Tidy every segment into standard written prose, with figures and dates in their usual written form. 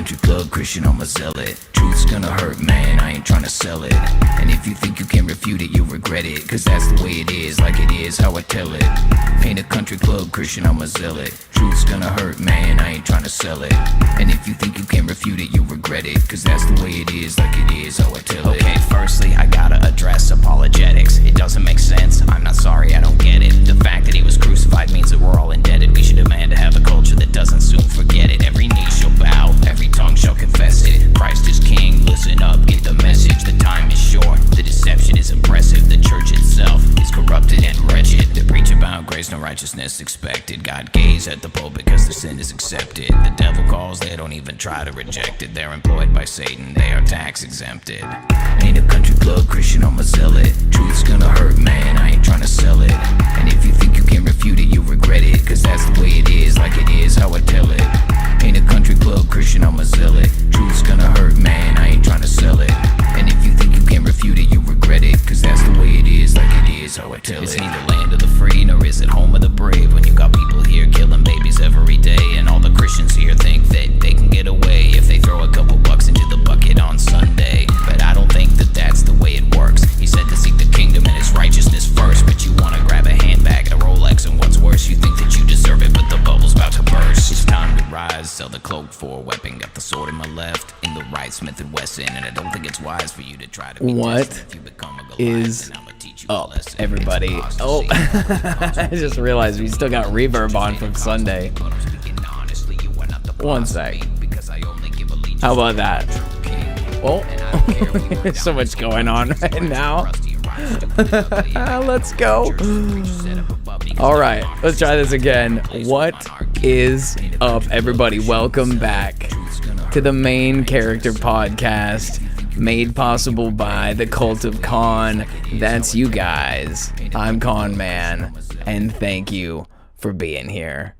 country club Christian, I'm a zealot. Truth's gonna hurt, man, I ain't tryna sell it. And if you think you can refute it, you'll regret it. Cause that's the way it is, like it is how I tell it. Ain't a country club Christian, I'm a zealot. Truth's gonna hurt, man, I ain't tryna sell it. And if you think you can refute it, you'll regret it. Cause that's the way it is, like it is how I tell it. Okay, firstly, I gotta address apologetics. It doesn't make sense, I'm not sorry, I don't get it. The fact that he was crucified means that we're all indebted. We should demand to have a culture that doesn't soon forget it. Every knee shall bow, every tongue shall confess it. Christ is king, listen up, get the message. The time is short, the deception is impressive. The church itself is corrupted and wretched. They preach about grace, no righteousness expected. God gaze at the pulpit because the sin is accepted. The devil calls, they don't even try to reject it. They're employed by Satan, they are tax exempted. Ain't a country club Christian, I'm a zealot. Truth's gonna hurt, man, I ain't tryna sell it. And if you think you can refute it, you'll regret it. Cause that's the way it is, like it is how I tell it. Ain't a country club Christian, I'm a zealot. Truth's gonna hurt, man, I ain't tryna sell it. And if you think you can refute it, you'll regret it. Cause that's the way it is, like it is how I tell it. It's neither land of the free, nor is it home of the brave. When you got people here killing babies every day, and all the Christians here think that they can get away if they throw a couple bucks into the bucket on Sunday. But I don't think that that's the way it works. He said to seek the kingdom and its righteousness first. But you wanna grab a handbag, a Rolex, and what's worse, you think that you deserve it, but the bubble's about to burst. It's time to rise, sell the cloak for a weapon. Got the sword in my left, in the right, Smith & Wesson. And I don't think it's wise for you to try to be what is up, everybody? Oh, I just realized we still got reverb on from Sunday. One sec. How about that? Oh, there's so much going on right now. Let's go. All right, let's try this again. What is up, everybody? Welcome back to the Main Character Podcast, made possible by the Cult of Con. That's you guys. I'm Con Man, and thank you for being here.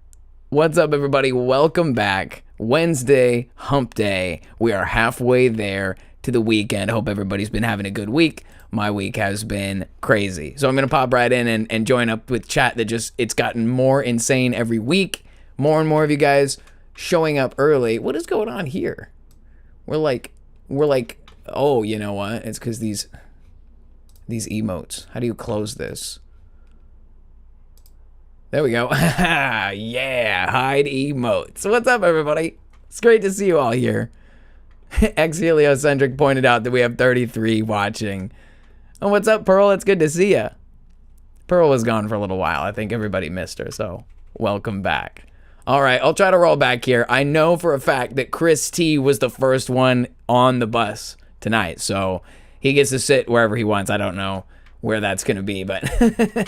What's up, everybody? Welcome back. Wednesday, hump day. We are halfway there to the weekend. I hope everybody's been having a good week. My week has been crazy. So I'm going to pop right in and join up with chat that it's gotten more insane every week. More and more of you guys showing up early. What is going on here? We're like, oh, you know what? It's because these emotes. How do you close this? There we go. Yeah, hide emotes. What's up, everybody? It's great to see you all here. Ex-Heliocentric pointed out that we have 33 watching. Oh, what's up, Pearl? It's good to see you. Pearl was gone for a little while. I think everybody missed her, so welcome back. All right, I'll try to roll back here. I know for a fact that Chris T was the first one on the bus tonight, so he gets to sit wherever he wants. I don't know where that's going to be, but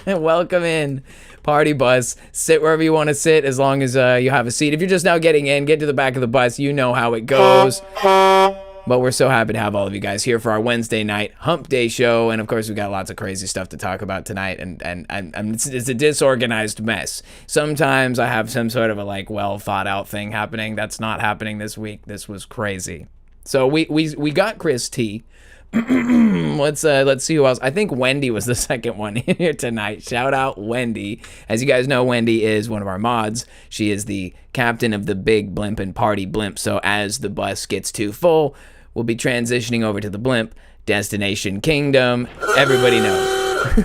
welcome in, party bus. Sit wherever you want to sit as long as you have a seat. If you're just now getting in, get to the back of the bus. You know how it goes. But we're so happy to have all of you guys here for our Wednesday night hump day show. And of course, we got lots of crazy stuff to talk about tonight. And it's a disorganized mess. Sometimes I have some sort of a well thought out thing happening. That's not happening this week. This was crazy. So we got Chris T. Let's see who else. I think Wendy was the second one here tonight. Shout out Wendy. As you guys know, Wendy is one of our mods. She is the captain of the big blimp and party blimp. So as the bus gets too full, we'll be transitioning over to the blimp. Destination Kingdom. Everybody knows.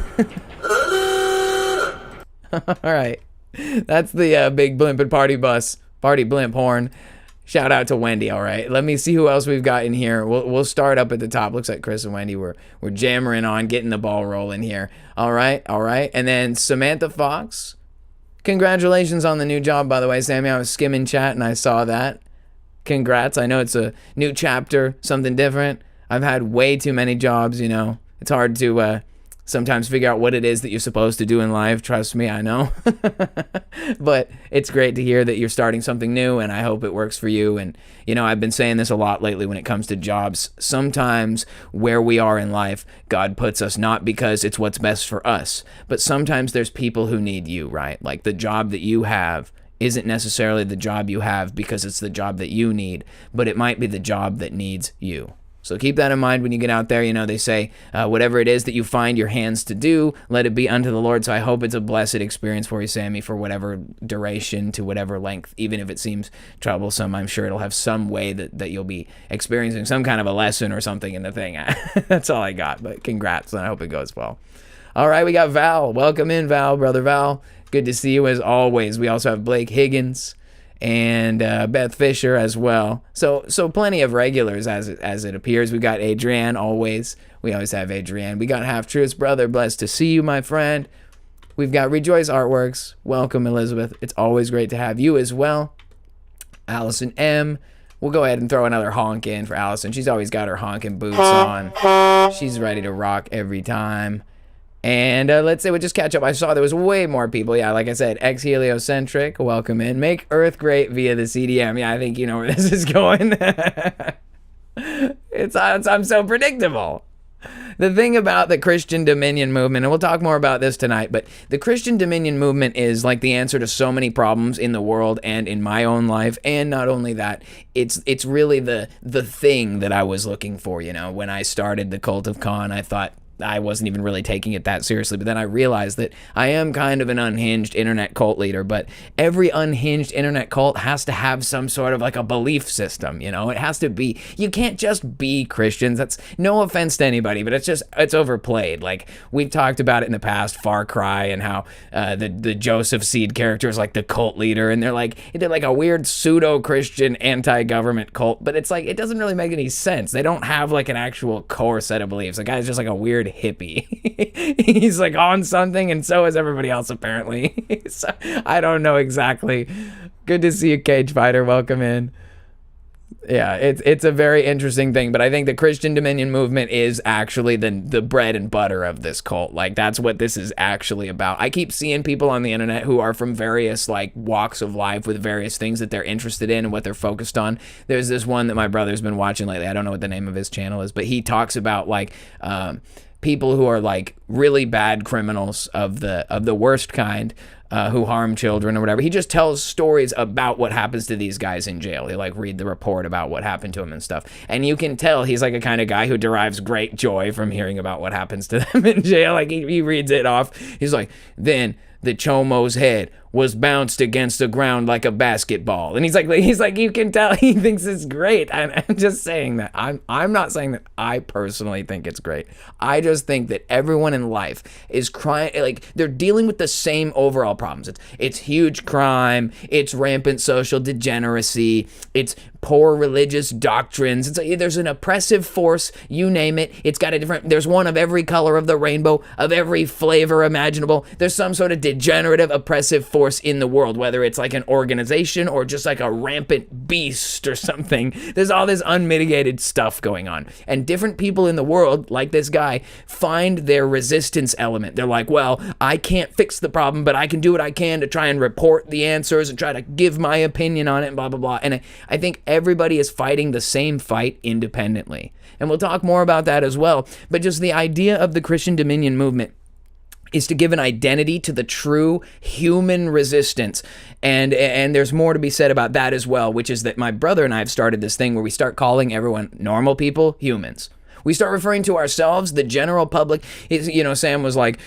All right. That's the big blimp and party blimp horn. Shout out to Wendy. All right, let me see who else we've got in here. We'll start up at the top. Looks like Chris and Wendy we're jammering on, getting the ball rolling here. All right, and then Samantha Fox. Congratulations on the new job, by the way, Sammy. I was skimming chat and I saw that. Congrats. I know it's a new chapter, something different. I've had way too many jobs. It's hard to sometimes figure out what it is that you're supposed to do in life. Trust me, I know. But it's great to hear that you're starting something new, and I hope it works for you. And, I've been saying this a lot lately when it comes to jobs. Sometimes where we are in life, God puts us not because it's what's best for us, but sometimes there's people who need you, right? Like the job that you have isn't necessarily the job you have because it's the job that you need, but it might be the job that needs you. So keep that in mind when you get out there. You know, they say, whatever it is that you find your hands to do, let it be unto the Lord. So I hope it's a blessed experience for you, Sammy, for whatever duration to whatever length. Even if it seems troublesome, I'm sure it'll have some way that you'll be experiencing some kind of a lesson or something in the thing. That's all I got, but congrats, and I hope it goes well. All right, we got Val. Welcome in, Val, brother Val. Good to see you as always. We also have Blake Higgins and Beth Fisher as well. So plenty of regulars as it appears. We got Adrienne always. We always have Adrienne. We got Half Truth's brother. Blessed to see you, my friend. We've got Rejoice Artworks. Welcome, Elizabeth. It's always great to have you as well. Allison M. We'll go ahead and throw another honk in for Allison. She's always got her honking boots on. She's ready to rock every time. And let's say we'll just catch up. I saw there was way more people. Yeah, like I said, ex-heliocentric, welcome in. Make Earth great via the CDM. Yeah, I think you know where this is going. I'm so predictable. The thing about the Christian Dominion movement, and we'll talk more about this tonight, but the Christian Dominion movement is like the answer to so many problems in the world and in my own life. And not only that, it's really the thing that I was looking for. You know, when I started the Cult of Khan, I thought I wasn't even really taking it that seriously, but then I realized that I am kind of an unhinged internet cult leader, but every unhinged internet cult has to have some sort of like a belief system, you know? It has to be, you can't just be Christians. That's no offense to anybody, but it's overplayed. Like we've talked about it in the past, Far Cry, and how the Joseph Seed character is like the cult leader, and they're like a weird pseudo-Christian anti-government cult, but it's like, it doesn't really make any sense. They don't have like an actual core set of beliefs. The guy's just like a weird hippie. He's like on something, and so is everybody else apparently. So I don't know exactly. Good to see you, Cage Fighter. Welcome in. Yeah, it's a very interesting thing, but I think the Christian Dominion movement is actually the bread and butter of this cult. Like that's what this is actually about. I keep seeing people on the internet who are from various like walks of life with various things that they're interested in and what they're focused on. There's this one that my brother's been watching lately. I don't know what the name of his channel is, but he talks about like people who are like really bad criminals of the worst kind, who harm children or whatever. He just tells stories about what happens to these guys in jail. He like read the report about what happened to him and stuff. And you can tell he's like a kind of guy who derives great joy from hearing about what happens to them in jail. Like he reads it off. He's like, then the Chomo's head was bounced against the ground like a basketball. And he's like, you can tell he thinks it's great. I'm just saying that. I'm not saying that I personally think it's great. I just think that everyone in life is crying, like they're dealing with the same overall problems. It's huge crime, it's rampant social degeneracy, it's poor religious doctrines. It's like, there's an oppressive force, you name it. It's got there's one of every color of the rainbow, of every flavor imaginable. There's some sort of degenerative, oppressive force in the world, whether it's like an organization or just like a rampant beast or something. There's all this unmitigated stuff going on. And different people in the world, like this guy, find their resistance element. They're like, well, I can't fix the problem, but I can do what I can to try and report the answers and try to give my opinion on it and blah, blah, blah. And I think everybody is fighting the same fight independently. And we'll talk more about that as well. But just the idea of the Christian Dominion movement is to give an identity to the true human resistance. And there's more to be said about that as well, which is that my brother and I have started this thing where we start calling everyone normal people humans. We start referring to ourselves, the general public. You know, Sam was like,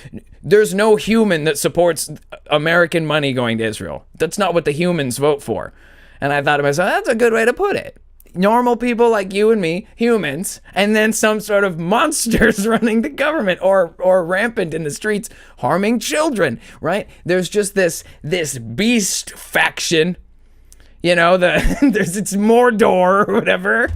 there's no human that supports American money going to Israel. That's not what the humans vote for. And I thought to myself, that's a good way to put it. Normal people like you and me, humans, and then some sort of monsters running the government or rampant in the streets harming children, right? There's just this beast faction, you know, it's Mordor or whatever.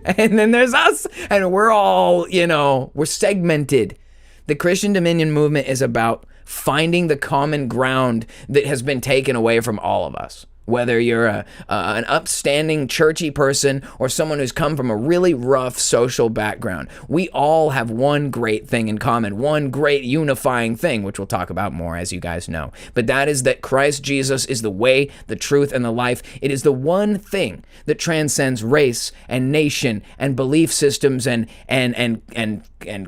And then there's us, and we're all, you know, we're segmented. The Christian Dominion movement is about finding the common ground that has been taken away from all of us. Whether you're an upstanding churchy person or someone who's come from a really rough social background, we all have one great thing in common, one great unifying thing, which we'll talk about more as you guys know. But that is that Christ Jesus is the way, the truth, and the life. It is the one thing that transcends race and nation and belief systems and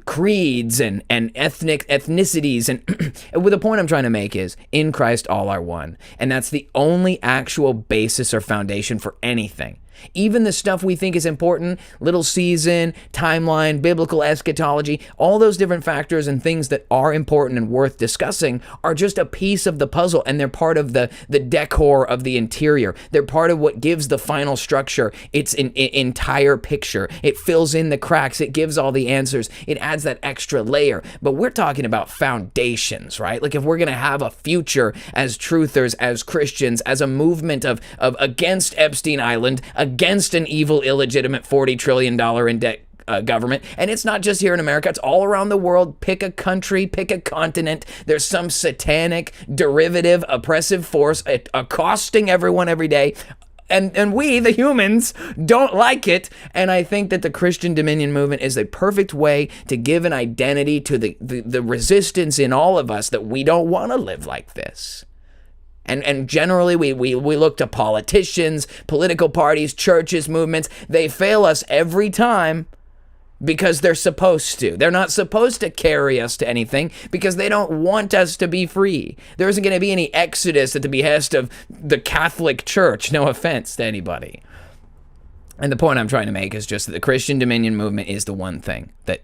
creeds and ethnicities. And the point I'm trying to make is, in Christ all are one. And that's the only actual basis or foundation for anything. Even the stuff we think is important, little season, timeline, biblical eschatology, all those different factors and things that are important and worth discussing are just a piece of the puzzle, and they're part of the decor of the interior. They're part of what gives the final structure its entire picture. It fills in the cracks. It gives all the answers. It adds that extra layer. But we're talking about foundations, right? Like if we're going to have a future as truthers, as Christians, as a movement of against Epstein Island, against an evil, illegitimate $40 trillion in debt government. And it's not just here in America, it's all around the world. Pick a country, pick a continent. There's some satanic, derivative, oppressive force accosting everyone every day. And we, the humans, don't like it. And I think that the Christian Dominion movement is a perfect way to give an identity to the resistance in all of us that we don't want to live like this. And generally, we look to politicians, political parties, churches, movements. They fail us every time because they're supposed to. They're not supposed to carry us to anything because they don't want us to be free. There isn't going to be any exodus at the behest of the Catholic Church. No offense to anybody. And the point I'm trying to make is just that the Christian Dominion movement is the one thing that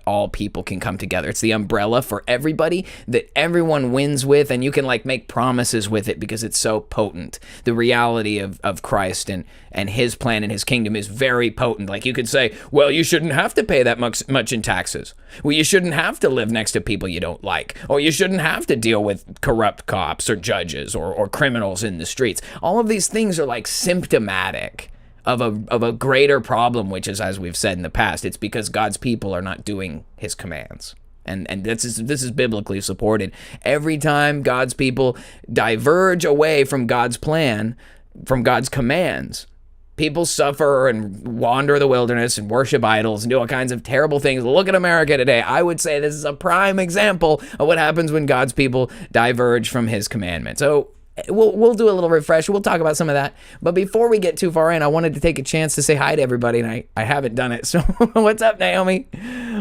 all people can come together. It's the umbrella for everybody that everyone wins with, and you can like make promises with it because it's so potent. The reality of Christ and his plan and his kingdom is very potent. Like you could say, well, you shouldn't have to pay that much in taxes. Well, you shouldn't have to live next to people you don't like. Or you shouldn't have to deal with corrupt cops or judges or criminals in the streets. All of these things are like symptomatic of a greater problem, which is, as we've said in the past, it's because God's people are not doing his commands. And this is biblically supported. Every time God's people diverge away from God's plan, from God's commands, people suffer and wander the wilderness and worship idols and do all kinds of terrible things. Look at America today. I would say this is a prime example of what happens when God's people diverge from his commandment. So we'll do a little refresh. We'll talk about some of that. But before we get too far in, I wanted to take a chance to say hi to everybody, and I haven't done it. So what's up, Naomi?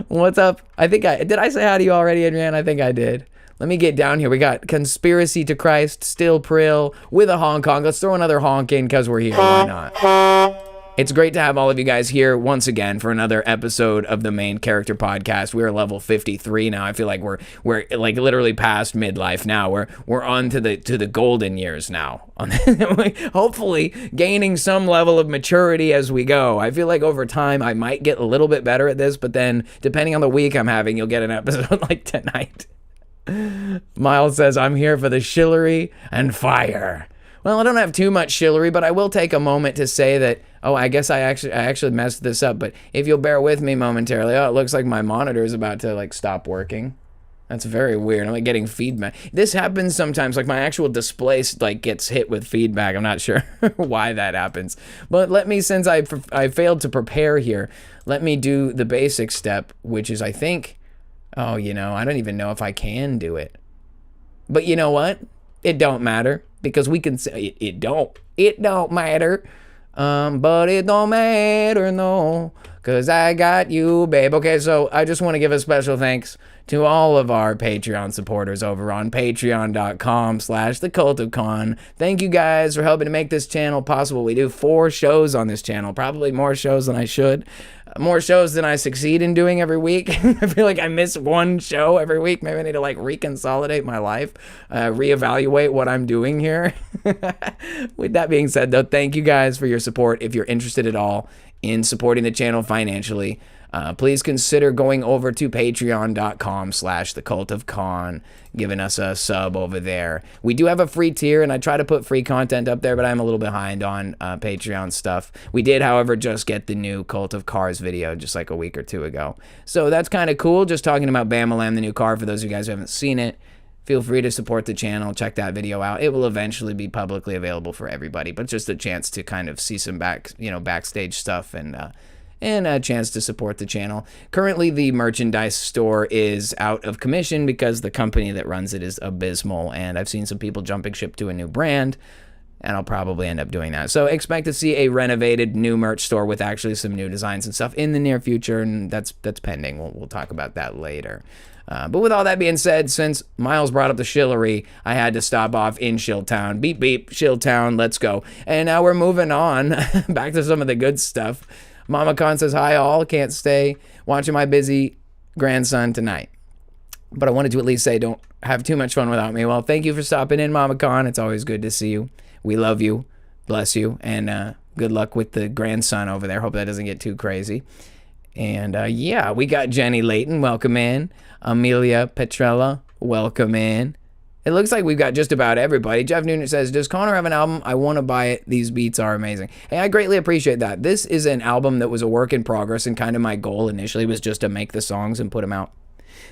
What's up? Did I say hi to you already, Adrienne? I think I did. Let me get down here. We got Conspiracy to Christ, Still Prill, with a Hong Kong. Let's throw another honk in because we're here. Why not? It's great to have all of you guys here once again for another episode of the Main Character Podcast. We're level 53 now. I feel like we're like literally past midlife now. We're on to the golden years now. Hopefully gaining some level of maturity as we go. I feel like over time I might get a little bit better at this, but then depending on the week I'm having, you'll get an episode like tonight. Miles says, I'm here for the chivalry and fire. Well, I don't have too much chivalry, but I will take a moment to say that, I guess I actually messed this up, but if you'll bear with me momentarily, it looks like my monitor is about to like stop working. That's very weird. I'm like getting feedback. This happens sometimes, like my actual display like gets hit with feedback. I'm not sure why that happens. But let me, since I failed to prepare here, let me do the basic step, which is I think, I don't even know if I can do it. But you know what? It don't matter. Because we can say it don't matter, but it don't matter, no, because I got you, babe. Okay, so I just want to give a special thanks to all of our Patreon supporters over on patreon.com/thecultofcon. Thank you guys for helping to make this channel possible. We do 4 shows on this channel, probably more shows than I should. More shows than I succeed in doing every week. I feel like I miss one show every week. Maybe I need to like reconsolidate my life, reevaluate what I'm doing here. With that being said, though, thank you guys for your support. If you're interested at all in supporting the channel financially, please consider going over to patreon.com/thecultofcon, giving us a sub over there. We do have a free tier, and I try to put free content up there, but I'm a little behind on Patreon stuff. We did, however, just get the new Cult of Cars video just like a week or 2 ago. So that's kind of cool, just talking about Bamalam, the new car. For those of you guys who haven't seen it, feel free to support the channel. Check that video out. It will eventually be publicly available for everybody, but just a chance to kind of see some backstage stuff and a chance to support the channel. Currently, the merchandise store is out of commission because the company that runs it is abysmal, and I've seen some people jumping ship to a new brand. and I'll probably end up doing that. So expect to see a renovated new merch store with actually some new designs and stuff in the near future, and that's pending. We'll talk about that later. But with all that being said, since Miles brought up the Shillery, I had to stop off in Shilltown. Beep, beep, Shilltown, let's go. And now we're moving on back to some of the good stuff. Mama Con says, hi all, can't stay watching my busy grandson tonight. But I wanted to at least say, don't have too much fun without me. Well, thank you for stopping in, Mama Con. It's always good to see you. We love you, bless you, and good luck with the grandson over there. Hope that doesn't get too crazy. And yeah, we got Jenny Layton, welcome in. Amelia Petrella, welcome in. It looks like we've got just about everybody. Jeff Noonan says, does Connor have an album? I want to buy it. These beats are amazing. Hey, I greatly appreciate that. This is an album that was a work in progress, and kind of my goal initially was just to make the songs and put them out.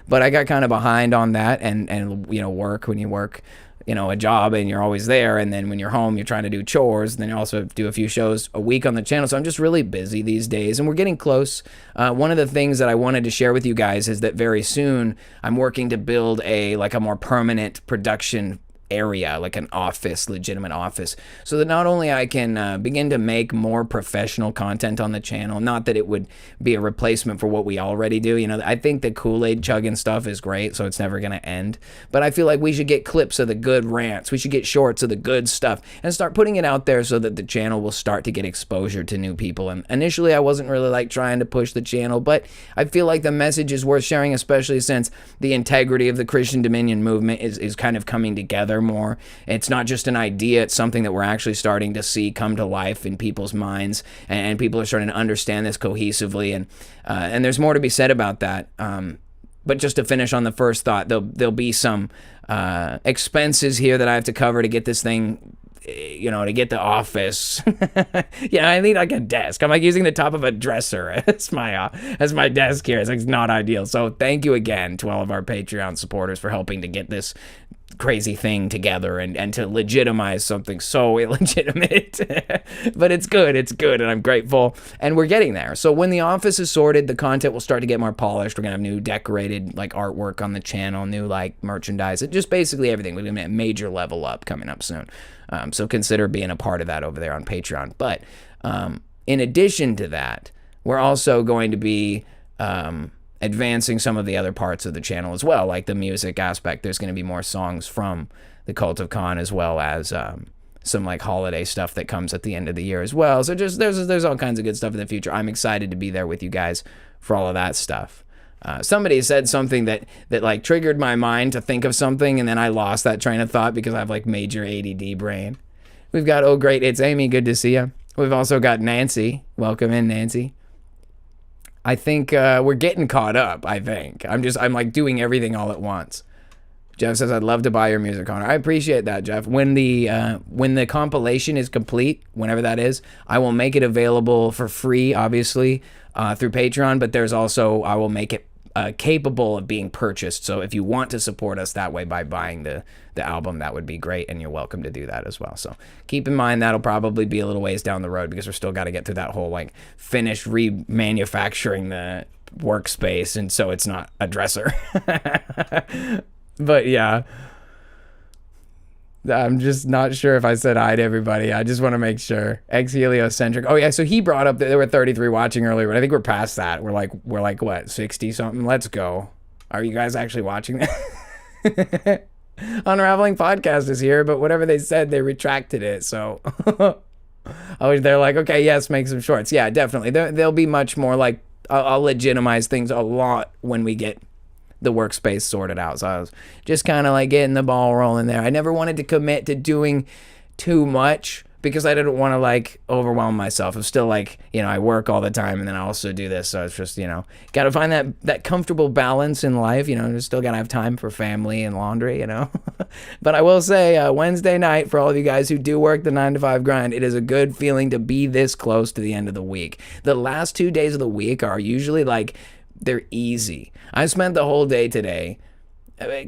But I got kind of behind on that, and you know, when you work, you know, a job and you're always there, and then when you're home, you're trying to do chores, and then you also do a few shows a week on the channel. So I'm just really busy these days, and we're getting close. One of the things that I wanted to share with you guys is that very soon I'm working to build a more permanent production area, like an office, legitimate office, so that not only I can begin to make more professional content on the channel, not that it would be a replacement for what we already do. You know, I think the Kool-Aid chugging stuff is great, so it's never going to end, but I feel like we should get clips of the good rants, we should get shorts of the good stuff, and start putting it out there so that the channel will start to get exposure to new people. And initially I wasn't really like trying to push the channel, but I feel like the message is worth sharing, especially since the integrity of the Christian Dominion movement is kind of coming together more. It's not just an idea, it's something that we're actually starting to see come to life in people's minds, and people are starting to understand this cohesively, and there's more to be said about that. But just to finish on the first thought, there'll be some expenses here that I have to cover to get this thing, you know, to get the office. Yeah, I need like a desk. I'm like using the top of a dresser as my desk here. It's like not ideal. So thank you again to all of our Patreon supporters for helping to get this crazy thing together and to legitimize something so illegitimate. But it's good, and I'm grateful, and we're getting there. So when the office is sorted, the content will start to get more polished. We're gonna have new decorated like artwork on the channel, new like merchandise, just basically everything. We're gonna have a major level up coming up soon. So consider being a part of that over there on Patreon. But in addition to that, we're also going to be advancing some of the other parts of the channel as well, like the music aspect. There's going to be more songs from the Cult of Khan, as well as some like holiday stuff that comes at the end of the year as well. So just there's all kinds of good stuff in the future. I'm excited to be there with you guys for all of that stuff. Somebody said something that like triggered my mind to think of something, and then I lost that train of thought because I have like major ADD brain. We've got, oh great, it's Amy, good to see you. We've also got Nancy. Welcome in, Nancy. I think we're getting caught up, I think. I'm like doing everything all at once. Jeff says, I'd love to buy your music, Connor. I appreciate that, Jeff. When the compilation is complete, whenever that is, I will make it available for free, obviously, through Patreon, but there's also, I will make it capable of being purchased. So if you want to support us that way by buying the album, that would be great, and you're welcome to do that as well. So keep in mind that'll probably be a little ways down the road because we're still got to get through that whole like finish remanufacturing the workspace, and so it's not a dresser. But yeah, I'm just not sure if I said hi to everybody. I just want to make sure. Ex-heliocentric. Oh yeah, so he brought up that there were 33 watching earlier, but I think we're past that. We're like what, 60 something? Let's go. Are you guys actually watching that? Unraveling Podcast is here, but whatever they said, they retracted it. So they're like, okay, yes, make some shorts. Yeah, definitely. They'll be much more like, I'll legitimize things a lot when we get the workspace sorted out. So I was just kind of like getting the ball rolling there. I never wanted to commit to doing too much because I didn't want to like overwhelm myself. I'm still like, you know, I work all the time and then I also do this. So it's just, you know, got to find that comfortable balance in life. You know, just still got to have time for family and laundry, you know. But I will say Wednesday night, for all of you guys who do work the 9-to-5 grind, it is a good feeling to be this close to the end of the week. The last 2 days of the week are usually like, they're easy. I spent the whole day today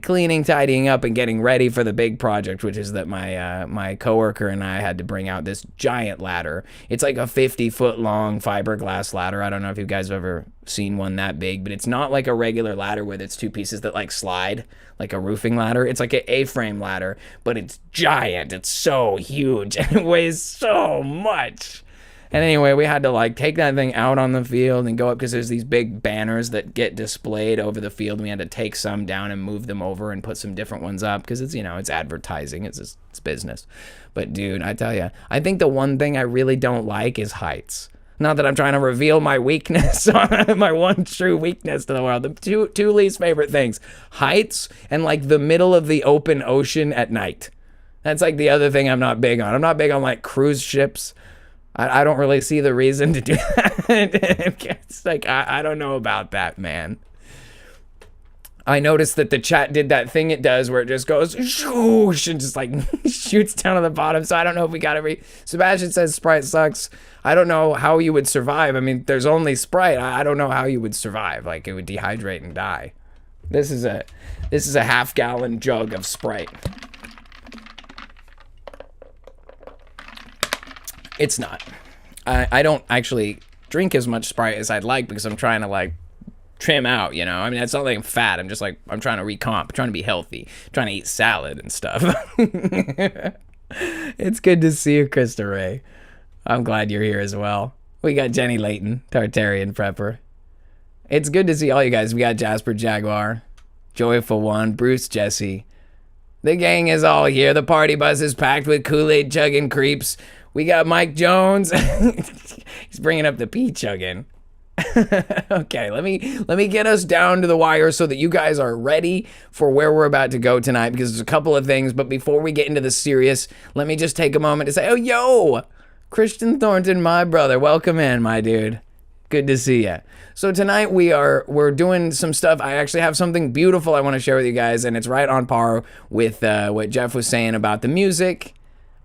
cleaning, tidying up, and getting ready for the big project, which is that my coworker and I had to bring out this giant ladder. It's like a 50-foot long fiberglass ladder. I don't know if you guys have ever seen one that big, but it's not like a regular ladder with its two pieces that like slide, like a roofing ladder. It's like an A-frame ladder, but it's giant. It's so huge and it weighs so much. And anyway, we had to like take that thing out on the field and go up because there's these big banners that get displayed over the field. And we had to take some down and move them over and put some different ones up because it's, you know, it's advertising, it's business. But dude, I tell you, I think the one thing I really don't like is heights. Not that I'm trying to reveal my weakness, my one true weakness to the world. The two least favorite things, heights and like the middle of the open ocean at night. That's like the other thing I'm not big on. I'm not big on like cruise ships. I don't really see the reason to do that. It's like, I don't know about that, man. I noticed that the chat did that thing it does where it just goes shoosh and just like shoots down to the bottom. So I don't know if we got every... Sebastian says Sprite sucks. I don't know how you would survive. I mean, there's only Sprite. I don't know how you would survive. Like, it would dehydrate and die. This is a half-gallon jug of Sprite. It's not. I don't actually drink as much Sprite as I'd like because I'm trying to like trim out, you know? I mean, it's not like I'm fat. I'm just like, I'm trying to recomp, I'm trying to be healthy, I'm trying to eat salad and stuff. It's good to see you, Krista Ray. I'm glad you're here as well. We got Jenny Layton, Tartarian Prepper. It's good to see all you guys. We got Jasper Jaguar, Joyful One, Bruce Jesse. The gang is all here. The party bus is packed with Kool-Aid chugging creeps. We got Mike Jones. He's bringing up the pee chugging. Okay, let me get us down to the wire so that you guys are ready for where we're about to go tonight, because there's a couple of things. But before we get into the serious, let me just take a moment to say, oh, yo, Christian Thornton, my brother. Welcome in, my dude. Good to see you. So tonight we're doing some stuff. I actually have something beautiful I want to share with you guys, and it's right on par with what Jeff was saying about the music.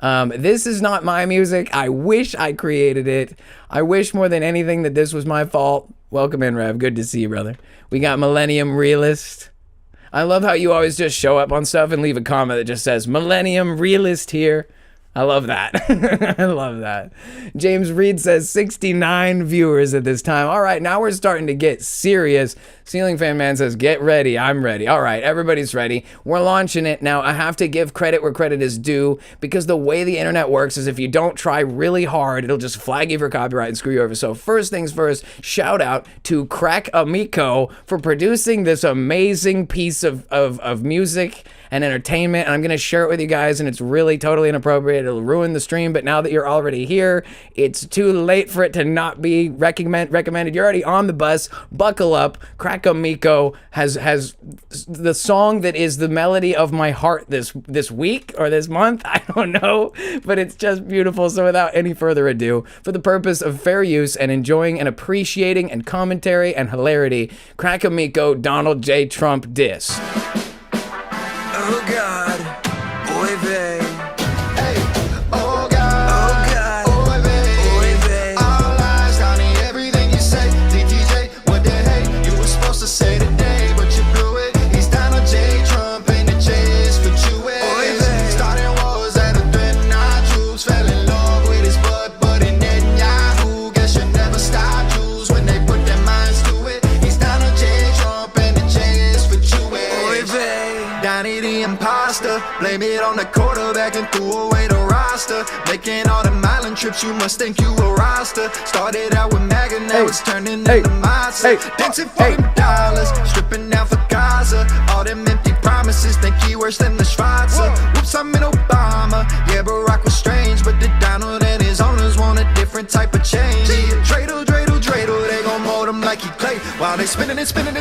This is not my music. I wish I created it. I wish more than anything that this was my fault. Welcome in, Rev. Good to see you, brother. We got Millennium Realist. I love how you always just show up on stuff and leave a comment that just says Millennium Realist here. I love that. I love that. James Reed says 69 viewers at this time. All right, now we're starting to get serious. Ceiling Fan Man says, get ready. I'm ready. All right, everybody's ready. We're launching it. Now, I have to give credit where credit is due, because the way the internet works is if you don't try really hard, it'll just flag you for copyright and screw you over. So first things first, shout out to Crack Amico for producing this amazing piece of music and entertainment, and I'm gonna share it with you guys, and it's really totally inappropriate. It'll ruin the stream, but now that you're already here, it's too late for it to not be recommended. You're already on the bus. Buckle up. Crack Amico has the song that is the melody of my heart this week or this month. I don't know, but it's just beautiful. So without any further ado, for the purpose of fair use and enjoying and appreciating and commentary and hilarity, Crack Amico Donald J. Trump diss. Oh God, oy vey. Hey, oh God, oy vey. All eyes on everything you say. DTJ, what the heck? You were supposed to say today, but you blew it. He's Donald J. Trump and the J is for Jewish. Starting wars that have threatened our troops. Fell in love with his butt, but in Netanyahu. Guess you never stop Jews when they put their minds to it. He's Donald J. Trump and the J is for Jewish. Oy vey. Donnie the imposter, blame it on the quarterback and threw away the roster. Making all the miling trips, you must think you a roster. Started out with M.E.G.A, now it's turning into monster. Dancing for them dollars, stripping down for Gaza. All them empty promises, think he worse than the Schwarzer. Whoops, I'm in Obama. Yeah, Barack was strange, but the Donald and his owners want a different type of change. Dreidel, they gon' mold him like he clay. While they spinning it, spitting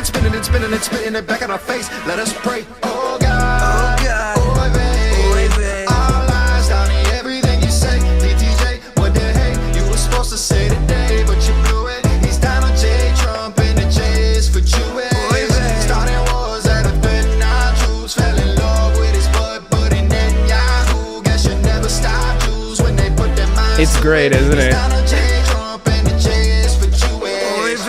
it back at our face. Let us pray. Oh God, oy vey. All eyes down in everything you say. DTJ, what the heck? You were supposed to say today, but you blew it. He's Donald J. Trump and the J is for Jewish. Starting wars that have threatened our troops. Fell in love with his butt, but in Netanyahu. Guess you never stop Jews when they put their minds. It's great, isn't it? Donald J. Trump and the J is for Jewish.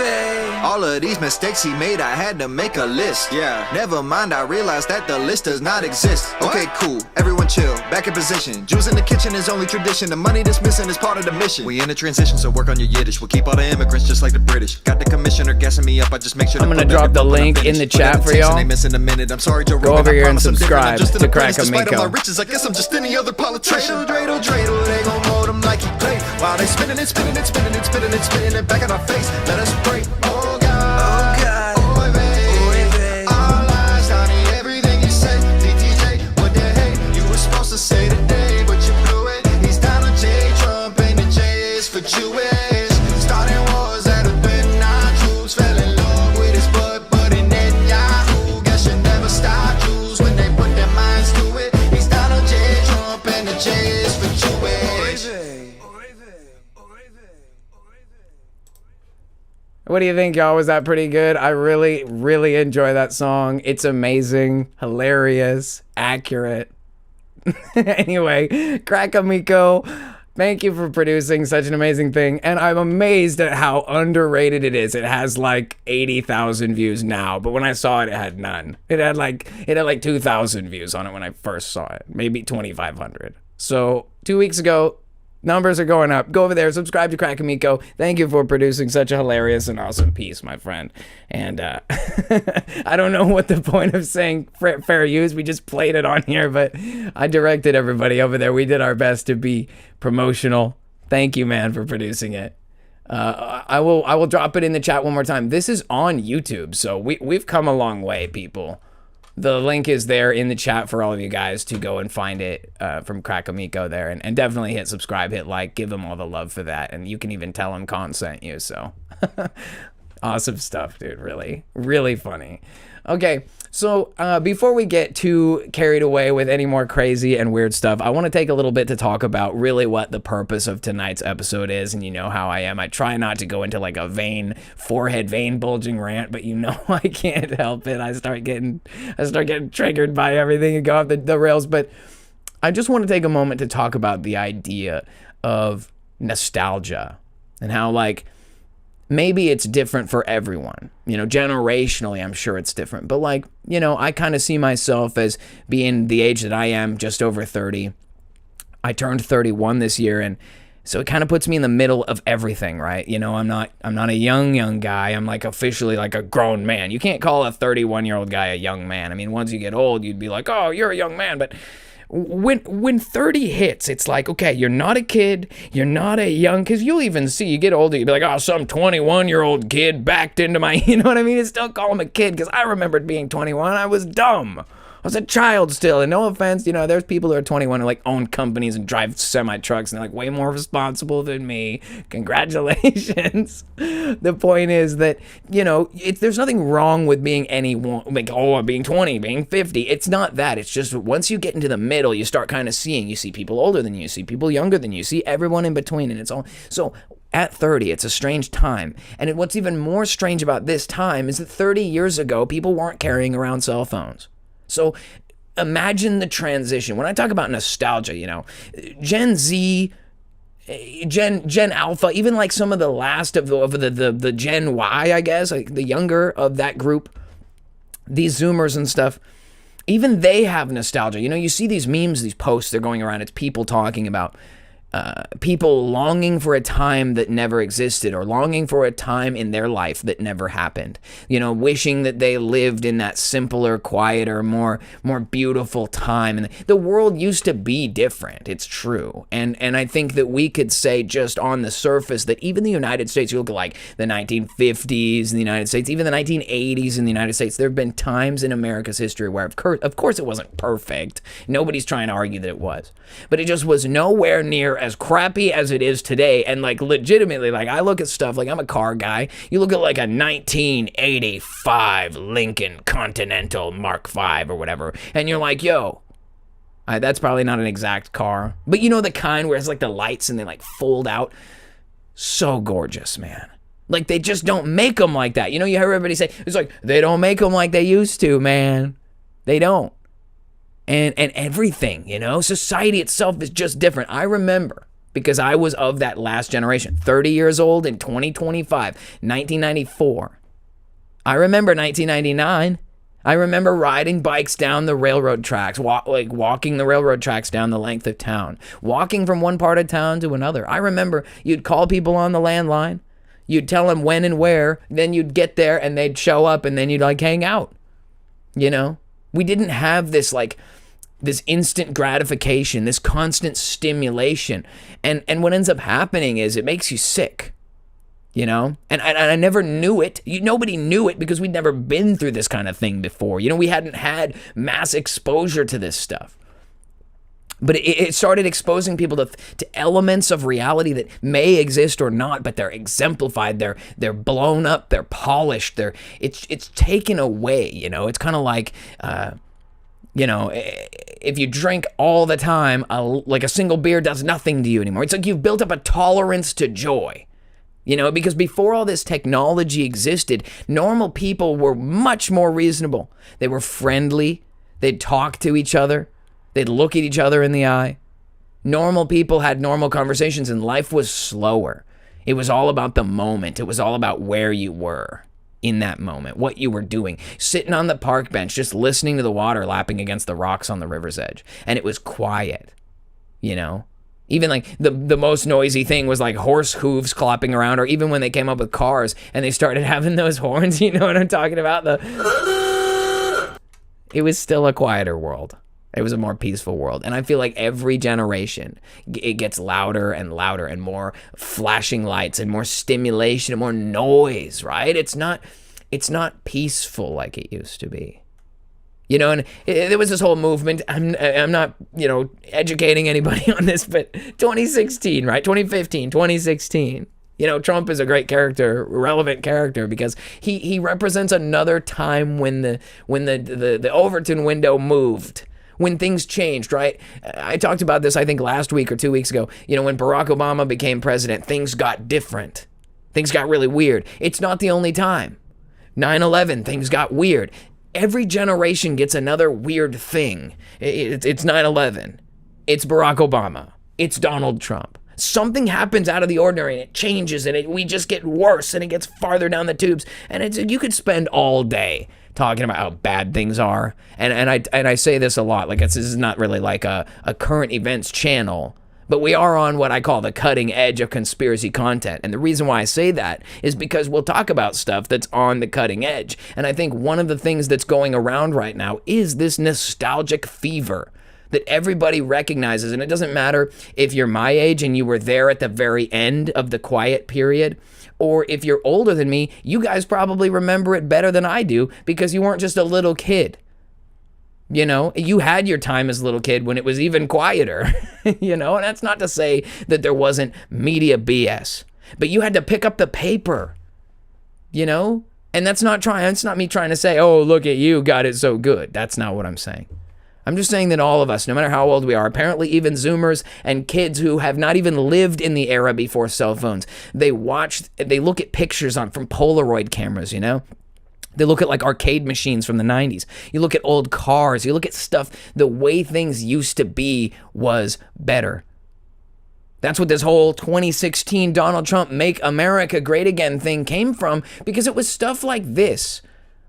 All of of these mistakes he made, I had to make a list. Yeah. Never mind, I realized that the list does not exist. Okay, cool. Everyone chill. Back in position. Jews in the kitchen is only tradition. The money that's missing is part of the mission. We in a transition, so work on your Yiddish. We'll keep all the immigrants just like the British. Got the commissioner gassing me up. I just make sure I'm gonna drop the link in the chat for y'all. Missing a minute. I'm sorry, Joe. Go over here and subscribe to Crack Amico. Riches, I guess I'm just any other politician. Dreidel, dreidel, they gon' mold him like he played. While they spinning it, spinning it, spinning it, spinning it, spinning it back in our face. Let us pray. Oh God, oh God, oy vey, all lies, Donnie, everything you say. DTJ, what the heck you were supposed to say today, but you blew it. He's Donald J. Trump and the J is for Jewish. Starting wars that have been not Jews. Fell in love with his butt, but in Netanyahu. Guess you never stop Jews when they put their minds to it. He's Donald J. Trump and the J is for Jewish. What do you think, y'all? Was that pretty good? I really, really enjoy that song. It's amazing, hilarious, accurate. Anyway, Crack Amico, thank you for producing such an amazing thing. And I'm amazed at how underrated it is. It has like 80,000 views now, but when I saw it, it had none. It had like 2,000 views on it when I first saw it, maybe 2,500. So 2 weeks ago, numbers are going up. Go over there, subscribe to Crack Amico. Thank you for producing such a hilarious and awesome piece, my friend. And I don't know what the point of saying fair use. We just played it on here, but I directed everybody over there. We did our best to be promotional. Thank you, man, for producing it. I will drop it in the chat one more time. This is on YouTube, so we've come a long way, people. The link is there in the chat for all of you guys to go and find it from Crack Amico there. And definitely hit subscribe, hit like, give him all the love for that. And you can even tell him Con sent you. So awesome stuff, dude. Really, really funny. Okay, so before we get too carried away with any more crazy and weird stuff, I want to take a little bit to talk about really what the purpose of tonight's episode is. And you know how I am. I try not to go into like a forehead vein bulging rant, but you know I can't help it. I start getting triggered by everything and go off the rails. But I just want to take a moment to talk about the idea of nostalgia and how like maybe it's different for everyone, you know, generationally, I'm sure it's different, but like, you know, I kind of see myself as being the age that I am, just over 30. I turned 31 this year. And so it kind of puts me in the middle of everything, right? You know, I'm not a young guy. I'm like officially like a grown man. You can't call a 31-year-old guy a young man. I mean, once you get old, you'd be like, oh, you're a young man. But when 30 hits, it's like, okay, you're not a kid, you're not a young, because you'll even see, you get older, you'll be like, oh, some 21-year-old kid backed into my, you know what I mean? You still call him a kid, because I remembered being 21, I was dumb. I was a child still, and no offense, you know, there's people who are 21 who like own companies and drive semi-trucks, and they're like way more responsible than me. Congratulations. The point is that, you know, there's nothing wrong with being anyone, like, oh, being 20, being 50. It's not that. It's just once you get into the middle, you start kind of seeing, you see people older than you see people younger than you see everyone in between, and it's all, so at 30, it's a strange time. And what's even more strange about this time is that 30 years ago, people weren't carrying around cell phones. So imagine the transition. When I talk about nostalgia, you know, Gen Z, Gen Alpha, even like some of the last of the Gen Y, I guess, like the younger of that group, these Zoomers and stuff, even they have nostalgia. You know, you see these memes, these posts, they're going around. It's people talking about people longing for a time that never existed, or longing for a time in their life that never happened. You know, wishing that they lived in that simpler, quieter, more beautiful time. And the world used to be different. It's true. And I think that we could say just on the surface that even the United States, you look at like the 1950s in the United States, even the 1980s in the United States, there have been times in America's history where, of course, it wasn't perfect. Nobody's trying to argue that it was. But it just was nowhere near as crappy as it is today. And like legitimately, like I look at stuff, like I'm a car guy. You look at like a 1985 Lincoln Continental Mark V or whatever, and you're like, yo, that's probably not an exact car, but you know, the kind where it's like the lights and they like fold out. So gorgeous, man. Like they just don't make them like that. You know, you hear everybody say, it's like, they don't make them like they used to, man. They don't. And everything, you know, society itself is just different. I remember, because I was of that last generation, 30 years old in 2025, 1994. I remember 1999. I remember riding bikes down the railroad tracks, walking the railroad tracks down the length of town, walking from one part of town to another. I remember you'd call people on the landline, you'd tell them when and where, then you'd get there and they'd show up and then you'd like hang out. You know, we didn't have this like this instant gratification, this constant stimulation. And what ends up happening is it makes you sick. You know, and I never knew it. Nobody knew it because we'd never been through this kind of thing before. You know, we hadn't had mass exposure to this stuff. But it started exposing people to elements of reality that may exist or not, but they're exemplified. They're blown up. They're polished. It's taken away. You know, it's kind of like, you know, if you drink all the time, like a single beer does nothing to you anymore. It's like you've built up a tolerance to joy. You know, because before all this technology existed, normal people were much more reasonable. They were friendly. They'd talk to each other. They'd look at each other in the eye. Normal people had normal conversations and life was slower. It was all about the moment. It was all about where you were in that moment, what you were doing. Sitting on the park bench, just listening to the water lapping against the rocks on the river's edge. And it was quiet, you know? Even like the most noisy thing was like horse hooves clopping around, or even when they came up with cars and they started having those horns, you know what I'm talking about? It was still a quieter world. It was a more peaceful world. And I feel like every generation, it gets louder and louder and more flashing lights and more stimulation and more noise, right? It's not peaceful like it used to be. You know, and there was this whole movement. I'm not, you know, educating anybody on this, but 2016, right? 2015, 2016. You know, Trump is a great character, relevant character, because he represents another time when the Overton window moved, when things changed, right? I talked about this, I think, last week or 2 weeks ago. You know, when Barack Obama became president, things got different. Things got really weird. It's not the only time. 9/11, things got weird. Every generation gets another weird thing. It's 9/11. It's Barack Obama. It's Donald Trump. Something happens out of the ordinary and it changes and we just get worse and it gets farther down the tubes. And you could spend all day talking about how bad things are. And I say this a lot. Like, this is not really like a current events channel. But we are on what I call the cutting edge of conspiracy content. And the reason why I say that is because we'll talk about stuff that's on the cutting edge. And I think one of the things that's going around right now is this nostalgic fever that everybody recognizes. And it doesn't matter if you're my age and you were there at the very end of the quiet period, or if you're older than me, you guys probably remember it better than I do because you weren't just a little kid. You know, you had your time as a little kid when it was even quieter, you know, and that's not to say that there wasn't media BS, but you had to pick up the paper, you know, and that's not me trying to say, oh, look at you, got it so good. That's not what I'm saying. I'm just saying that all of us, no matter how old we are, apparently even Zoomers and kids who have not even lived in the era before cell phones, they look at pictures from Polaroid cameras, you know? They look at like arcade machines from the 90s. You look at old cars. You look at stuff. The way things used to be was better. That's what this whole 2016 Donald Trump Make America Great Again thing came from, because it was stuff like this.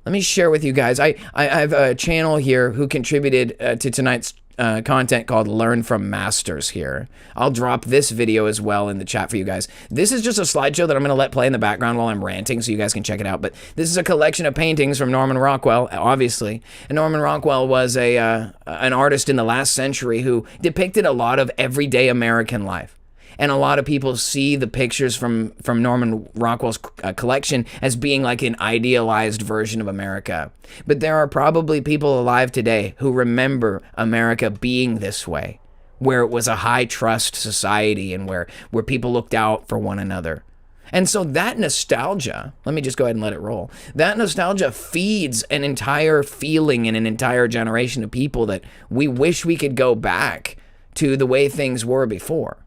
Let me share with you guys. I have a channel here who contributed to tonight's content called LearnFromMasters here. I'll drop this video as well in the chat for you guys. This is just a slideshow that I'm going to let play in the background while I'm ranting so you guys can check it out. But this is a collection of paintings from Norman Rockwell, obviously. And Norman Rockwell was an artist in the last century who depicted a lot of everyday American life. And a lot of people see the pictures from Norman Rockwell's collection as being like an idealized version of America. But there are probably people alive today who remember America being this way, where it was a high trust society and where people looked out for one another. And so that nostalgia, let me just go ahead and let it roll. That nostalgia feeds an entire feeling in an entire generation of people that we wish we could go back to the way things were before.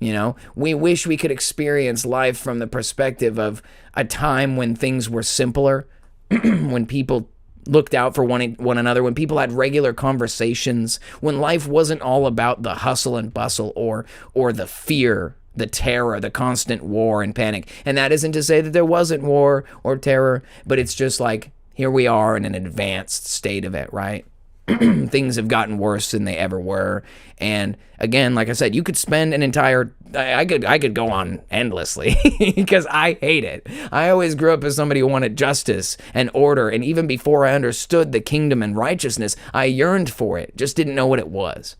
You know, we wish we could experience life from the perspective of a time when things were simpler, when people looked out for one another, when people had regular conversations, when life wasn't all about the hustle and bustle or the fear the terror, the constant war and panic. And that isn't to say that there wasn't war or terror, but it's just like, here we are in an advanced state of it, right? Things have gotten worse than they ever were. And again, like I said, you could spend an entire, I could go on endlessly because I hate it. I always grew up as somebody who wanted justice and order. And even before I understood the kingdom and righteousness, I yearned for it, just didn't know what it was.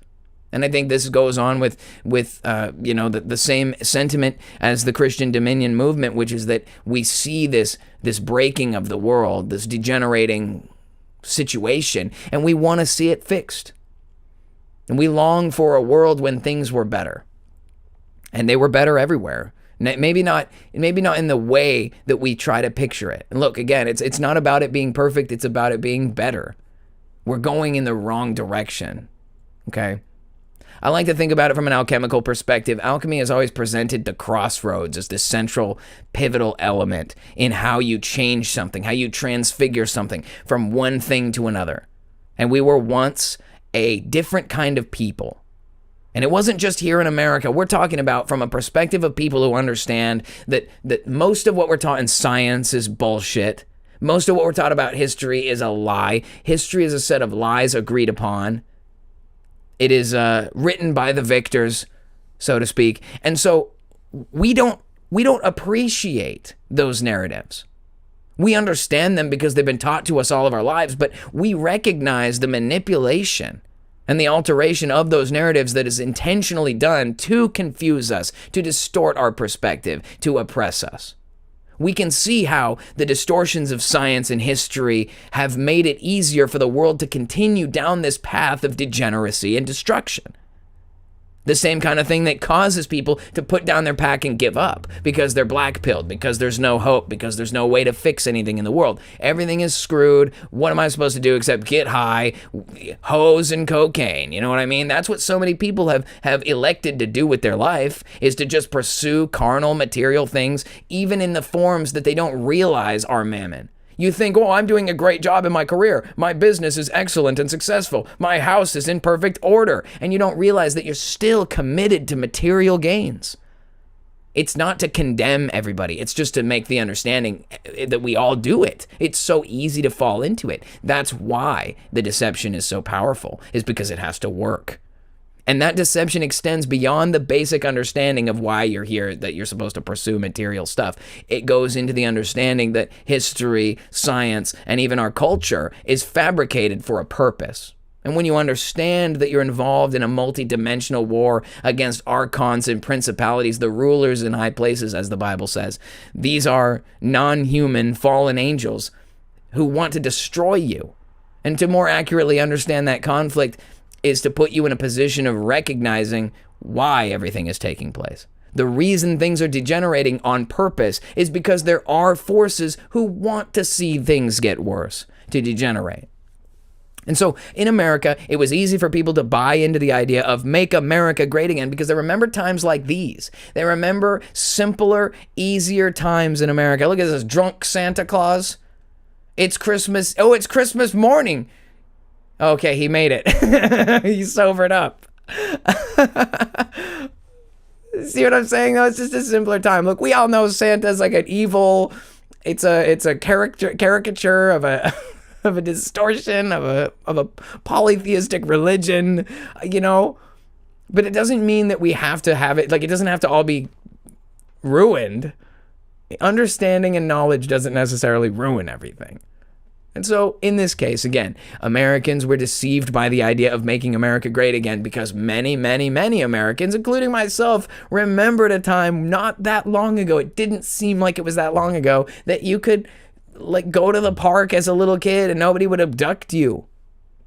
And I think this goes on with the same sentiment as the Christian Dominion movement, which is that we see this breaking of the world, this degenerating situation, and we want to see it fixed. And we long for a world when things were better. And they were better everywhere. Maybe not in the way that we try to picture it. And look, again, it's not about it being perfect, it's about it being better. We're going in the wrong direction. Okay? I like to think about it from an alchemical perspective. Alchemy has always presented the crossroads as this central, pivotal element in how you change something, how you transfigure something from one thing to another. And we were once a different kind of people. And it wasn't just here in America. We're talking about from a perspective of people who understand that most of what we're taught in science is bullshit. Most of what we're taught about history is a lie. History is a set of lies agreed upon. It is written by the victors, so to speak. And so we don't appreciate those narratives. We understand them because they've been taught to us all of our lives, but we recognize the manipulation and the alteration of those narratives that is intentionally done to confuse us, to distort our perspective, to oppress us. We can see how the distortions of science and history have made it easier for the world to continue down this path of degeneracy and destruction. The same kind of thing that causes people to put down their pack and give up because they're black-pilled, because there's no hope, because there's no way to fix anything in the world. Everything is screwed. What am I supposed to do except get high, hoes, and cocaine? You know what I mean? That's what so many people have elected to do with their life, is to just pursue carnal, material things, even in the forms that they don't realize are mammon. You think, oh, I'm doing a great job in my career. My business is excellent and successful. My house is in perfect order. And you don't realize that you're still committed to material gains. It's not to condemn everybody. It's just to make the understanding that we all do it. It's so easy to fall into it. That's why the deception is so powerful, is because it has to work. And that deception extends beyond the basic understanding of why you're here, that you're supposed to pursue material stuff. It goes into the understanding that history, science, and even our culture is fabricated for a purpose. And when you understand that you're involved in a multi-dimensional war against archons and principalities, the rulers in high places, as the Bible says, these are non-human fallen angels who want to destroy you. And to more accurately understand that conflict is to put you in a position of recognizing why everything is taking place. The reason things are degenerating on purpose is because there are forces who want to see things get worse, to degenerate. And so in America, it was easy for people to buy into the idea of make America great again because they remember times like these. They remember simpler, easier times in America. Look at this drunk Santa Claus. It's Christmas. Oh, it's Christmas morning. Okay, he made it. He sobered up. See what I'm saying, though? It's just a simpler time. Look, we all know Santa's like an evil. It's a caricature of a of a distortion of a polytheistic religion, you know. But it doesn't mean that we have to have it. Like, it doesn't have to all be ruined. Understanding and knowledge doesn't necessarily ruin everything. And so, in this case, again, Americans were deceived by the idea of making America great again because many, many, many Americans, including myself, remembered a time not that long ago. It didn't seem like it was that long ago that you could, like, go to the park as a little kid and nobody would abduct you.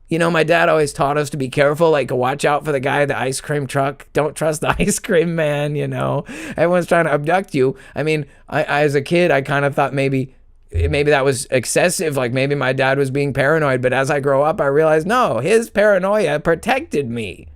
You know, my dad always taught us to be careful, like, watch out for the guy at the ice cream truck. Don't trust the ice cream man, you know. Everyone's trying to abduct you. I mean, I as a kid, I kind of thought maybe that was excessive, like maybe my dad was being paranoid, but as I grow up, I realized, no, his paranoia protected me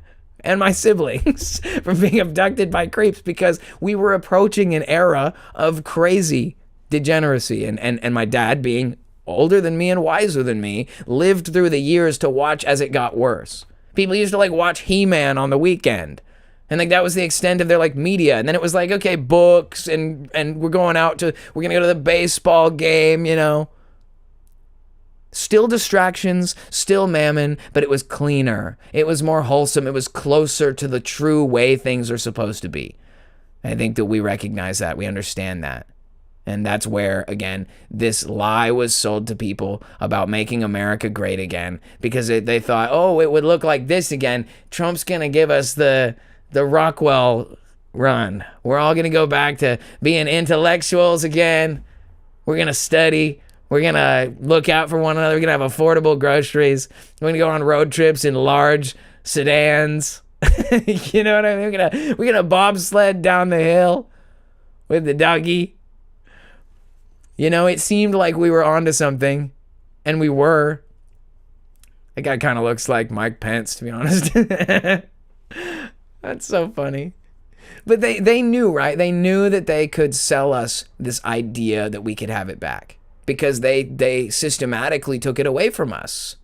and my siblings from being abducted by creeps because we were approaching an era of crazy degeneracy. And my dad, being older than me and wiser than me, lived through the years to watch as it got worse. People used to, like, watch He-Man on the weekend. And like that was the extent of their like media. And then it was like, okay, books and we're going we're gonna go to the baseball game, you know. Still distractions, still mammon, but it was cleaner. It was more wholesome. It was closer to the true way things are supposed to be. I think that we recognize that. We understand that. And that's where, again, this lie was sold to people about making America great again, because they thought, oh, it would look like this again. Trump's going to give us the Rockwell run. We're all going to go back to being intellectuals again. We're going to study. We're going to look out for one another. We're going to have affordable groceries. We're going to go on road trips in large sedans. You know what I mean? We're gonna bobsled down the hill with the doggy. You know, it seemed like we were onto something, and we were. That guy kind of looks like Mike Pence, to be honest. That's so funny. But they knew, right? They knew that they could sell us this idea that we could have it back, because they systematically took it away from us.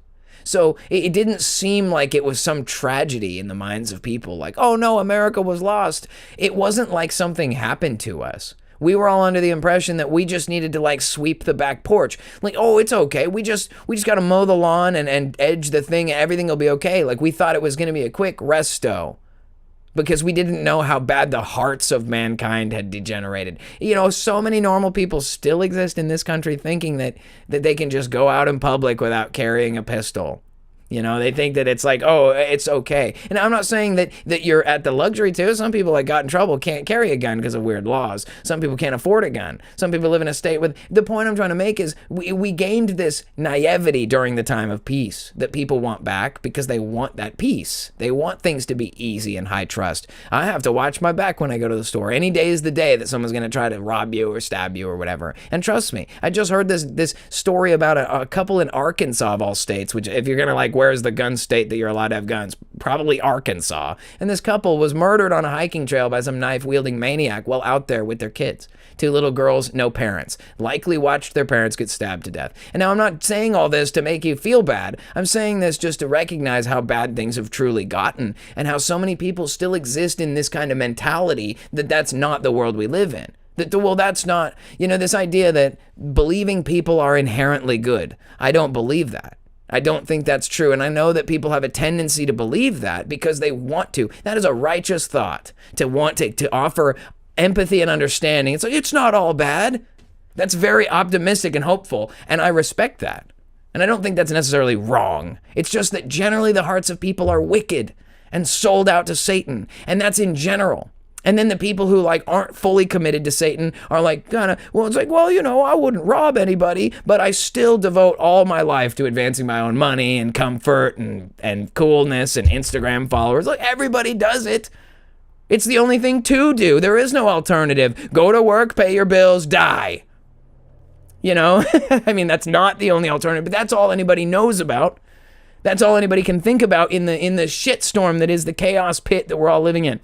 So it didn't seem like it was some tragedy in the minds of people, like, oh no, America was lost. It wasn't like something happened to us. We were all under the impression that we just needed to like sweep the back porch. Like, oh, it's okay. We just got to mow the lawn and edge the thing and everything will be okay. Like we thought it was going to be a quick resto, because we didn't know how bad the hearts of mankind had degenerated. You know, so many normal people still exist in this country thinking that they can just go out in public without carrying a pistol. You know, they think that it's like, oh, it's okay. And I'm not saying that you're at the luxury to. Some people that got in trouble can't carry a gun because of weird laws. Some people can't afford a gun. Some people live in a state with... The point I'm trying to make is we gained this naivety during the time of peace that people want back, because they want that peace. They want things to be easy and high trust. I have to watch my back when I go to the store. Any day is the day that someone's going to try to rob you or stab you or whatever. And trust me, I just heard this story about a couple in Arkansas of all states, which if you're going to like, where's the gun state that you're allowed to have guns? Probably Arkansas. And this couple was murdered on a hiking trail by some knife-wielding maniac while out there with their kids. 2 little girls, no parents. Likely watched their parents get stabbed to death. And now I'm not saying all this to make you feel bad. I'm saying this just to recognize how bad things have truly gotten, and how so many people still exist in this kind of mentality that that's not the world we live in. Well, that's not, you know, this idea that believing people are inherently good. I don't believe that. I don't think that's true. And I know that people have a tendency to believe that because they want to. That is a righteous thought, to want to offer empathy and understanding. It's like, it's not all bad. That's very optimistic and hopeful. And I respect that. And I don't think that's necessarily wrong. It's just that generally the hearts of people are wicked and sold out to Satan. And that's in general. And then the people who like aren't fully committed to Satan are like it's like, well, you know, I wouldn't rob anybody, but I still devote all my life to advancing my own money and comfort and coolness and Instagram followers. Like, everybody does it. It's the only thing to do. There is no alternative. Go to work, pay your bills, die. You know, I mean, that's not the only alternative, but that's all anybody knows about. That's all anybody can think about in the shitstorm that is the chaos pit that we're all living in.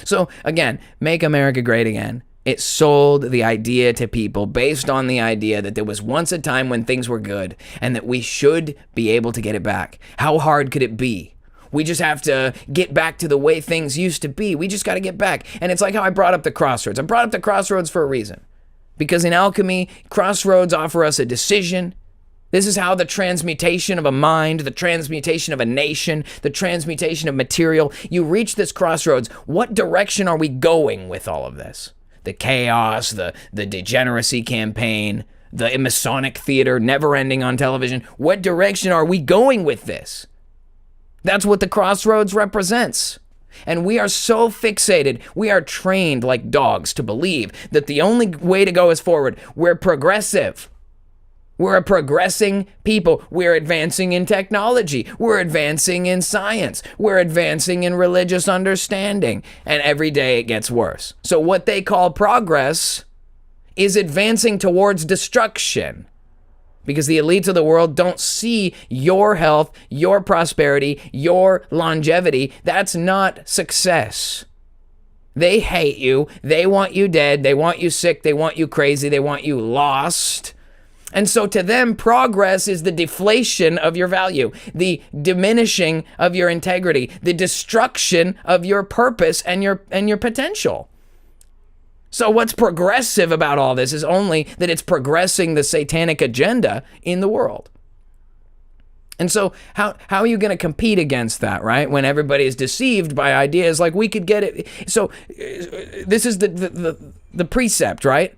So again, make America great again. It sold the idea to people based on the idea that there was once a time when things were good and that we should be able to get it back. How hard could it be? We just have to get back to the way things used to be. We just got to get back. And it's like how I brought up the crossroads. I brought up the crossroads for a reason. Because in alchemy, crossroads offer us a decision. This is how the transmutation of a mind, the transmutation of a nation, the transmutation of material, you reach this crossroads. What direction are we going with all of this? The chaos, the degeneracy campaign, the Masonic theater never ending on television. What direction are we going with this? That's what the crossroads represents. And we are so fixated, we are trained like dogs to believe that the only way to go is forward. We're progressive. We're a progressing people. We're advancing in technology. We're advancing in science. We're advancing in religious understanding. And every day it gets worse. So what they call progress is advancing towards destruction. Because the elites of the world don't see your health, your prosperity, your longevity. That's not success. They hate you. They want you dead. They want you sick. They want you crazy. They want you lost. And so to them, progress is the deflation of your value, the diminishing of your integrity, the destruction of your purpose and your potential. So what's progressive about all this is only that it's progressing the satanic agenda in the world. And so how are you going to compete against that, right? When everybody is deceived by ideas like we could get it. So this is the precept, right?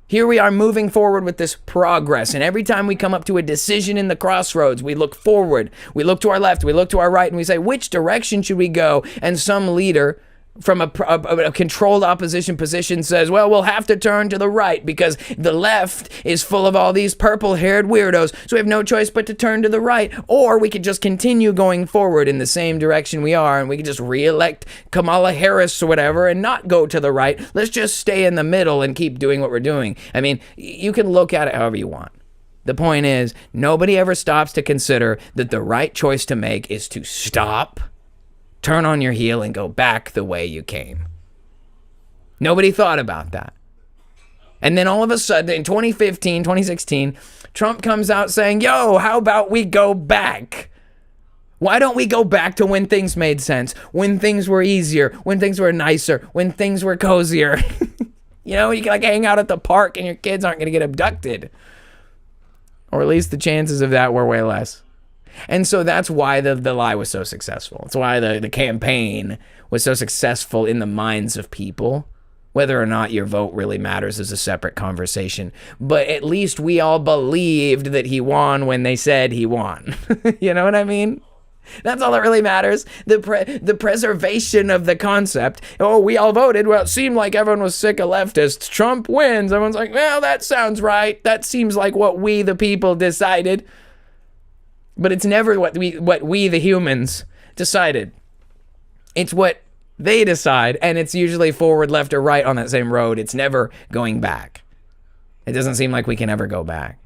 Here we are moving forward with this progress. And every time we come up to a decision in the crossroads, we look forward, we look to our left, we look to our right, and we say, which direction should we go? And some leader from a controlled opposition position says, well, we'll have to turn to the right because the left is full of all these purple-haired weirdos, so we have no choice but to turn to the right. Or we could just continue going forward in the same direction we are, and we could just re-elect Kamala Harris or whatever and not go to the right. Let's just stay in the middle and keep doing what we're doing. I mean, you can look at it however you want. The point is, nobody ever stops to consider that the right choice to make is to stop, turn on your heel, and go back the way you came. Nobody thought about that. And then all of a sudden, in 2015, 2016, Trump comes out saying, yo, how about we go back? Why don't we go back to when things made sense, when things were easier, when things were nicer, when things were cozier? You know, you can like hang out at the park and your kids aren't going to get abducted. Or at least the chances of that were way less. And so that's why the lie was so successful. It's why the campaign was so successful in the minds of people. Whether or not your vote really matters is a separate conversation. But at least we all believed that he won when they said he won. You know what I mean? That's all that really matters. The preservation of the concept. Oh, we all voted. Well, it seemed like everyone was sick of leftists. Trump wins. Everyone's like, well, that sounds right. That seems like what we, the people, decided. But it's never what we the humans decided. It's what they decide, and it's usually forward, left, or right on that same road. It's never going back. It doesn't seem like we can ever go back.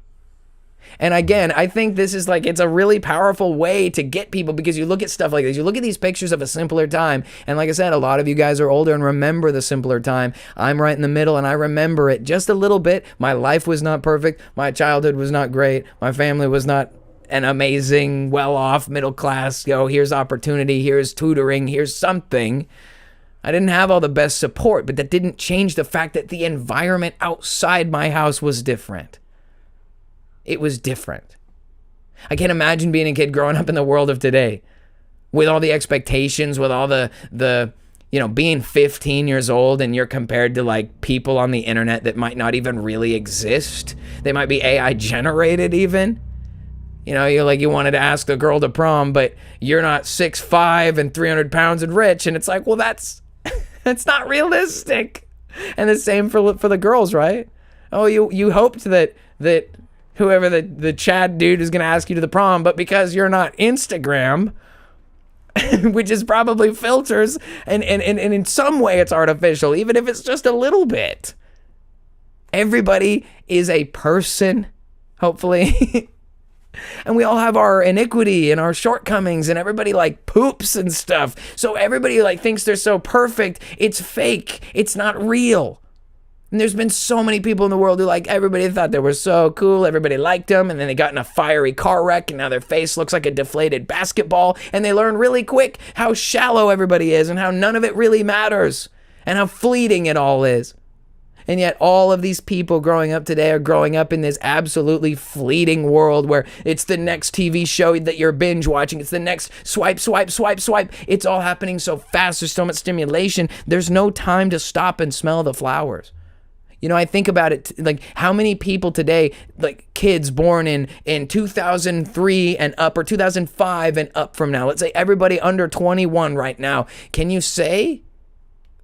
And again, I think this is like, it's a really powerful way to get people, because you look at stuff like this, you look at these pictures of a simpler time, and like I said, a lot of you guys are older and remember the simpler time. I'm right in the middle, and I remember it just a little bit. My life was not perfect. My childhood was not great. My family was not an amazing, well-off, middle class, here's opportunity, here's tutoring, here's something. I didn't have all the best support, but that didn't change the fact that the environment outside my house was different. It was different. I can't imagine being a kid growing up in the world of today with all the expectations, with all the being 15 years old and you're compared to like people on the internet that might not even really exist. They might be AI generated even. You know, you wanted to ask the girl to prom, but you're not 6'5" and 300 pounds and rich. And it's like, well, that's not realistic. And the same for the girls, right? Oh, you hoped that whoever the Chad dude is going to ask you to the prom, but because you're not Instagram, which is probably filters, and in some way it's artificial, even if it's just a little bit. Everybody is a person, hopefully. And we all have our iniquity and our shortcomings, and everybody like poops and stuff. So everybody like thinks they're so perfect. It's fake. It's not real. And there's been so many people in the world who like, everybody thought they were so cool. Everybody liked them. And then they got in a fiery car wreck and now their face looks like a deflated basketball. And they learn really quick how shallow everybody is and how none of it really matters and how fleeting it all is. And yet all of these people growing up today are growing up in this absolutely fleeting world where it's the next TV show that you're binge watching. It's the next swipe. It's all happening so fast. There's so much stimulation. There's no time to stop and smell the flowers. You know, I think about it, like how many people today, like kids born in 2003 and up, or 2005 and up from now, let's say everybody under 21 right now. Can you say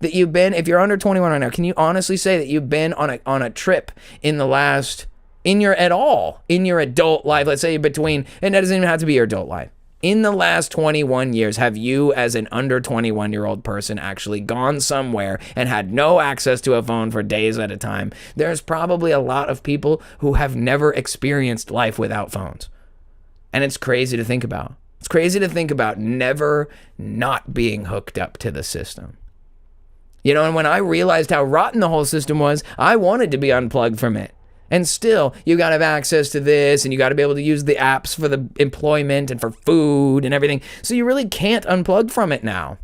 that you've been, if you're under 21 right now, can you honestly say that you've been on a trip in your adult life? Let's say between, and that doesn't even have to be your adult life. In the last 21 years, have you as an under 21-year-old person actually gone somewhere and had no access to a phone for days at a time? There's probably a lot of people who have never experienced life without phones. And it's crazy to think about. It's crazy to think about never not being hooked up to the system. You know, and when I realized how rotten the whole system was, I wanted to be unplugged from it. And still, you got to have access to this, and you got to be able to use the apps for the employment and for food and everything. So you really can't unplug from it now.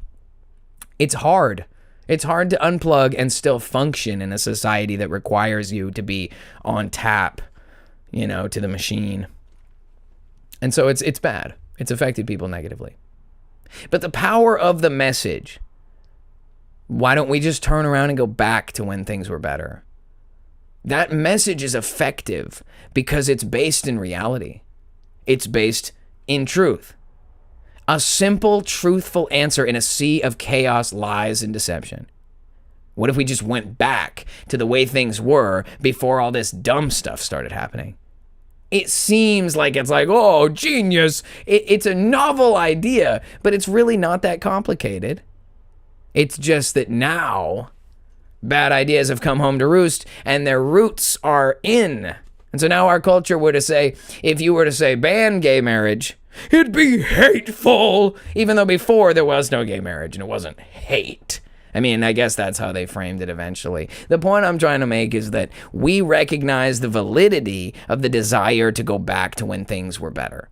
It's hard. It's hard to unplug and still function in a society that requires you to be on tap, to the machine. And so it's bad. It's affected people negatively. But the power of the message, why don't we just turn around and go back to when things were better? That message is effective because it's based in reality. It's based in truth. A simple, truthful answer in a sea of chaos, lies, and deception. What if we just went back to the way things were before all this dumb stuff started happening? It seems like it's like, oh, genius. It's a novel idea, but it's really not that complicated. It's just that now bad ideas have come home to roost and their roots are in. And so now our culture were to say, if you were to say ban gay marriage, it'd be hateful, even though before there was no gay marriage and it wasn't hate. I mean, I guess that's how they framed it eventually. The point I'm trying to make is that we recognize the validity of the desire to go back to when things were better.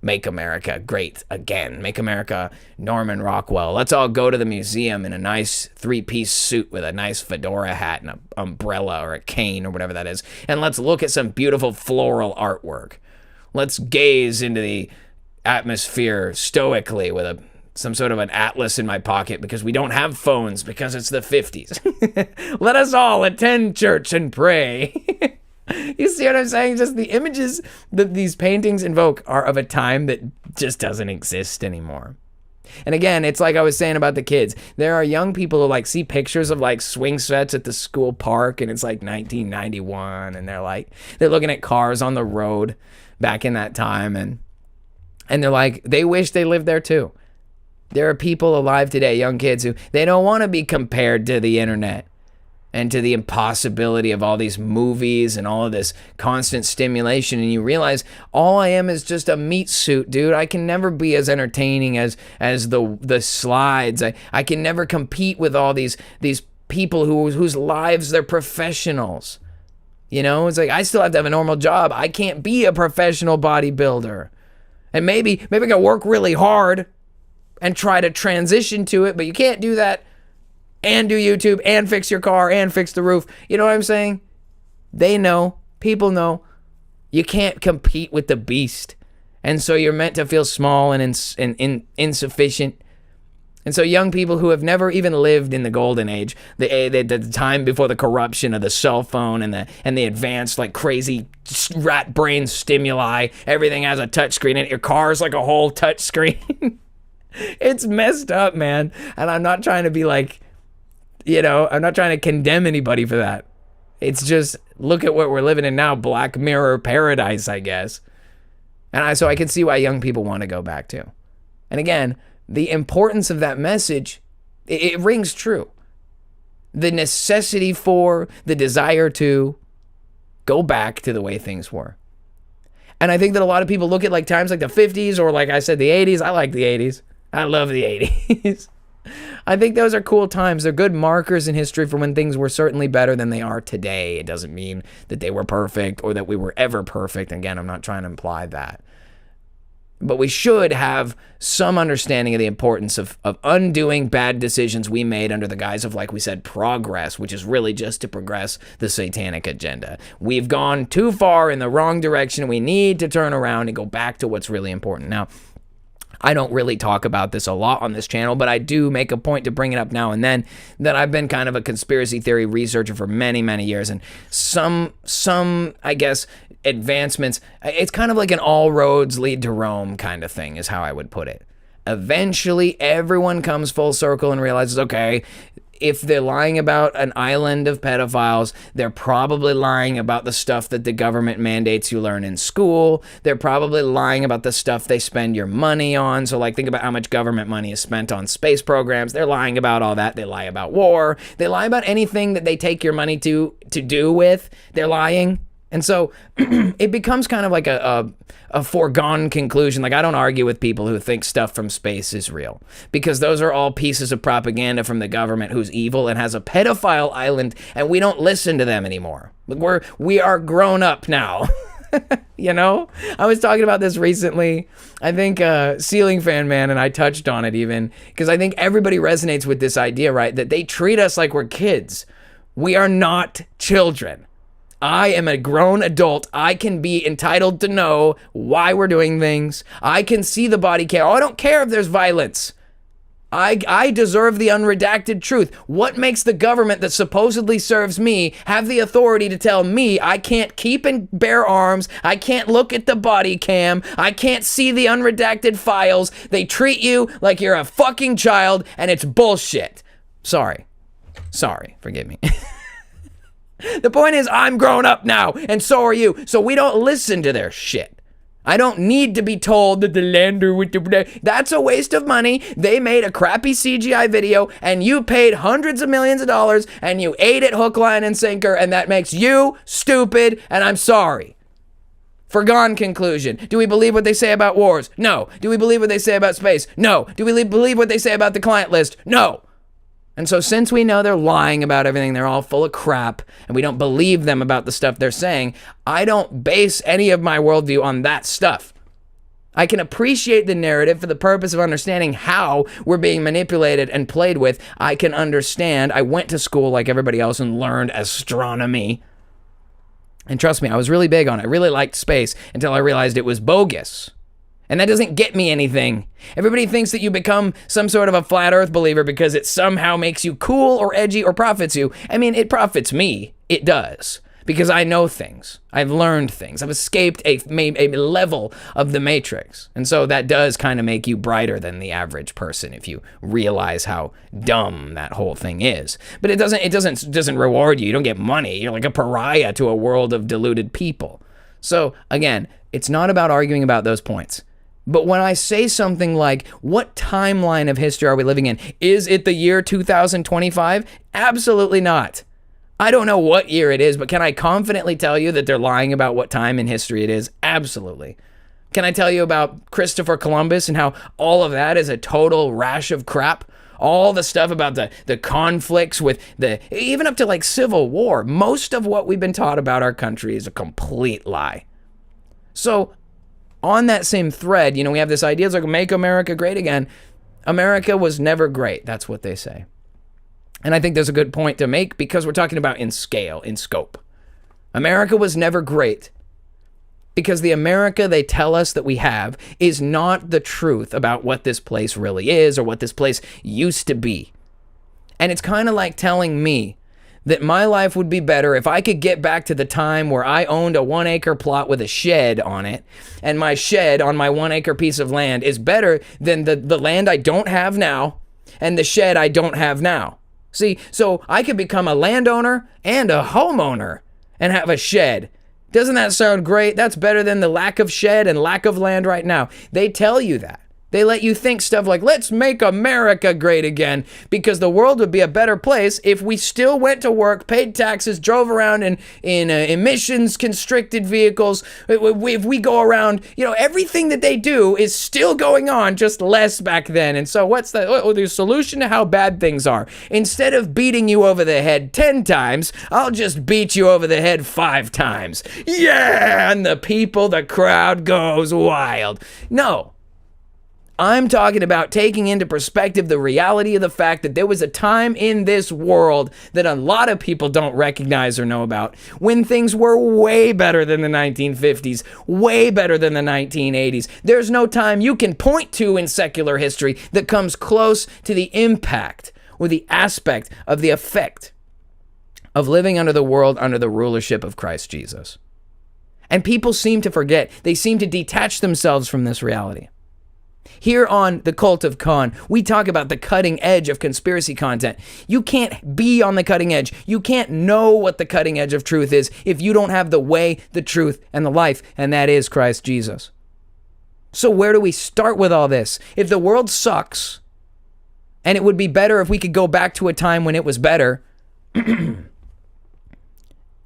Make America great again. Make America Norman Rockwell. Let's all go to the museum in a nice 3-piece suit with a nice fedora hat and an umbrella or a cane or whatever that is. And let's look at some beautiful floral artwork. Let's gaze into the atmosphere stoically with some sort of an atlas in my pocket because we don't have phones because it's the 50s. Let us all attend church and pray. You see what I'm saying? Just the images that these paintings invoke are of a time that just doesn't exist anymore. And again, it's like I was saying about the kids. There are young people who see pictures of swing sets at the school park and it's 1991 and they're looking at cars on the road back in that time and they're they wish they lived there too. There are people alive today, young kids, who they don't want to be compared to the internet and to the impossibility of all these movies and all of this constant stimulation. And you realize all I am is just a meat suit, dude. I can never be as entertaining as the slides. I can never compete with all these people whose lives they're professionals. It's I still have to have a normal job. I can't be a professional bodybuilder. And maybe I can work really hard and try to transition to it, but you can't do that and do YouTube and fix your car and fix the roof. You know what I'm saying? They know, people know, you can't compete with the beast. And so you're meant to feel small and insufficient. And so young people who have never even lived in the golden age, the time before the corruption of the cell phone and the advanced crazy rat brain stimuli, everything has a touch screen and your car's like a whole touch screen. It's messed up, man. And I'm not trying to be I'm not trying to condemn anybody for that. It's just, look at what we're living in now, Black Mirror paradise, I guess. And so I can see why young people want to go back to. And again, the importance of that message, it rings true. The necessity for, the desire to go back to the way things were. And I think that a lot of people look at times like the 50s or like I said, the 80s. I like the 80s. I love the 80s. I think those are cool times. They're good markers in history for when things were certainly better than they are today. It doesn't mean that they were perfect or that we were ever perfect. Again, I'm not trying to imply that. But we should have some understanding of the importance of undoing bad decisions we made under the guise of, like we said, progress, which is really just to progress the satanic agenda. We've gone too far in the wrong direction. We need to turn around and go back to what's really important. Now, I don't really talk about this a lot on this channel, but I do make a point to bring it up now and then that I've been kind of a conspiracy theory researcher for many, many years. And some, I guess, advancements, it's kind of like an all roads lead to Rome kind of thing is how I would put it. Eventually, everyone comes full circle and realizes, okay, if they're lying about an island of pedophiles, they're probably lying about the stuff that the government mandates you learn in school. They're probably lying about the stuff they spend your money on. So think about how much government money is spent on space programs. They're lying about all that. They lie about war. They lie about anything that they take your money to do with. They're lying. And so it becomes kind of like a foregone conclusion. Like, I don't argue with people who think stuff from space is real, because those are all pieces of propaganda from the government who's evil and has a pedophile island, and we don't listen to them anymore. We are grown up now. You know, I was talking about this recently. I think Ceiling Fan Man and I touched on it even, because I think everybody resonates with this idea, right? That they treat us like we're kids. We are not children. I am a grown adult. I can be entitled to know why we're doing things. I can see the body cam. Oh, I don't care if there's violence. I deserve the unredacted truth. What makes the government that supposedly serves me have the authority to tell me I can't keep and bear arms, I can't look at the body cam, I can't see the unredacted files? They treat you like you're a fucking child, and it's bullshit. Sorry, forgive me. The point is, I'm grown up now, and so are you, so we don't listen to their shit. I don't need to be told that the lander with the... That's a waste of money. They made a crappy CGI video, and you paid hundreds of millions of dollars, and you ate it hook, line, and sinker, and that makes you stupid, and I'm sorry. Foregone conclusion. Do we believe what they say about wars? No. Do we believe what they say about space? No. Do we believe what they say about the client list? No. And so since we know they're lying about everything, they're all full of crap, and we don't believe them about the stuff they're saying, I don't base any of my worldview on that stuff. I can appreciate the narrative for the purpose of understanding how we're being manipulated and played with. I can understand. I went to school like everybody else and learned astronomy. And trust me, I was really big on it. I really liked space until I realized it was bogus. And that doesn't get me anything. Everybody thinks that you become some sort of a flat earth believer because it somehow makes you cool or edgy or profits you. I mean, it profits me. It does. Because I know things. I've learned things. I've escaped a level of the matrix. And so that does kind of make you brighter than the average person if you realize how dumb that whole thing is. But it doesn't reward you. You don't get money. You're like a pariah to a world of deluded people. So again, it's not about arguing about those points. But when I say something like, what timeline of history are we living in? Is it the year 2025? Absolutely not. I don't know what year it is, but can I confidently tell you that they're lying about what time in history it is? Absolutely. Can I tell you about Christopher Columbus and how all of that is a total rash of crap? All the stuff about the conflicts with even up to like Civil War. Most of what we've been taught about our country is a complete lie. So on that same thread, we have this idea, it's like, make America great again. America was never great. That's what they say. And I think there's a good point to make because we're talking about in scale, in scope. America was never great because the America they tell us that we have is not the truth about what this place really is or what this place used to be. And it's kind of like telling me that my life would be better if I could get back to the time where I owned a 1 acre plot with a shed on it, and my shed on my 1 acre piece of land is better than the land I don't have now and the shed I don't have now. See, so I could become a landowner and a homeowner and have a shed. Doesn't that sound great? That's better than the lack of shed and lack of land right now. They tell you that. They let you think stuff like, let's make America great again, because the world would be a better place if we still went to work, paid taxes, drove around in emissions constricted vehicles. If we go around, everything that they do is still going on, just less back then. And so what's the solution to how bad things are? Instead of beating you over the head 10 times, I'll just beat you over the head 5 times. Yeah! And the crowd goes wild. No. I'm talking about taking into perspective the reality of the fact that there was a time in this world that a lot of people don't recognize or know about when things were way better than the 1950s, way better than the 1980s. There's no time you can point to in secular history that comes close to the impact or the aspect of the effect of living under the world under the rulership of Christ Jesus. And people seem to forget. They seem to detach themselves from this reality. Here on The Cult of Khan, we talk about the cutting edge of conspiracy content. You can't be on the cutting edge. You can't know what the cutting edge of truth is if you don't have the way, the truth, and the life, and that is Christ Jesus. So where do we start with all this? If the world sucks, and it would be better if we could go back to a time when it was better,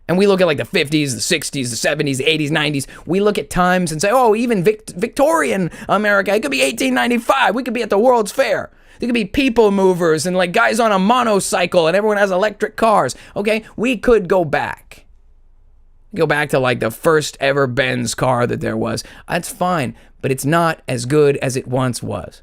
And we look at like the 50s, the 60s, the 70s, the 80s, 90s. We look at times and say, oh, even Victorian America, it could be 1895. We could be at the World's Fair. There could be people movers and like guys on a motorcycle and everyone has electric cars. Okay, we could go back. Go back to like the first ever Benz car that there was. That's fine, but it's not as good as it once was.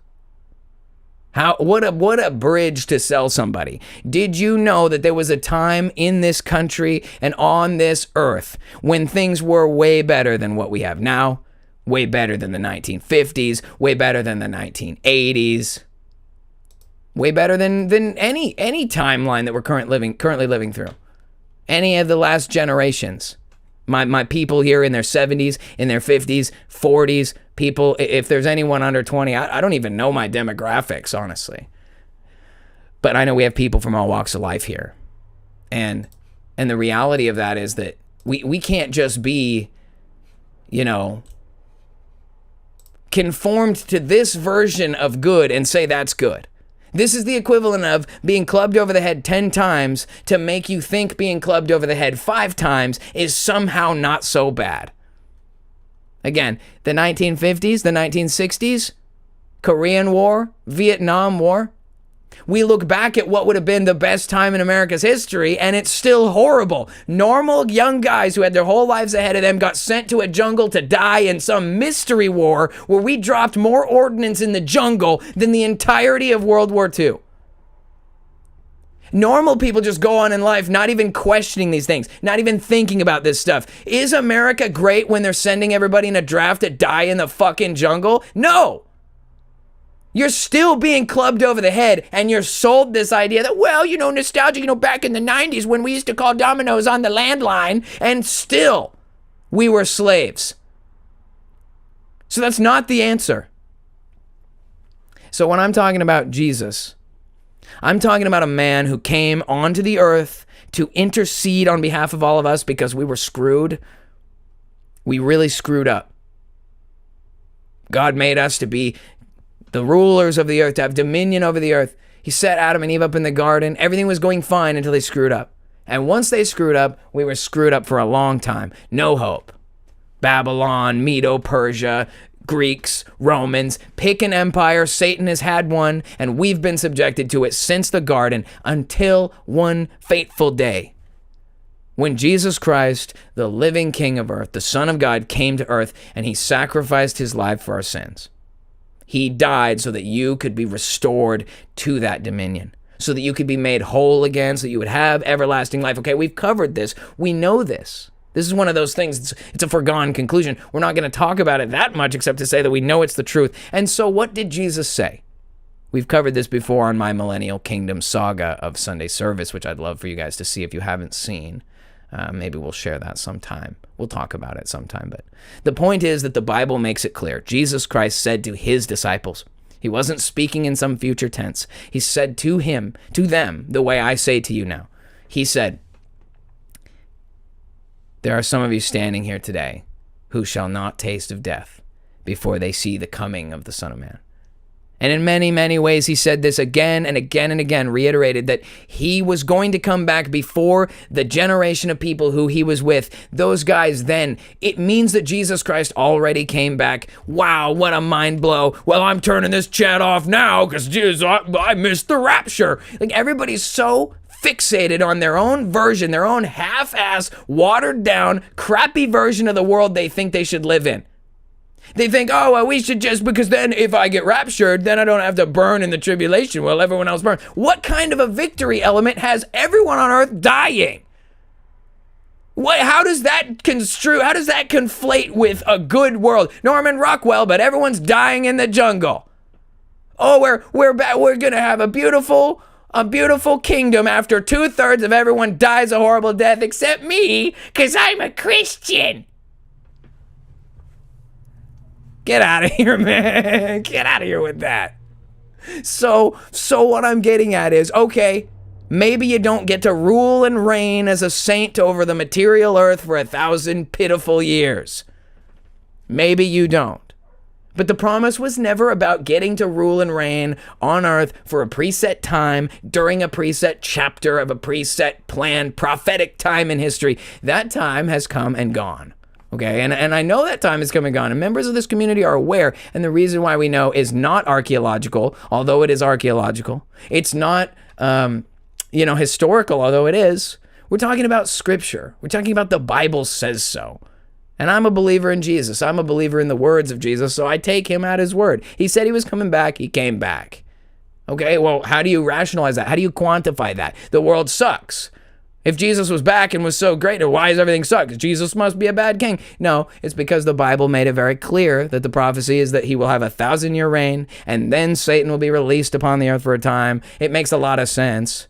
What a bridge to sell somebody. Did you know that there was a time in this country and on this earth when things were way better than what we have now? Way better than the 1950s, way better than the 1980s, way better than any timeline that we're currently living through. Any of the last generations. My people here in their 70s, in their 50s, 40s, people, if there's anyone under 20, I don't even know my demographics, honestly. But I know we have people from all walks of life here. And the reality of that is that we can't just be, conformed to this version of good and say that's good. This is the equivalent of being clubbed over the head 10 times to make you think being clubbed over the head 5 times is somehow not so bad. Again, the 1950s, the 1960s, Korean War, Vietnam War. We look back at what would have been the best time in America's history, and it's still horrible. Normal young guys who had their whole lives ahead of them got sent to a jungle to die in some mystery war where we dropped more ordnance in the jungle than the entirety of World War II. Normal people just go on in life not even questioning these things, not even thinking about this stuff. Is America great when they're sending everybody in a draft to die in the fucking jungle? No! You're still being clubbed over the head, and you're sold this idea that, well, nostalgia, back in the 90s when we used to call Domino's on the landline, and still we were slaves. So that's not the answer. So when I'm talking about Jesus, I'm talking about a man who came onto the earth to intercede on behalf of all of us because we were screwed. We really screwed up. God made us to be the rulers of the earth, to have dominion over the earth. He set Adam and Eve up in the garden. Everything was going fine until they screwed up. And once they screwed up, we were screwed up for a long time. No hope. Babylon, Medo-Persia, Greeks, Romans, pick an empire. Satan has had one, and we've been subjected to it since the garden until one fateful day when Jesus Christ, the living King of earth, the Son of God, came to earth, and he sacrificed his life for our sins. He died so that you could be restored to that dominion, so that you could be made whole again, so that you would have everlasting life. Okay, we've covered this. We know this. This is one of those things, it's a foregone conclusion. We're not going to talk about it that much except to say that we know it's the truth. And so what did Jesus say? We've covered this before on my Millennial Kingdom saga of Sunday service, which I'd love for you guys to see if you haven't seen. Maybe we'll share that sometime. We'll talk about it sometime. But the point is that the Bible makes it clear. Jesus Christ said to his disciples, he wasn't speaking in some future tense. He said to them, the way I say to you now. He said, there are some of you standing here today who shall not taste of death before they see the coming of the Son of Man. And in many, many ways, he said this again and again and again, reiterated that he was going to come back before the generation of people who he was with. Those guys then, it means that Jesus Christ already came back. Wow, what a mind blow. Well, I'm turning this chat off now because I missed the rapture. Like everybody's so fixated on their own version, their own half-ass, watered-down, crappy version of the world they think they should live in. They think, oh, well, we should just, because then if I get raptured, then I don't have to burn in the tribulation while everyone else burns. What kind of a victory element has everyone on earth dying? How does that construe? How does that conflate with a good world? Norman Rockwell, but everyone's dying in the jungle. Oh, we're gonna have a beautiful kingdom after 2/3 of everyone dies a horrible death except me, because I'm a Christian. Get out of here, man. Get out of here with that. So what I'm getting at is, okay, maybe you don't get to rule and reign as a saint over the material earth for 1,000 pitiful years. Maybe you don't. But the promise was never about getting to rule and reign on earth for a preset time, during a preset chapter of a preset planned prophetic time in history. That time has come and gone. Okay, and I know that time is come and gone, and members of this community are aware, and the reason why we know is not archaeological, although it is archaeological. It's not, historical, although it is. We're talking about scripture. We're talking about the Bible says so. And I'm a believer in Jesus. I'm a believer in the words of Jesus, so I take him at his word. He said he was coming back. He came back. Okay, well, how do you rationalize that? How do you quantify that? The world sucks. If Jesus was back and was so great, why does everything suck? Jesus must be a bad king. No, it's because the Bible made it very clear that the prophecy is that he will have a 1,000-year reign, and then Satan will be released upon the earth for a time. It makes a lot of sense.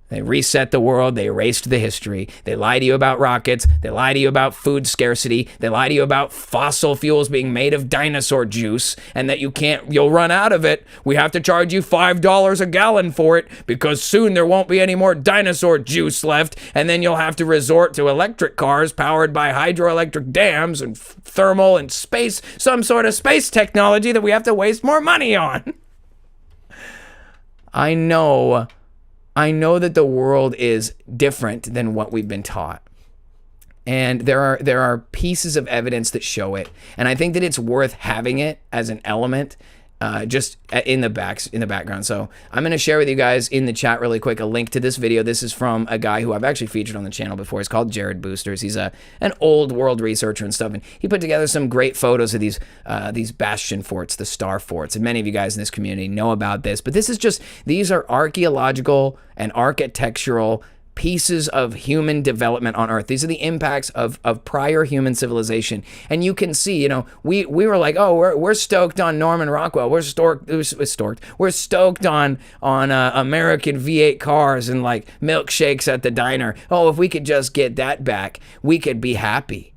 They reset the world. They erased the history. They lie to you about rockets. They lie to you about food scarcity. They lie to you about fossil fuels being made of dinosaur juice and that you'll run out of it. We have to charge you $5 a gallon for it because soon there won't be any more dinosaur juice left. And then you'll have to resort to electric cars powered by hydroelectric dams and thermal and space, some sort of space technology that we have to waste more money on. I know that the world is different than what we've been taught. And there are pieces of evidence that show it. And I think that it's worth having it as an element just in the background. So I'm going to share with you guys in the chat really quick a link to this video. This is from a guy who I've actually featured on the channel before. He's called Jarid Boosters. He's an old world researcher and stuff, and he put together some great photos of these bastion forts, the star forts. And many of you guys in this community know about this, but these are archaeological and architectural pieces of human development on Earth. These are the impacts of prior human civilization. And you can see, we were like, oh, we're stoked on Norman Rockwell. We're stoked on American V8 cars and like milkshakes at the diner. Oh, if we could just get that back, we could be happy.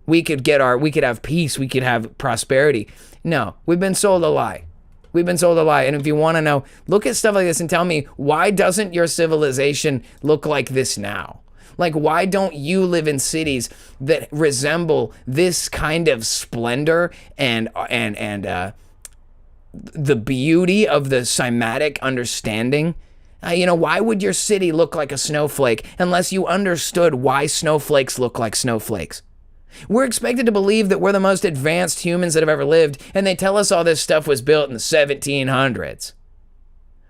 We could have peace. We could have prosperity. No, we've been sold a lie. We've been sold a lie. And if you want to know, look at stuff like this and tell me, why doesn't your civilization look like this now? Like, why don't you live in cities that resemble this kind of splendor and the beauty of the cymatic understanding? Why would your city look like a snowflake unless you understood why snowflakes look like snowflakes? We're expected to believe that we're the most advanced humans that have ever lived, and they tell us all this stuff was built in the 1700s.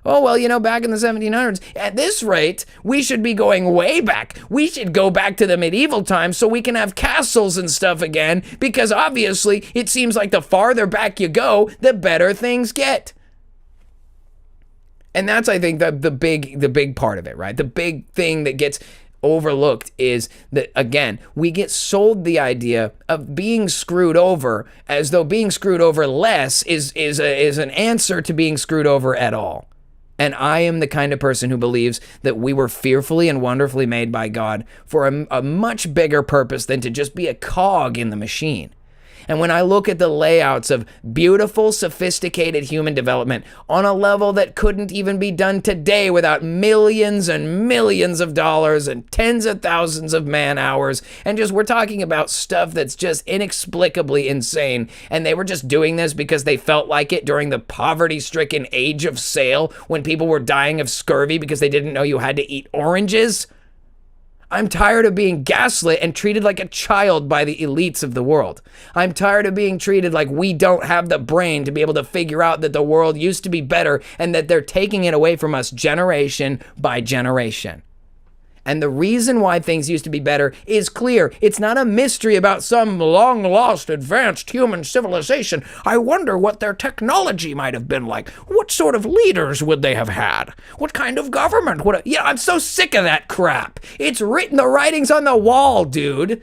Oh, well, back in the 1700s, at this rate, we should be going way back. We should go back to the medieval times so we can have castles and stuff again, because obviously it seems like the farther back you go, the better things get. And that's, I think, the big part of it, right? The big thing that gets overlooked is that, again, we get sold the idea of being screwed over as though being screwed over less is an answer to being screwed over at all. And I am the kind of person who believes that we were fearfully and wonderfully made by God for a much bigger purpose than to just be a cog in the machine. And when I look at the layouts of beautiful, sophisticated human development on a level that couldn't even be done today without millions and millions of dollars and tens of thousands of man hours, and we're talking about stuff that's just inexplicably insane, and they were just doing this because they felt like it during the poverty-stricken age of sail when people were dying of scurvy because they didn't know you had to eat oranges. I'm tired of being gaslit and treated like a child by the elites of the world. I'm tired of being treated like we don't have the brain to be able to figure out that the world used to be better and that they're taking it away from us generation by generation. And the reason why things used to be better is clear. It's not a mystery about some long-lost advanced human civilization. I wonder what their technology might have been like. What sort of leaders would they have had? What kind of government would... I'm so sick of that crap. It's written, the writing's on the wall, dude.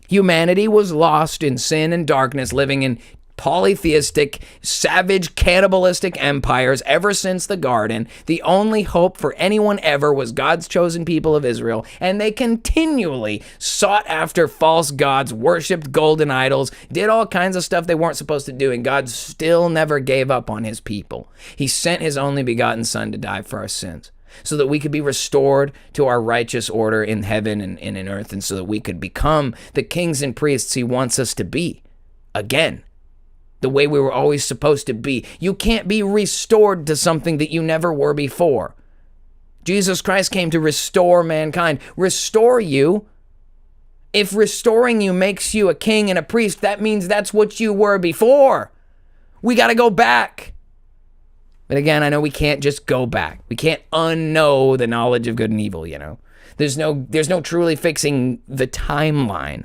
Humanity was lost in sin and darkness, living in polytheistic, savage, cannibalistic empires ever since the garden. The only hope for anyone ever was God's chosen people of Israel, and they continually sought after false gods, worshipped golden idols, did all kinds of stuff they weren't supposed to do, and God still never gave up on his people. He sent his only begotten Son to die for our sins, so that we could be restored to our righteous order in heaven and in earth, and so that we could become the kings and priests he wants us to be again. the way we were always supposed to be. You can't be restored to something that you never were before. Jesus Christ came to restore mankind. Restore you. If restoring you makes you a king and a priest, that means that's what you were before. We got to go back. But again, I know we can't just go back. We can't unknow the knowledge of good and evil, you know. There's no truly fixing the timeline,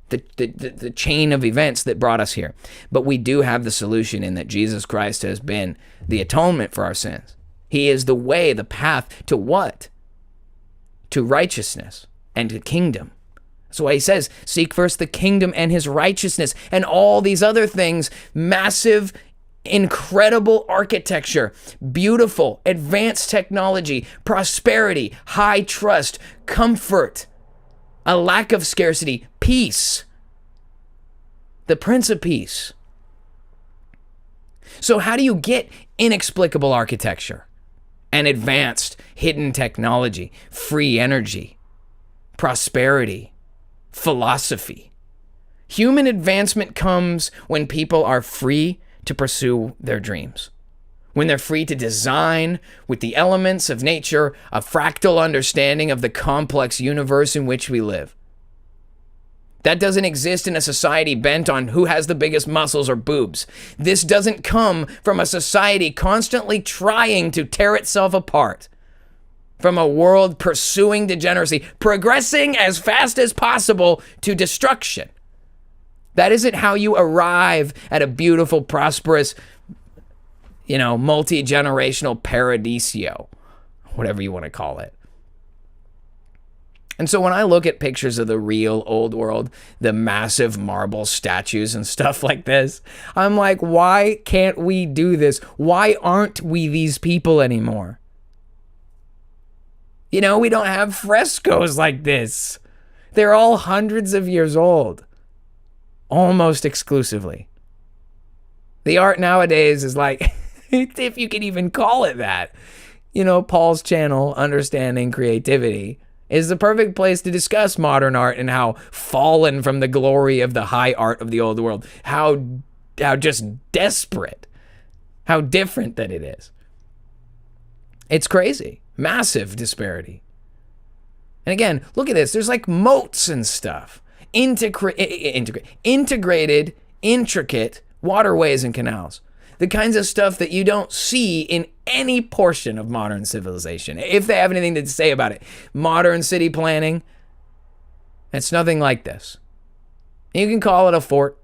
the chain of events that brought us here. But we do have the solution in that Jesus Christ has been the atonement for our sins. He is the way, the path to what? To righteousness and to kingdom. That's why he says, seek first the kingdom and his righteousness, and all these other things, massive, incredible architecture, beautiful, advanced technology, prosperity, high trust, comfort, a lack of scarcity, peace, the Prince of Peace. So how do you get inexplicable architecture and advanced hidden technology, free energy, prosperity, philosophy? Human advancement comes when people are free to pursue their dreams. When they're free to design with the elements of nature a fractal understanding of the complex universe in which we live. That doesn't exist in a society bent on who has the biggest muscles or boobs. This doesn't come from a society constantly trying to tear itself apart. From a world pursuing degeneracy, progressing as fast as possible to destruction. That isn't how you arrive at a beautiful, prosperous, multi-generational paradisio, whatever you want to call it. And so when I look at pictures of the real old world, the massive marble statues and stuff like this, I'm like, why can't we do this? Why aren't we these people anymore? We don't have frescoes like this. They're all hundreds of years old, almost exclusively. The art nowadays is like, if you can even call it that, Paul's channel, Understanding Creativity, is the perfect place to discuss modern art and how fallen from the glory of the high art of the old world, how just desperate, how different that it is. It's crazy. Massive disparity. And again, look at this. There's like moats and stuff. Integrated, intricate waterways and canals. The kinds of stuff that you don't see in any portion of modern civilization. If they have anything to say about it. Modern city planning, it's nothing like this. You can call it a fort.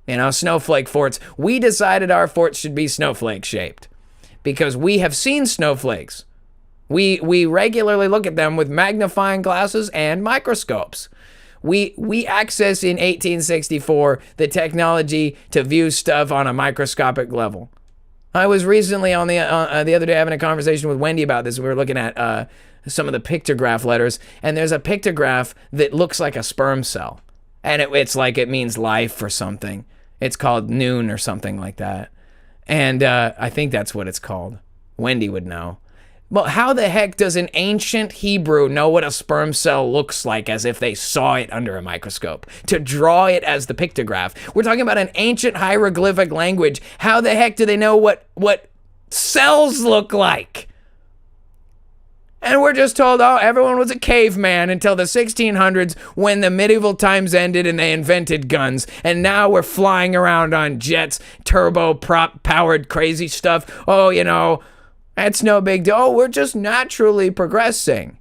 Snowflake forts. We decided our forts should be snowflake shaped because we have seen snowflakes. We regularly look at them with magnifying glasses and microscopes. We access in 1864 the technology to view stuff on a microscopic level. I was recently on the other day having a conversation with Wendy about this. We were looking at some of the pictograph letters, and there's a pictograph that looks like a sperm cell, and it's like it means life or something. It's called noon or something like that, and I think that's what it's called. Wendy would know. Well, how the heck does an ancient Hebrew know what a sperm cell looks like as if they saw it under a microscope? To draw it as the pictograph. We're talking about an ancient hieroglyphic language. How the heck do they know what cells look like? And we're just told, everyone was a caveman until the 1600s when the medieval times ended and they invented guns. And now we're flying around on jets, turbo prop powered crazy stuff. That's no big deal. We're just naturally progressing.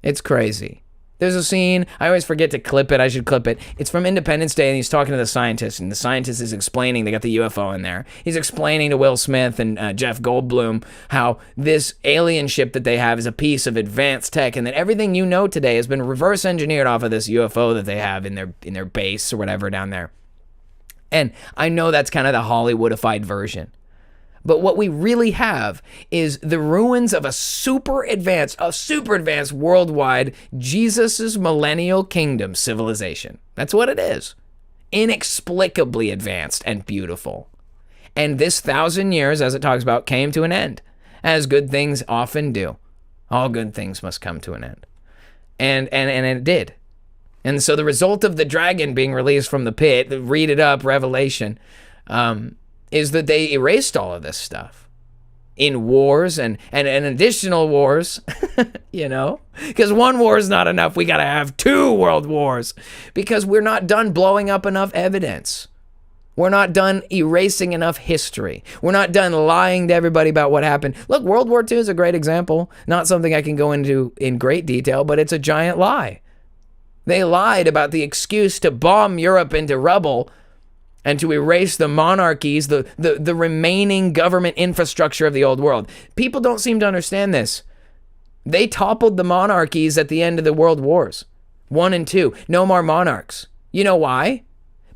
It's crazy. There's a scene, I always forget to clip it. I should clip it. It's from Independence Day, and he's talking to the scientist, and the scientist is explaining, they got the UFO in there. He's explaining to Will Smith and Jeff Goldblum how this alien ship that they have is a piece of advanced tech, and that everything you know today has been reverse engineered off of this UFO that they have in their base or whatever down there. And I know that's kind of the Hollywoodified version. But what we really have is the ruins of a super advanced worldwide Jesus' millennial kingdom civilization. That's what it is. Inexplicably advanced and beautiful. And this 1,000 years, as it talks about, came to an end, as good things often do. All good things must come to an end. And it did. And so the result of the dragon being released from the pit, read it up, Revelation, is that they erased all of this stuff in wars and additional wars, you know, because one war is not enough. We got to have 2 world wars because we're not done blowing up enough evidence. We're not done erasing enough history. We're not done lying to everybody about what happened. Look, World War II is a great example. Not something I can go into in great detail, but it's a giant lie. They lied about the excuse to bomb Europe into rubble and to erase the monarchies, the remaining government infrastructure of the old world. People don't seem to understand this. They toppled the monarchies at the end of the world wars. 1 and 2. No more monarchs. You know why?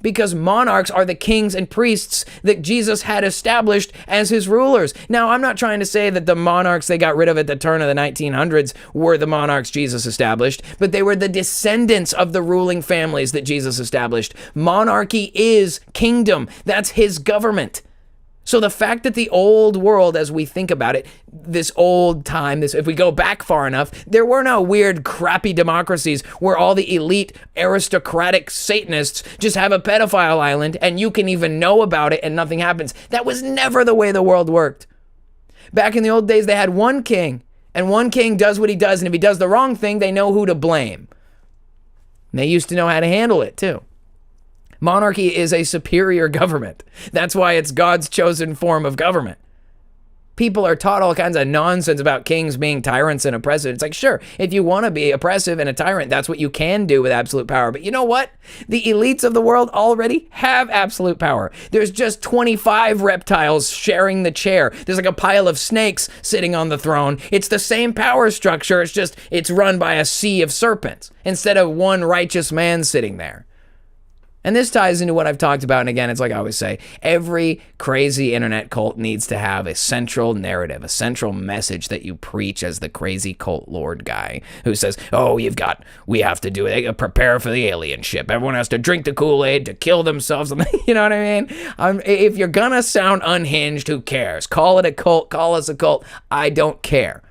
Because monarchs are the kings and priests that Jesus had established as his rulers. Now, I'm not trying to say that the monarchs they got rid of at the turn of the 1900s were the monarchs Jesus established, but they were the descendants of the ruling families that Jesus established. Monarchy is kingdom. That's his government. So the fact that the old world, as we think about it, this old time, if we go back far enough, there were no weird, crappy democracies where all the elite aristocratic Satanists just have a pedophile island and you can even know about it and nothing happens. That was never the way the world worked. Back in the old days, they had one king, and one king does what he does, and if he does the wrong thing, they know who to blame. And they used to know how to handle it, too. Monarchy is a superior government. That's why it's God's chosen form of government. People are taught all kinds of nonsense about kings being tyrants and oppressive. It's like, sure, if you want to be oppressive and a tyrant, that's what you can do with absolute power. But you know what? The elites of the world already have absolute power. There's just 25 reptiles sharing the chair. There's like a pile of snakes sitting on the throne. It's the same power structure. It's run by a sea of serpents instead of one righteous man sitting there. And this ties into what I've talked about, and again, it's like I always say, every crazy internet cult needs to have a central narrative, a central message that you preach as the crazy cult lord guy who says, oh, we have to do it, prepare for the alien ship. Everyone has to drink the Kool-Aid to kill themselves. You know what I mean? If you're gonna sound unhinged, who cares? Call it a cult, call us a cult. I don't care.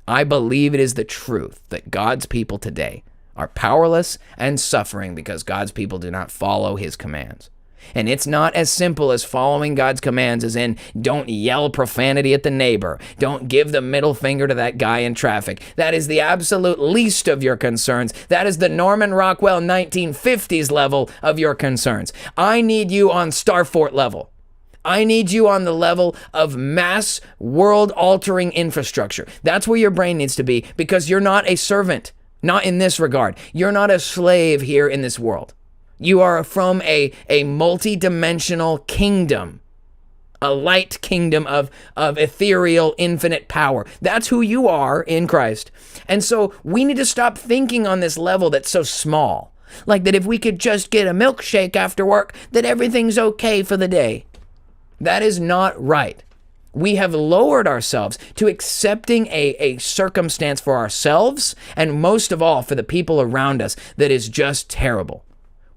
I believe it is the truth that God's people today are powerless and suffering because God's people do not follow his commands. And it's not as simple as following God's commands as in don't yell profanity at the neighbor. Don't give the middle finger to that guy in traffic. That is the absolute least of your concerns. That is the Norman Rockwell 1950s level of your concerns. I need you on Starfort level. I need you on the level of mass world-altering infrastructure. That's where your brain needs to be because you're not a servant. Not in this regard. You're not a slave here in this world. You are from a multi-dimensional kingdom, a light kingdom of ethereal, infinite power. That's who you are in Christ. And so we need to stop thinking on this level that's so small. Like that if we could just get a milkshake after work, that everything's okay for the day. That is not right. We have lowered ourselves to accepting a circumstance for ourselves and most of all for the people around us that is just terrible.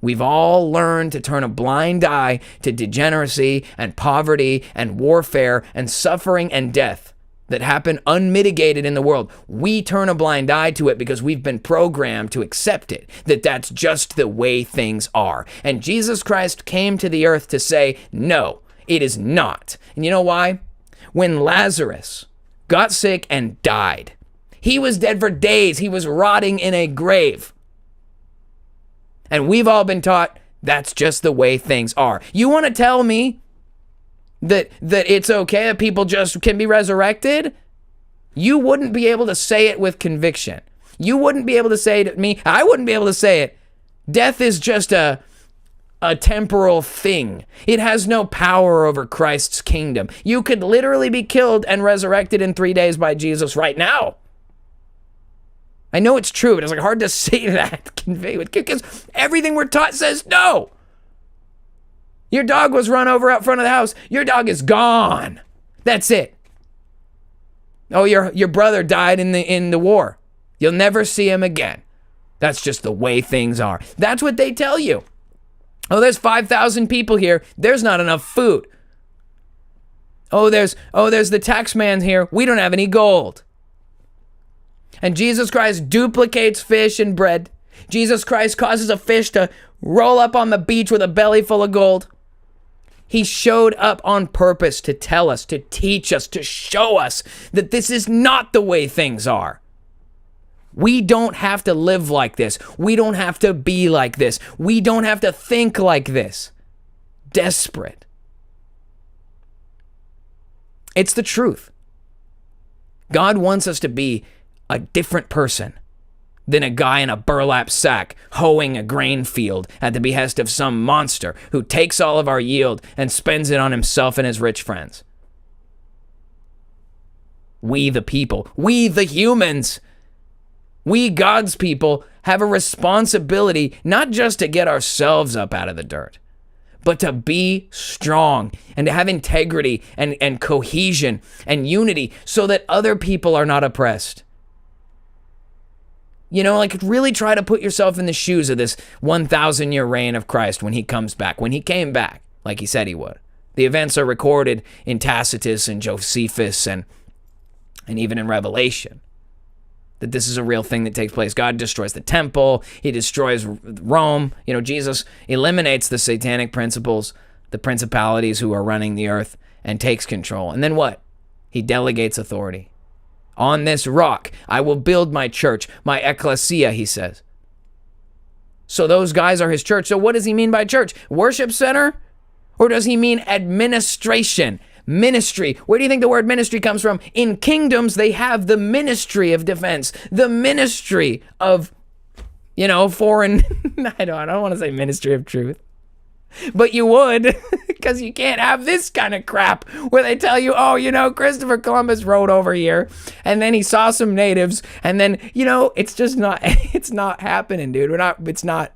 We've all learned to turn a blind eye to degeneracy and poverty and warfare and suffering and death that happen unmitigated in the world. We turn a blind eye to it because we've been programmed to accept it, that that's just the way things are. And Jesus Christ came to the earth to say, no, it is not. And you know why? When Lazarus got sick and died, he was dead for days. He was rotting in a grave. And we've all been taught that's just the way things are. You want to tell me that it's okay that people just can be resurrected? You wouldn't be able to say it with conviction. You wouldn't be able to say to me, I wouldn't be able to say it. Death is just a temporal thing. It has no power over Christ's kingdom. You could literally be killed and resurrected in 3 days by Jesus right now. I know it's true, but it's like hard to say that because everything we're taught says no. Your dog was run over out front of the house. Your dog is gone. That's it. Oh, your brother died in the war. You'll never see him again. That's just the way things are. That's what they tell you. Oh, there's 5,000 people here. There's not enough food. Oh, there's the tax man here. We don't have any gold. And Jesus Christ duplicates fish and bread. Jesus Christ causes a fish to roll up on the beach with a belly full of gold. He showed up on purpose to tell us, to teach us, to show us that this is not the way things are. We don't have to live like this. We don't have to be like this. We don't have to think like this. Desperate. It's the truth. God wants us to be a different person than a guy in a burlap sack hoeing a grain field at the behest of some monster who takes all of our yield and spends it on himself and his rich friends. We the people, we the humans, we God's people have a responsibility not just to get ourselves up out of the dirt, but to be strong and to have integrity and cohesion and unity so that other people are not oppressed. You know, like really try to put yourself in the shoes of this 1,000-year reign of Christ when he comes back, when he came back, like he said he would. The events are recorded in Tacitus and Josephus and even in Revelation, that this is a real thing that takes place. God destroys the temple. He destroys Rome. You know, Jesus eliminates the satanic principles, the principalities who are running the earth, and takes control. And then what? He delegates authority. On this rock, I will build my church, my ecclesia, he says. So those guys are his church. So what does he mean by church? Worship center? Or does he mean administration? Ministry. Where do you think the word ministry comes from? In kingdoms, they have the ministry of defense, the ministry of, you know, foreign, I don't want to say ministry of truth, but you would, because you can't have this kind of crap where they tell you, oh, you know, Christopher Columbus rode over here and then he saw some natives and then, you know, it's just not, it's not happening, dude. It's not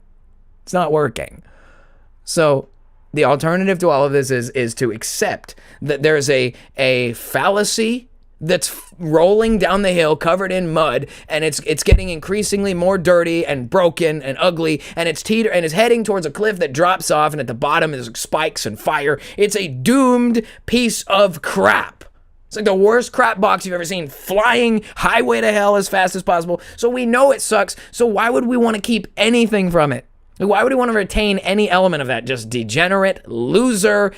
working. So the alternative to all of this is to accept that there's a fallacy that's rolling down the hill covered in mud, and it's getting increasingly more dirty and broken and ugly, and it's heading towards a cliff that drops off, and at the bottom is spikes and fire. It's a doomed piece of crap. It's like the worst crap box you've ever seen, flying highway to hell as fast as possible. So we know it sucks, so why would we want to keep anything from it? Why would we want to retain any element of that? Just degenerate, loser,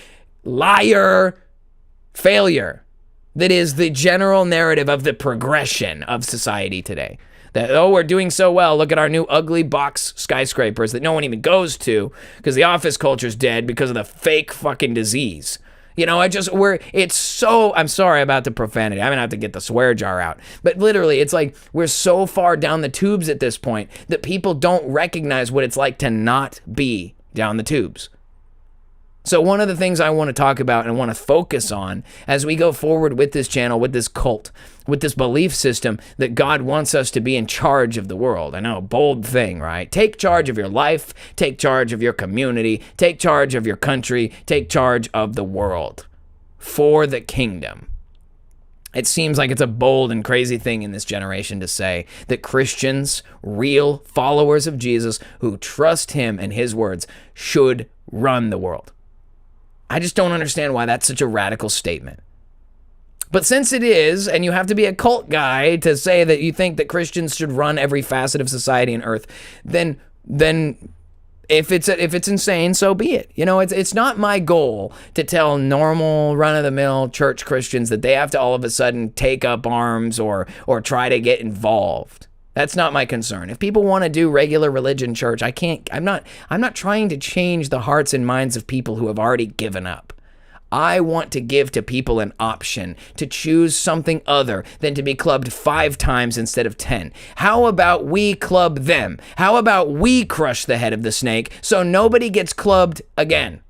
liar, failure. That is the general narrative of the progression of society today. That, oh, we're doing so well. Look at our new ugly box skyscrapers that no one even goes to because the office culture's dead because of the fake fucking disease. You know, I'm sorry about the profanity. I'm going to have to get the swear jar out. But literally, it's like we're so far down the tubes at this point that people don't recognize what it's like to not be down the tubes. So one of the things I want to talk about and want to focus on as we go forward with this channel, with this cult, with this belief system that God wants us to be in charge of the world. I know, bold thing, right? Take charge of your life, take charge of your community, take charge of your country, take charge of the world for the kingdom. It seems like it's a bold and crazy thing in this generation to say that Christians, real followers of Jesus who trust him and his words, should run the world. I just don't understand why that's such a radical statement. But since it is, and you have to be a cult guy to say that you think that Christians should run every facet of society and earth, then if it's insane, so be it. You know, it's not my goal to tell normal run-of-the-mill church Christians that they have to all of a sudden take up arms or try to get involved. That's not my concern. If people want to do regular religion church, I'm not trying to change the hearts and minds of people who have already given up. I want to give to people an option to choose something other than to be clubbed 5 times instead of 10. How about we club them? How about we crush the head of the snake so nobody gets clubbed again?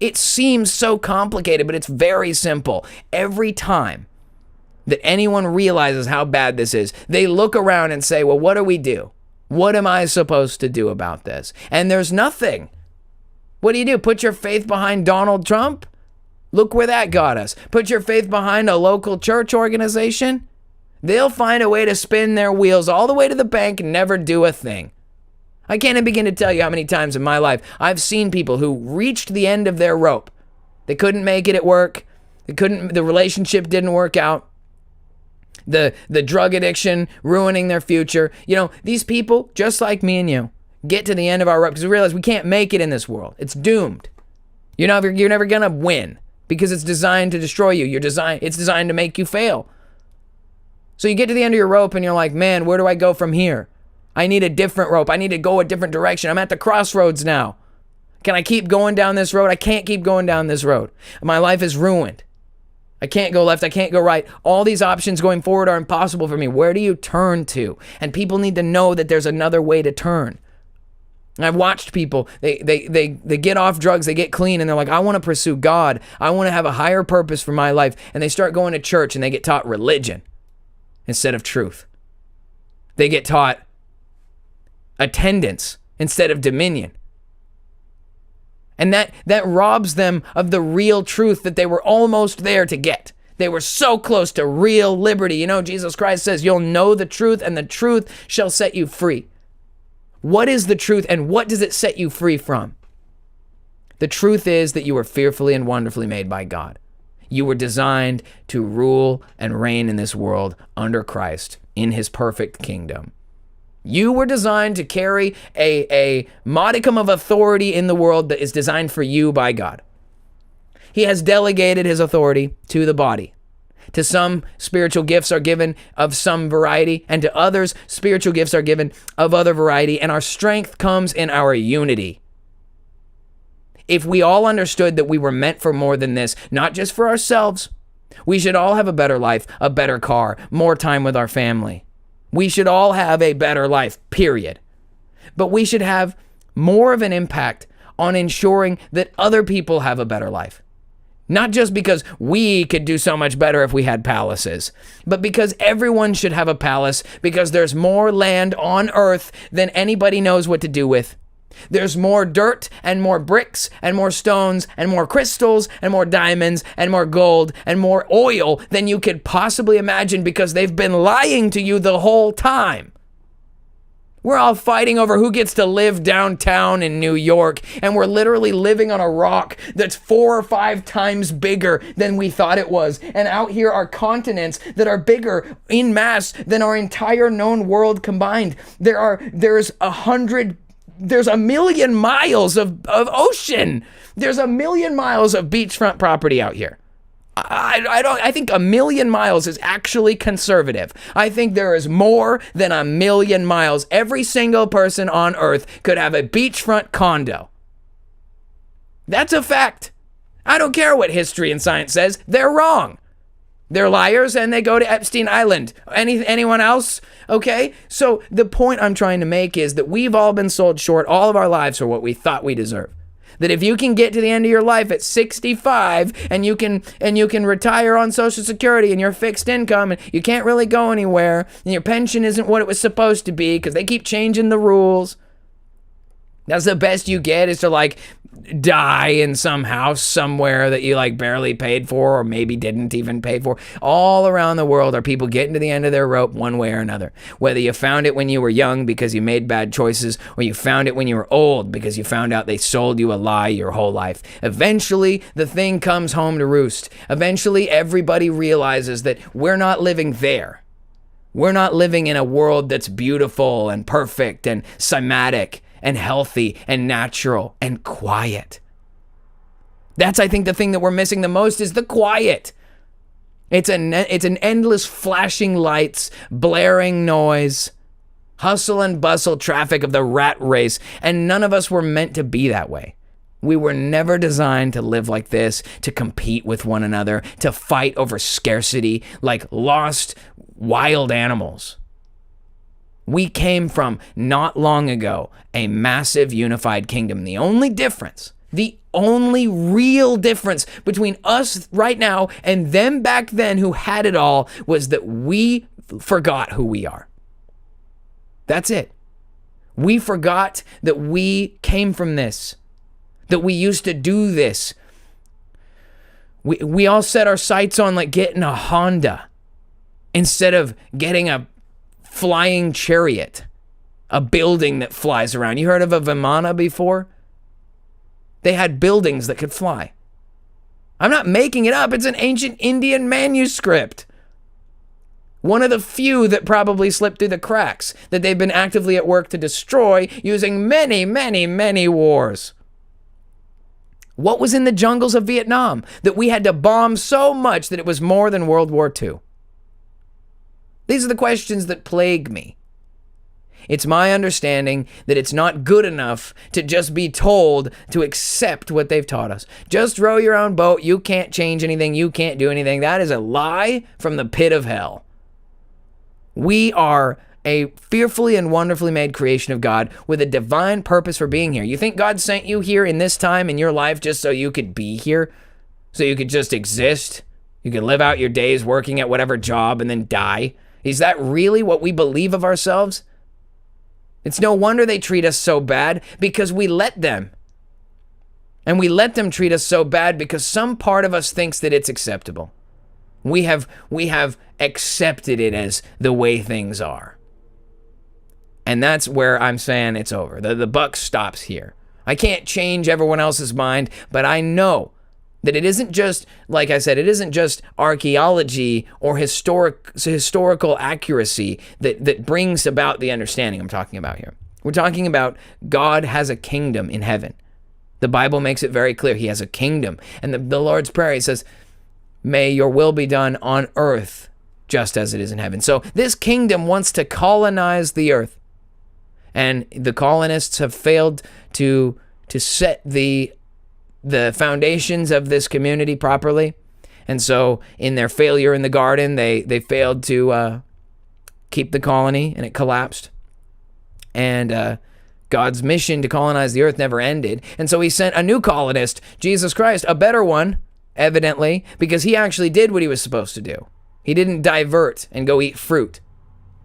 It seems so complicated, but it's very simple. Every time that anyone realizes how bad this is, they look around and say, well, what do we do? What am I supposed to do about this? And there's nothing. What do? Put your faith behind Donald Trump? Look where that got us. Put your faith behind a local church organization? They'll find a way to spin their wheels all the way to the bank and never do a thing. I can't even begin to tell you how many times in my life I've seen people who reached the end of their rope. They couldn't make it at work. The relationship didn't work out. the drug addiction, ruining their future. You know, these people, just like me and you, get to the end of our rope because we realize we can't make it in this world. It's doomed. You're never gonna win because it's designed to destroy you. It's designed to make you fail. So you get to the end of your rope and you're like, man, where do I go from here? I need a different rope. I need to go a different direction. I'm at the crossroads now. Can I keep going down this road? I can't keep going down this road. My life is ruined. I can't go left. I can't go right. All these options going forward are impossible for me. Where do you turn to? And people need to know that there's another way to turn. And I've watched people, they get off drugs, they get clean, and they're like, I want to pursue God. I want to have a higher purpose for my life. And they start going to church and they get taught religion instead of truth. They get taught attendance instead of dominion. And that robs them of the real truth that they were almost there to get. They were so close to real liberty. You know, Jesus Christ says, you'll know the truth and the truth shall set you free. What is the truth and what does it set you free from? The truth is that you were fearfully and wonderfully made by God. You were designed to rule and reign in this world under Christ in his perfect kingdom. You were designed to carry a modicum of authority in the world that is designed for you by God. He has delegated his authority to the body. To some, spiritual gifts are given of some variety, and to others, spiritual gifts are given of other variety, and our strength comes in our unity. If we all understood that we were meant for more than this, not just for ourselves, we should all have a better life, a better car, more time with our family. We should all have a better life, period. But we should have more of an impact on ensuring that other people have a better life. Not just because we could do so much better if we had palaces, but because everyone should have a palace because there's more land on earth than anybody knows what to do with. There's more dirt and more bricks and more stones and more crystals and more diamonds and more gold and more oil than you could possibly imagine because they've been lying to you the whole time. We're all fighting over who gets to live downtown in New York, and we're literally living on a rock that's 4 or 5 times bigger than we thought it was. And out here are continents that are bigger in mass than our entire known world combined. There's 1,000,000 miles of ocean. There's 1,000,000 miles of beachfront property out here. I think 1,000,000 miles is actually conservative. I think there is more than 1,000,000 miles. Every single person on earth could have a beachfront condo. That's a fact. I don't care what history and science says. They're wrong. They're liars and they go to Epstein Island. Anyone else? Okay? So the point I'm trying to make is that we've all been sold short all of our lives for what we thought we deserve. That if you can get to the end of your life at 65 and you can retire on Social Security and your fixed income and you can't really go anywhere and your pension isn't what it was supposed to be because they keep changing the rules. That's the best you get is to like die in some house somewhere that you like barely paid for or maybe didn't even pay for. All around the world are people getting to the end of their rope one way or another. Whether you found it when you were young because you made bad choices or you found it when you were old because you found out they sold you a lie your whole life. Eventually, the thing comes home to roost. Eventually, everybody realizes that we're not living there. We're not living in a world that's beautiful and perfect and cymatic and healthy and natural and quiet. That's, I think, the thing that we're missing the most is the quiet. It's an endless flashing lights, blaring noise, hustle and bustle traffic of the rat race, and none of us were meant to be that way. We were never designed to live like this, to compete with one another, to fight over scarcity like lost wild animals. We came from, not long ago, a massive unified kingdom. The only real difference between us right now and them back then who had it all was that we forgot who we are. That's it. We forgot that we came from this, that we used to do this. We all set our sights on like getting a Honda instead of getting a flying chariot, a building that flies around. You heard of a Vimana before? They had buildings that could fly. I'm not making it up. It's an ancient Indian manuscript. One of the few that probably slipped through the cracks, that they've been actively at work to destroy using many, many, many wars. What was in the jungles of Vietnam that we had to bomb so much that it was more than World War II? These are the questions that plague me. It's my understanding that it's not good enough to just be told to accept what they've taught us. Just row your own boat. You can't change anything. You can't do anything. That is a lie from the pit of hell. We are a fearfully and wonderfully made creation of God with a divine purpose for being here. You think God sent you here in this time in your life just so you could be here? So you could just exist? You could live out your days working at whatever job and then die? Is that really what we believe of ourselves? It's no wonder they treat us so bad, because we let them. And we let them treat us so bad because some part of us thinks that it's acceptable. We have accepted it as the way things are. And that's where I'm saying it's over. The buck stops here. I can't change everyone else's mind, but I know that it isn't just, like I said, it isn't just archaeology or historical accuracy that brings about the understanding I'm talking about here. We're talking about God has a kingdom in heaven. The Bible makes it very clear. He has a kingdom. And the Lord's Prayer, he says, may your will be done on earth just as it is in heaven. So this kingdom wants to colonize the earth. And the colonists have failed to set the foundations of this community properly. And so in their failure in the garden, they failed to keep the colony, and it collapsed. And God's mission to colonize the earth never ended. And so he sent a new colonist, Jesus Christ, a better one, evidently, because he actually did what he was supposed to do. He didn't divert and go eat fruit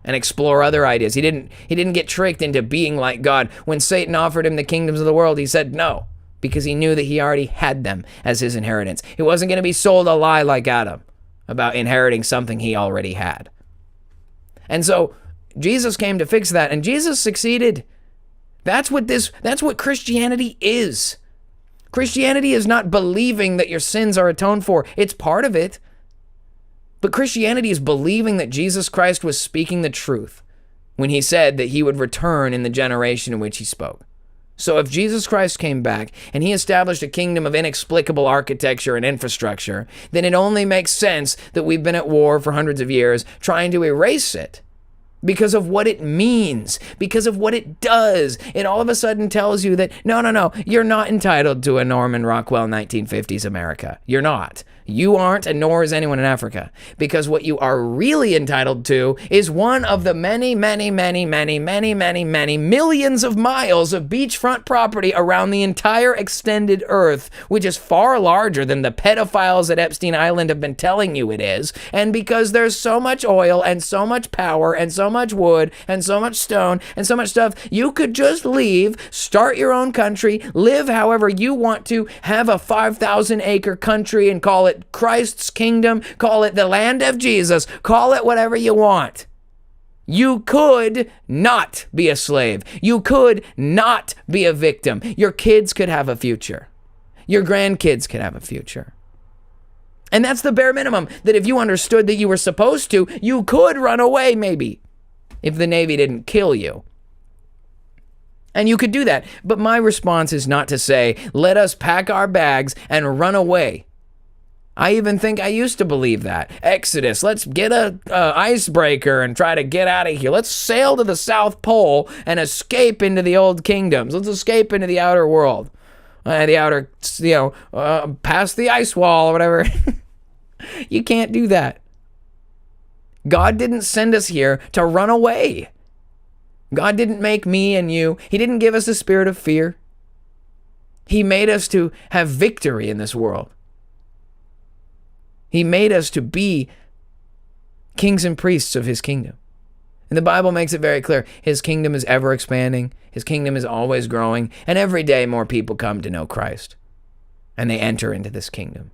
and explore other ideas. He didn't get tricked into being like God. When Satan offered him the kingdoms of the world, he said no, because he knew that he already had them as his inheritance. He wasn't going to be sold a lie like Adam about inheriting something he already had. And so Jesus came to fix that, and Jesus succeeded. That's what Christianity is. Christianity is not believing that your sins are atoned for. It's part of it. But Christianity is believing that Jesus Christ was speaking the truth when he said that he would return in the generation in which he spoke. So if Jesus Christ came back and he established a kingdom of inexplicable architecture and infrastructure, then it only makes sense that we've been at war for hundreds of years trying to erase it because of what it means, because of what it does. It all of a sudden tells you that, no, you're not entitled to a Norman Rockwell 1950s America. You're not. You aren't, and nor is anyone in Africa. Because what you are really entitled to is one of the many millions of miles of beachfront property around the entire extended earth, which is far larger than the pedophiles at Epstein Island have been telling you it is. And because there's so much oil and so much power and so much wood and so much stone and so much stuff, you could just leave, start your own country, live however you want to, have a 5,000 acre country and call it Christ's kingdom, call it the land of Jesus, call it whatever you want. You could not be a slave. You could not be a victim. Your kids could have a future. Your grandkids could have a future. And that's the bare minimum, that if you understood that you were supposed to, you could run away maybe, if the Navy didn't kill you. And you could do that. But my response is not to say, let us pack our bags and run away. I even think I used to believe that. Exodus, let's get a icebreaker and try to get out of here. Let's sail to the South Pole and escape into the old kingdoms. Let's escape into the outer world. Past the ice wall or whatever. You can't do that. God didn't send us here to run away. God didn't make me and you. He didn't give us a spirit of fear. He made us to have victory in this world. He made us to be kings and priests of his kingdom. And the Bible makes it very clear. His kingdom is ever expanding. His kingdom is always growing. And every day more people come to know Christ. And they enter into this kingdom.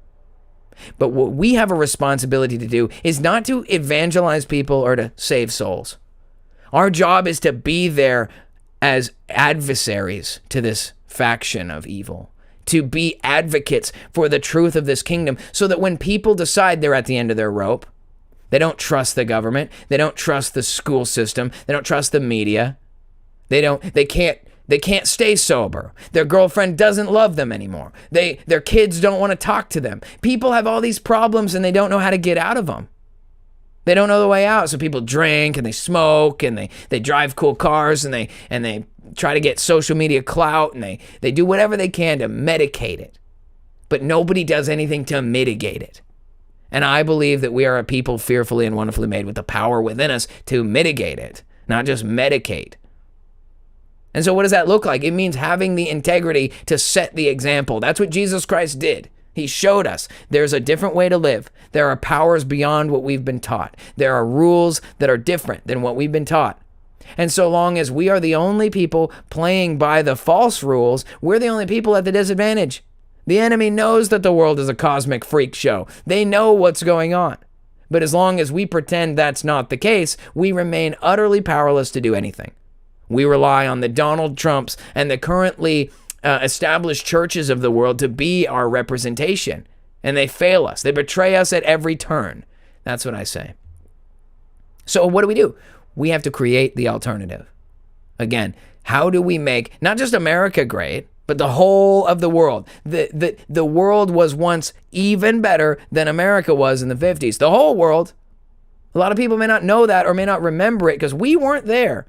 But what we have a responsibility to do is not to evangelize people or to save souls. Our job is to be there as adversaries to this faction of evil, to be advocates for the truth of this kingdom, so that when people decide they're at the end of their rope, They don't trust the government. They don't trust the school system. They don't trust the media. They can't stay sober. Their girlfriend doesn't love them anymore. Their kids don't want to talk to them. People have all these problems and they don't know how to get out of them. They don't know the way out. So people drink and they smoke and they drive cool cars and they try to get social media clout and they do whatever they can to medicate it. But nobody does anything to mitigate it. And I believe that we are a people fearfully and wonderfully made with the power within us to mitigate it, not just medicate. And so what does that look like? It means having the integrity to set the example. That's what Jesus Christ did. He showed us there's a different way to live. There are powers beyond what we've been taught. There are rules that are different than what we've been taught. And so long as we are the only people playing by the false rules, we're the only people at the disadvantage. The enemy knows that the world is a cosmic freak show. They know what's going on. But as long as we pretend that's not the case, we remain utterly powerless to do anything. We rely on the Donald Trumps and the currently established churches of the world to be our representation. And they fail us. They betray us at every turn. That's what I say. So what do? We have to create the alternative. Again, how do we make not just America great, but the whole of the world? The world was once even better than America was in the 50s. The whole world. A lot of people may not know that or may not remember it because we weren't there.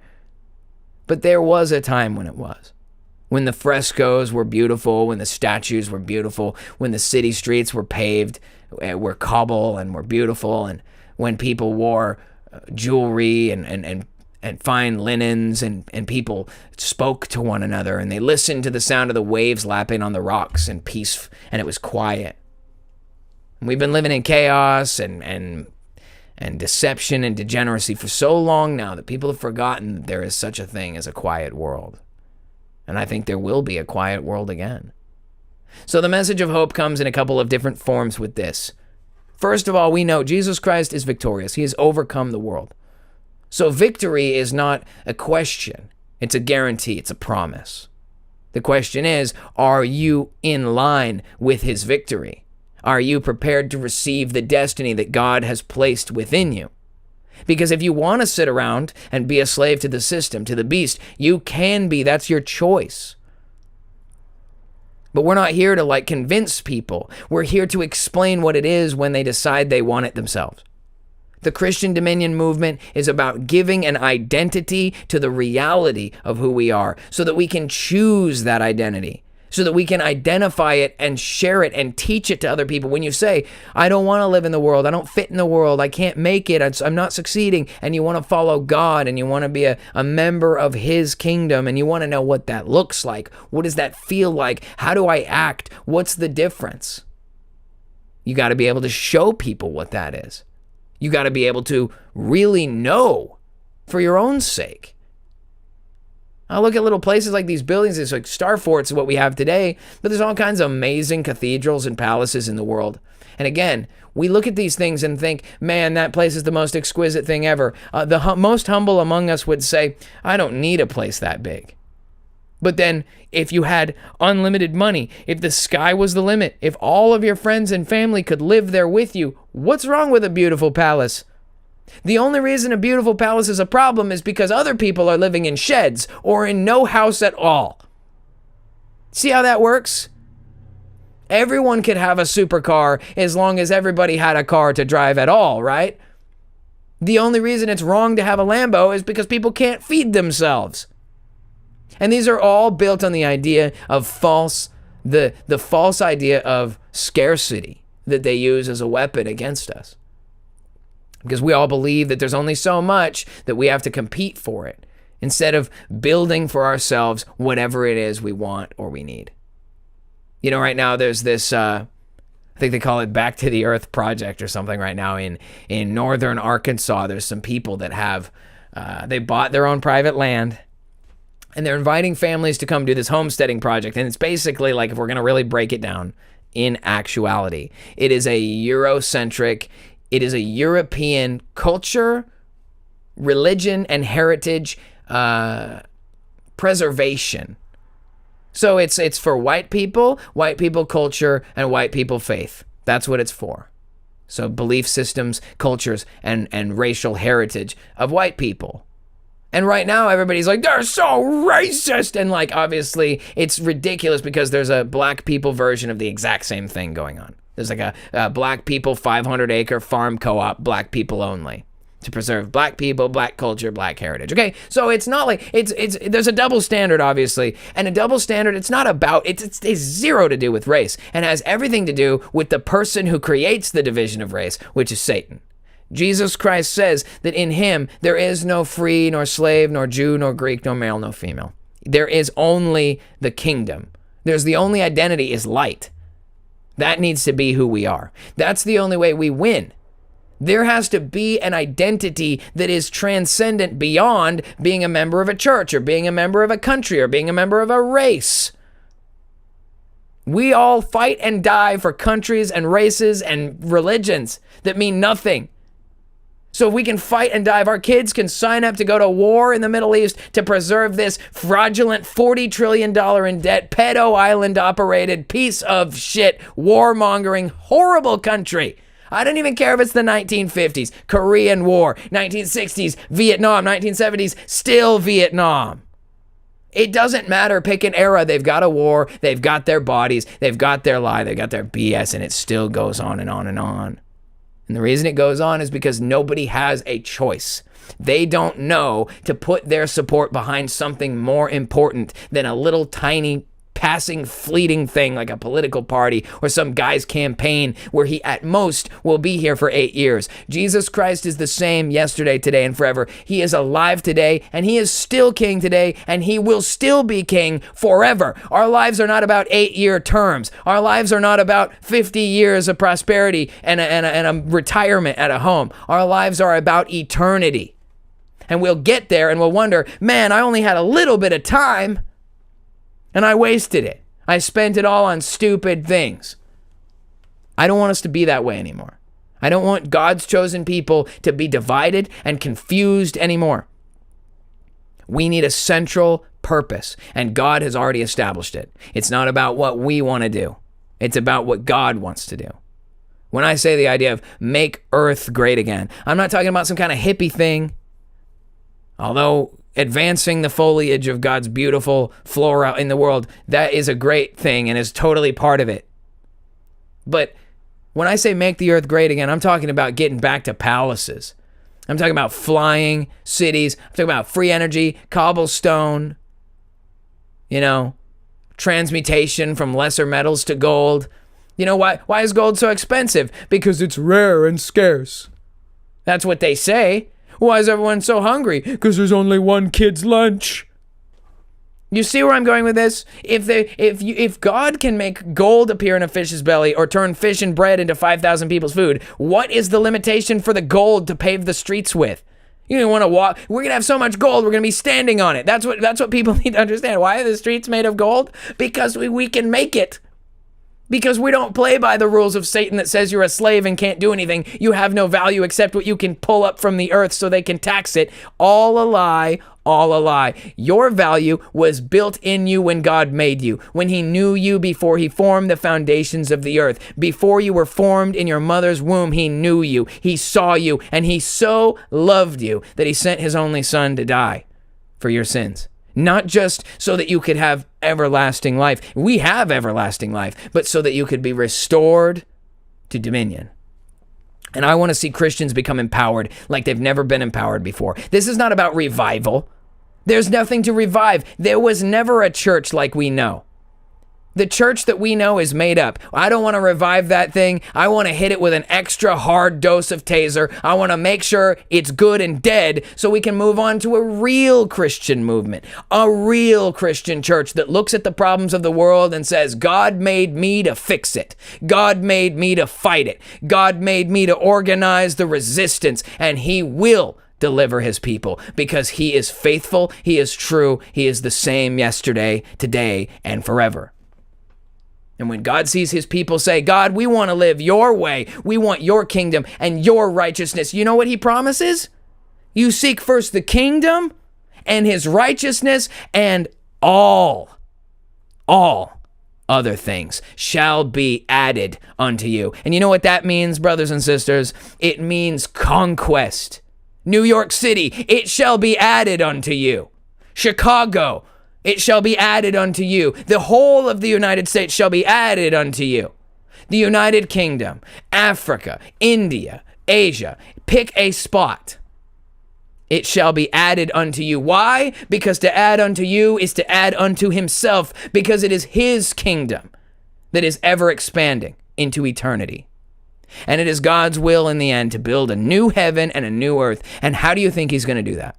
But there was a time when it was. When the frescoes were beautiful, when the statues were beautiful, when the city streets were paved, were cobble and were beautiful, and when people wore jewelry and fine linens and people spoke to one another and they listened to the sound of the waves lapping on the rocks and peace, and it was quiet. We've been living in chaos and deception and degeneracy for so long now that people have forgotten that there is such a thing as a quiet world. And I think there will be a quiet world again. So the message of hope comes in a couple of different forms with this. First of all, we know Jesus Christ is victorious. He has overcome the world. So victory is not a question. It's a guarantee. It's a promise. The question is, are you in line with his victory? Are you prepared to receive the destiny that God has placed within you? Because if you want to sit around and be a slave to the system, to the beast, you can be. That's your choice. But we're not here to convince people. We're here to explain what it is when they decide they want it themselves. The Christian Dominion movement is about giving an identity to the reality of who we are so that we can choose that identity, so that we can identify it and share it and teach it to other people. When you say, I don't want to live in the world, I don't fit in the world, I can't make it, I'm not succeeding, and you want to follow God and you want to be a member of his kingdom and you want to know what that looks like, what does that feel like, how do I act, what's the difference? You got to be able to show people what that is. You got to be able to really know for your own sake. I look at little places like these buildings, it's like Star Forts is what we have today, but there's all kinds of amazing cathedrals and palaces in the world. And again, we look at these things and think, man, that place is the most exquisite thing ever. The most humble among us would say, I don't need a place that big. But then if you had unlimited money, if the sky was the limit, if all of your friends and family could live there with you, what's wrong with a beautiful palace? The only reason a beautiful palace is a problem is because other people are living in sheds or in no house at all. See how that works? Everyone could have a supercar as long as everybody had a car to drive at all, right? The only reason it's wrong to have a Lambo is because people can't feed themselves. And these are all built on the idea of the false idea of scarcity that they use as a weapon against us. Because we all believe that there's only so much that we have to compete for it, instead of building for ourselves whatever it is we want or we need. You know, right now there's this, I think they call it Back to the Earth Project or something right now in northern Arkansas. There's some people that have, they bought their own private land, and they're inviting families to come do this homesteading project. And it's basically like, if we're going to really break it down, in actuality, it is a Eurocentric, it is a European culture, religion, and heritage preservation. So it's for white people culture, and white people faith. That's what it's for. So belief systems, cultures, and racial heritage of white people. And right now, everybody's like, they're so racist. And like, obviously, it's ridiculous because there's a black people version of the exact same thing going on. There's like a black people 500-acre farm co-op, black people only, to preserve black people, black culture, black heritage. Okay, so it's not like, there's a double standard, obviously. And a double standard, it's not about, it's zero to do with race and has everything to do with the person who creates the division of race, which is Satan. Jesus Christ says that in him there is no free, nor slave, nor Jew, nor Greek, nor male, nor female. There is only the kingdom. There's the only identity is light. That needs to be who we are. That's the only way we win. There has to be an identity that is transcendent beyond being a member of a church or being a member of a country or being a member of a race. We all fight and die for countries and races and religions that mean nothing. So if we can fight and die, if our kids can sign up to go to war in the Middle East to preserve this fraudulent $40 trillion in debt, pedo island operated piece of shit, warmongering, horrible country. I don't even care if it's the 1950s, Korean War, 1960s, Vietnam, 1970s, still Vietnam. It doesn't matter, pick an era, they've got a war, they've got their bodies, they've got their lie, they've got their BS, and it still goes on and on and on. And the reason it goes on is because nobody has a choice. They don't know to put their support behind something more important than a little tiny passing fleeting thing like a political party or some guy's campaign where he at most will be here for 8 years. Jesus Christ is the same yesterday, today, and forever. He is alive today, and he is still king today, and he will still be king forever. Our lives are not about 8-year terms. Our lives are not about 50 years of prosperity and a retirement at a home. Our lives are about eternity. And we'll get there and we'll wonder, man, I only had a little bit of time. And I wasted it. I spent it all on stupid things. I don't want us to be that way anymore. I don't want God's chosen people to be divided and confused anymore. We need a central purpose, and God has already established it. It's not about what we want to do. It's about what God wants to do. When I say the idea of make earth great again, I'm not talking about some kind of hippie thing. Although advancing the foliage of God's beautiful flora in the world, that is a great thing and is totally part of it. But when I say make the earth great again, I'm talking about getting back to palaces. I'm talking about flying cities. I'm talking about free energy, cobblestone, transmutation from lesser metals to gold. You know, why is gold so expensive? Because it's rare and scarce. That's what they say. Why is everyone so hungry? Because there's only one kid's lunch. You see where I'm going with this? If God can make gold appear in a fish's belly or turn fish and bread into 5,000 people's food, what is the limitation for the gold to pave the streets with? You don't want to walk. We're gonna have so much gold. We're gonna be standing on it. That's what people need to understand. Why are the streets made of gold? Because we can make it. Because we don't play by the rules of Satan that says you're a slave and can't do anything. You have no value except what you can pull up from the earth so they can tax it. All a lie, all a lie. Your value was built in you when God made you, when he knew you before he formed the foundations of the earth. Before you were formed in your mother's womb, he knew you, he saw you, and he so loved you that he sent his only son to die for your sins. Not just so that you could have everlasting life. We have everlasting life, but so that you could be restored to dominion. And I want to see Christians become empowered like they've never been empowered before. This is not about revival. There's nothing to revive. There was never a church like we know. The church that we know is made up. I don't want to revive that thing. I want to hit it with an extra hard dose of taser. I want to make sure it's good and dead so we can move on to a real Christian movement, a real Christian church that looks at the problems of the world and says, God made me to fix it. God made me to fight it. God made me to organize the resistance, and he will deliver his people because he is faithful, he is true, he is the same yesterday, today, and forever. And when God sees his people say, God, we want to live your way. We want your kingdom and your righteousness. You know what he promises? You seek first the kingdom and his righteousness, and all other things shall be added unto you. And you know what that means, brothers and sisters? It means conquest. New York City, it shall be added unto you. Chicago, it shall be added unto you. The whole of the United States shall be added unto you. The United Kingdom, Africa, India, Asia, pick a spot. It shall be added unto you. Why? Because to add unto you is to add unto himself, because it is his kingdom that is ever expanding into eternity. And it is God's will in the end to build a new heaven and a new earth. And how do you think he's going to do that?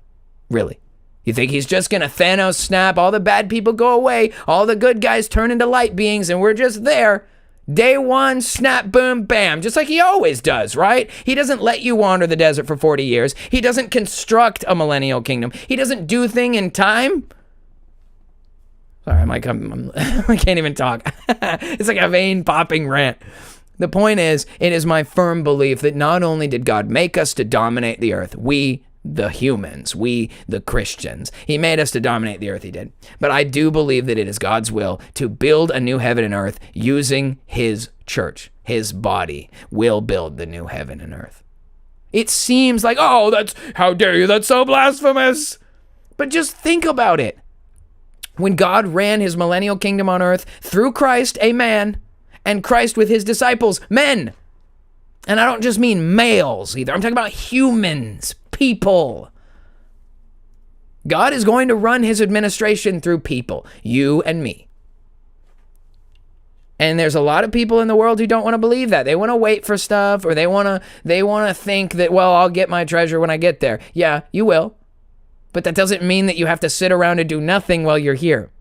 Really? You think he's just going to Thanos snap, all the bad people go away, all the good guys turn into light beings, and we're just there? Day one, snap, boom, bam, just like he always does, right? He doesn't let you wander the desert for 40 years. He doesn't construct a millennial kingdom. He doesn't do thing in time. Sorry, I can't even talk. It's like a vein-popping rant. The point is, it is my firm belief that not only did God make us to dominate the earth, we the humans, we the Christians. He made us to dominate the earth, he did. But I do believe that it is God's will to build a new heaven and earth using his church. His body will build the new heaven and earth. It seems like, oh, how dare you, that's so blasphemous. But just think about it. When God ran his millennial kingdom on earth through Christ, a man, and Christ with his disciples, men. And I don't just mean males either. I'm talking about humans, people. God is going to run his administration through people, you and me. And there's a lot of people in the world who don't want to believe that. They want to wait for stuff, or they want to think that, well, I'll get my treasure when I get there. Yeah, you will. But that doesn't mean that you have to sit around and do nothing while you're here.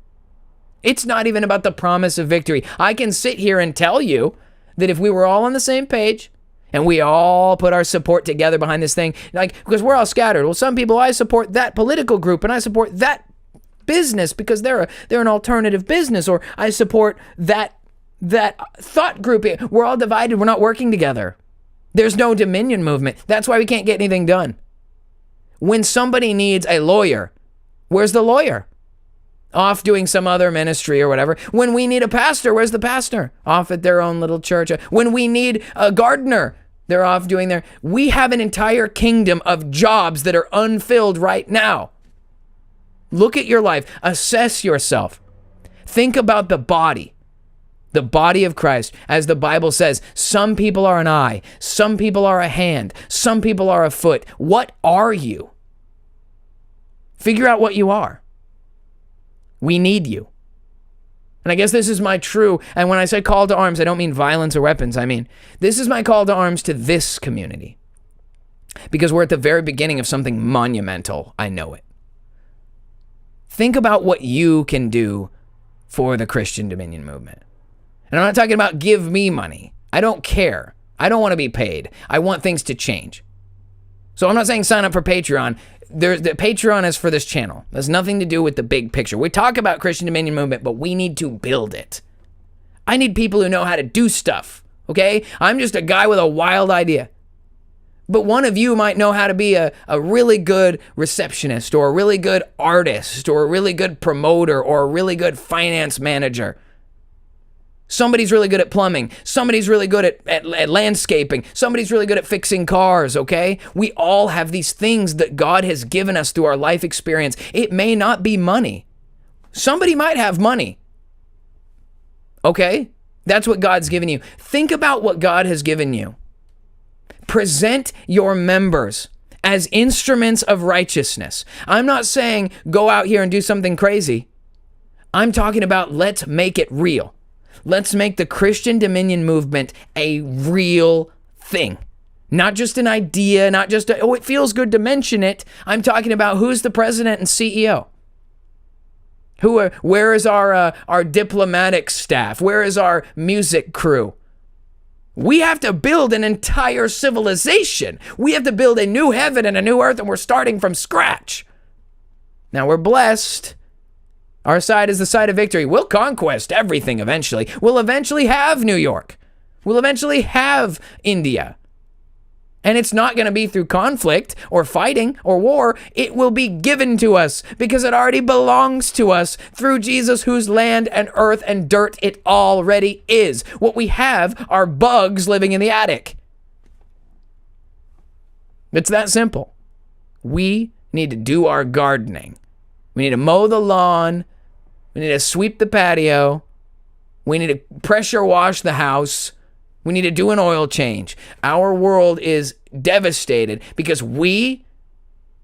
It's not even about the promise of victory. I can sit here and tell you that if we were all on the same page, and we all put our support together behind this thing, like, because we're all scattered. Well, some people, I support that political group, and I support that business because they're an alternative business, or I support that thought group. We're all divided. We're not working together. There's no dominion movement. That's why we can't get anything done. When somebody needs a lawyer, where's the lawyer? Off doing some other ministry or whatever. When we need a pastor, where's the pastor? Off at their own little church. When we need a gardener, they're off doing their... We have an entire kingdom of jobs that are unfilled right now. Look at your life. Assess yourself. Think about the body of Christ. As the Bible says, some people are an eye, some people are a hand, some people are a foot. What are you? Figure out what you are. We need you. And I guess this is my true, and when I say call to arms, I don't mean violence or weapons. I mean, this is my call to arms to this community. Because we're at the very beginning of something monumental. I know it. Think about what you can do for the Christian Dominion movement. And I'm not talking about give me money. I don't care. I don't want to be paid. I want things to change. So I'm not saying sign up for Patreon. The Patreon is for this channel. It has nothing to do with the big picture. We talk about Christian Dominion movement, but we need to build it. I need people who know how to do stuff, okay? I'm just a guy with a wild idea. But one of you might know how to be a really good receptionist, or a really good artist, or a really good promoter, or a really good finance manager. Somebody's really good at plumbing. Somebody's really good at landscaping. Somebody's really good at fixing cars, okay? We all have these things that God has given us through our life experience. It may not be money. Somebody might have money, okay? That's what God's given you. Think about what God has given you. Present your members as instruments of righteousness. I'm not saying go out here and do something crazy. I'm talking about let's make it real. Let's make the Christian Dominion movement a real thing. Not just an idea, not just it feels good to mention it. I'm talking about who's the president and CEO. Where is our diplomatic staff? Where is our music crew? We have to build an entire civilization. We have to build a new heaven and a new earth, and we're starting from scratch. Now we're blessed. Our side is the side of victory. We'll conquest everything eventually. We'll eventually have New York. We'll eventually have India. And it's not going to be through conflict or fighting or war. It will be given to us because it already belongs to us through Jesus, whose land and earth and dirt it already is. What we have are bugs living in the attic. It's that simple. We need to do our gardening. We need to mow the lawn. We need to sweep the patio. We need to pressure wash the house. We need to do an oil change. Our world is devastated because we,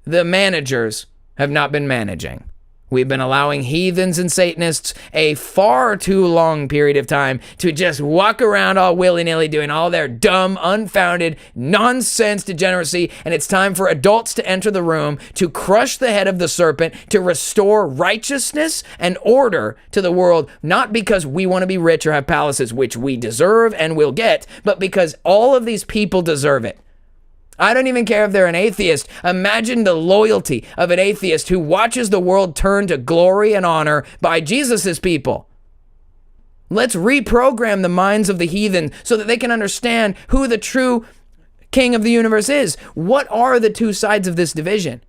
the managers, have not been managing. We've been allowing heathens and Satanists a far too long period of time to just walk around all willy-nilly doing all their dumb, unfounded, nonsense degeneracy. And it's time for adults to enter the room to crush the head of the serpent, to restore righteousness and order to the world, not because we want to be rich or have palaces, which we deserve and will get, but because all of these people deserve it. I don't even care if they're an atheist. Imagine the loyalty of an atheist who watches the world turn to glory and honor by Jesus's people. Let's reprogram the minds of the heathen so that they can understand who the true king of the universe is. What are the two sides of this division?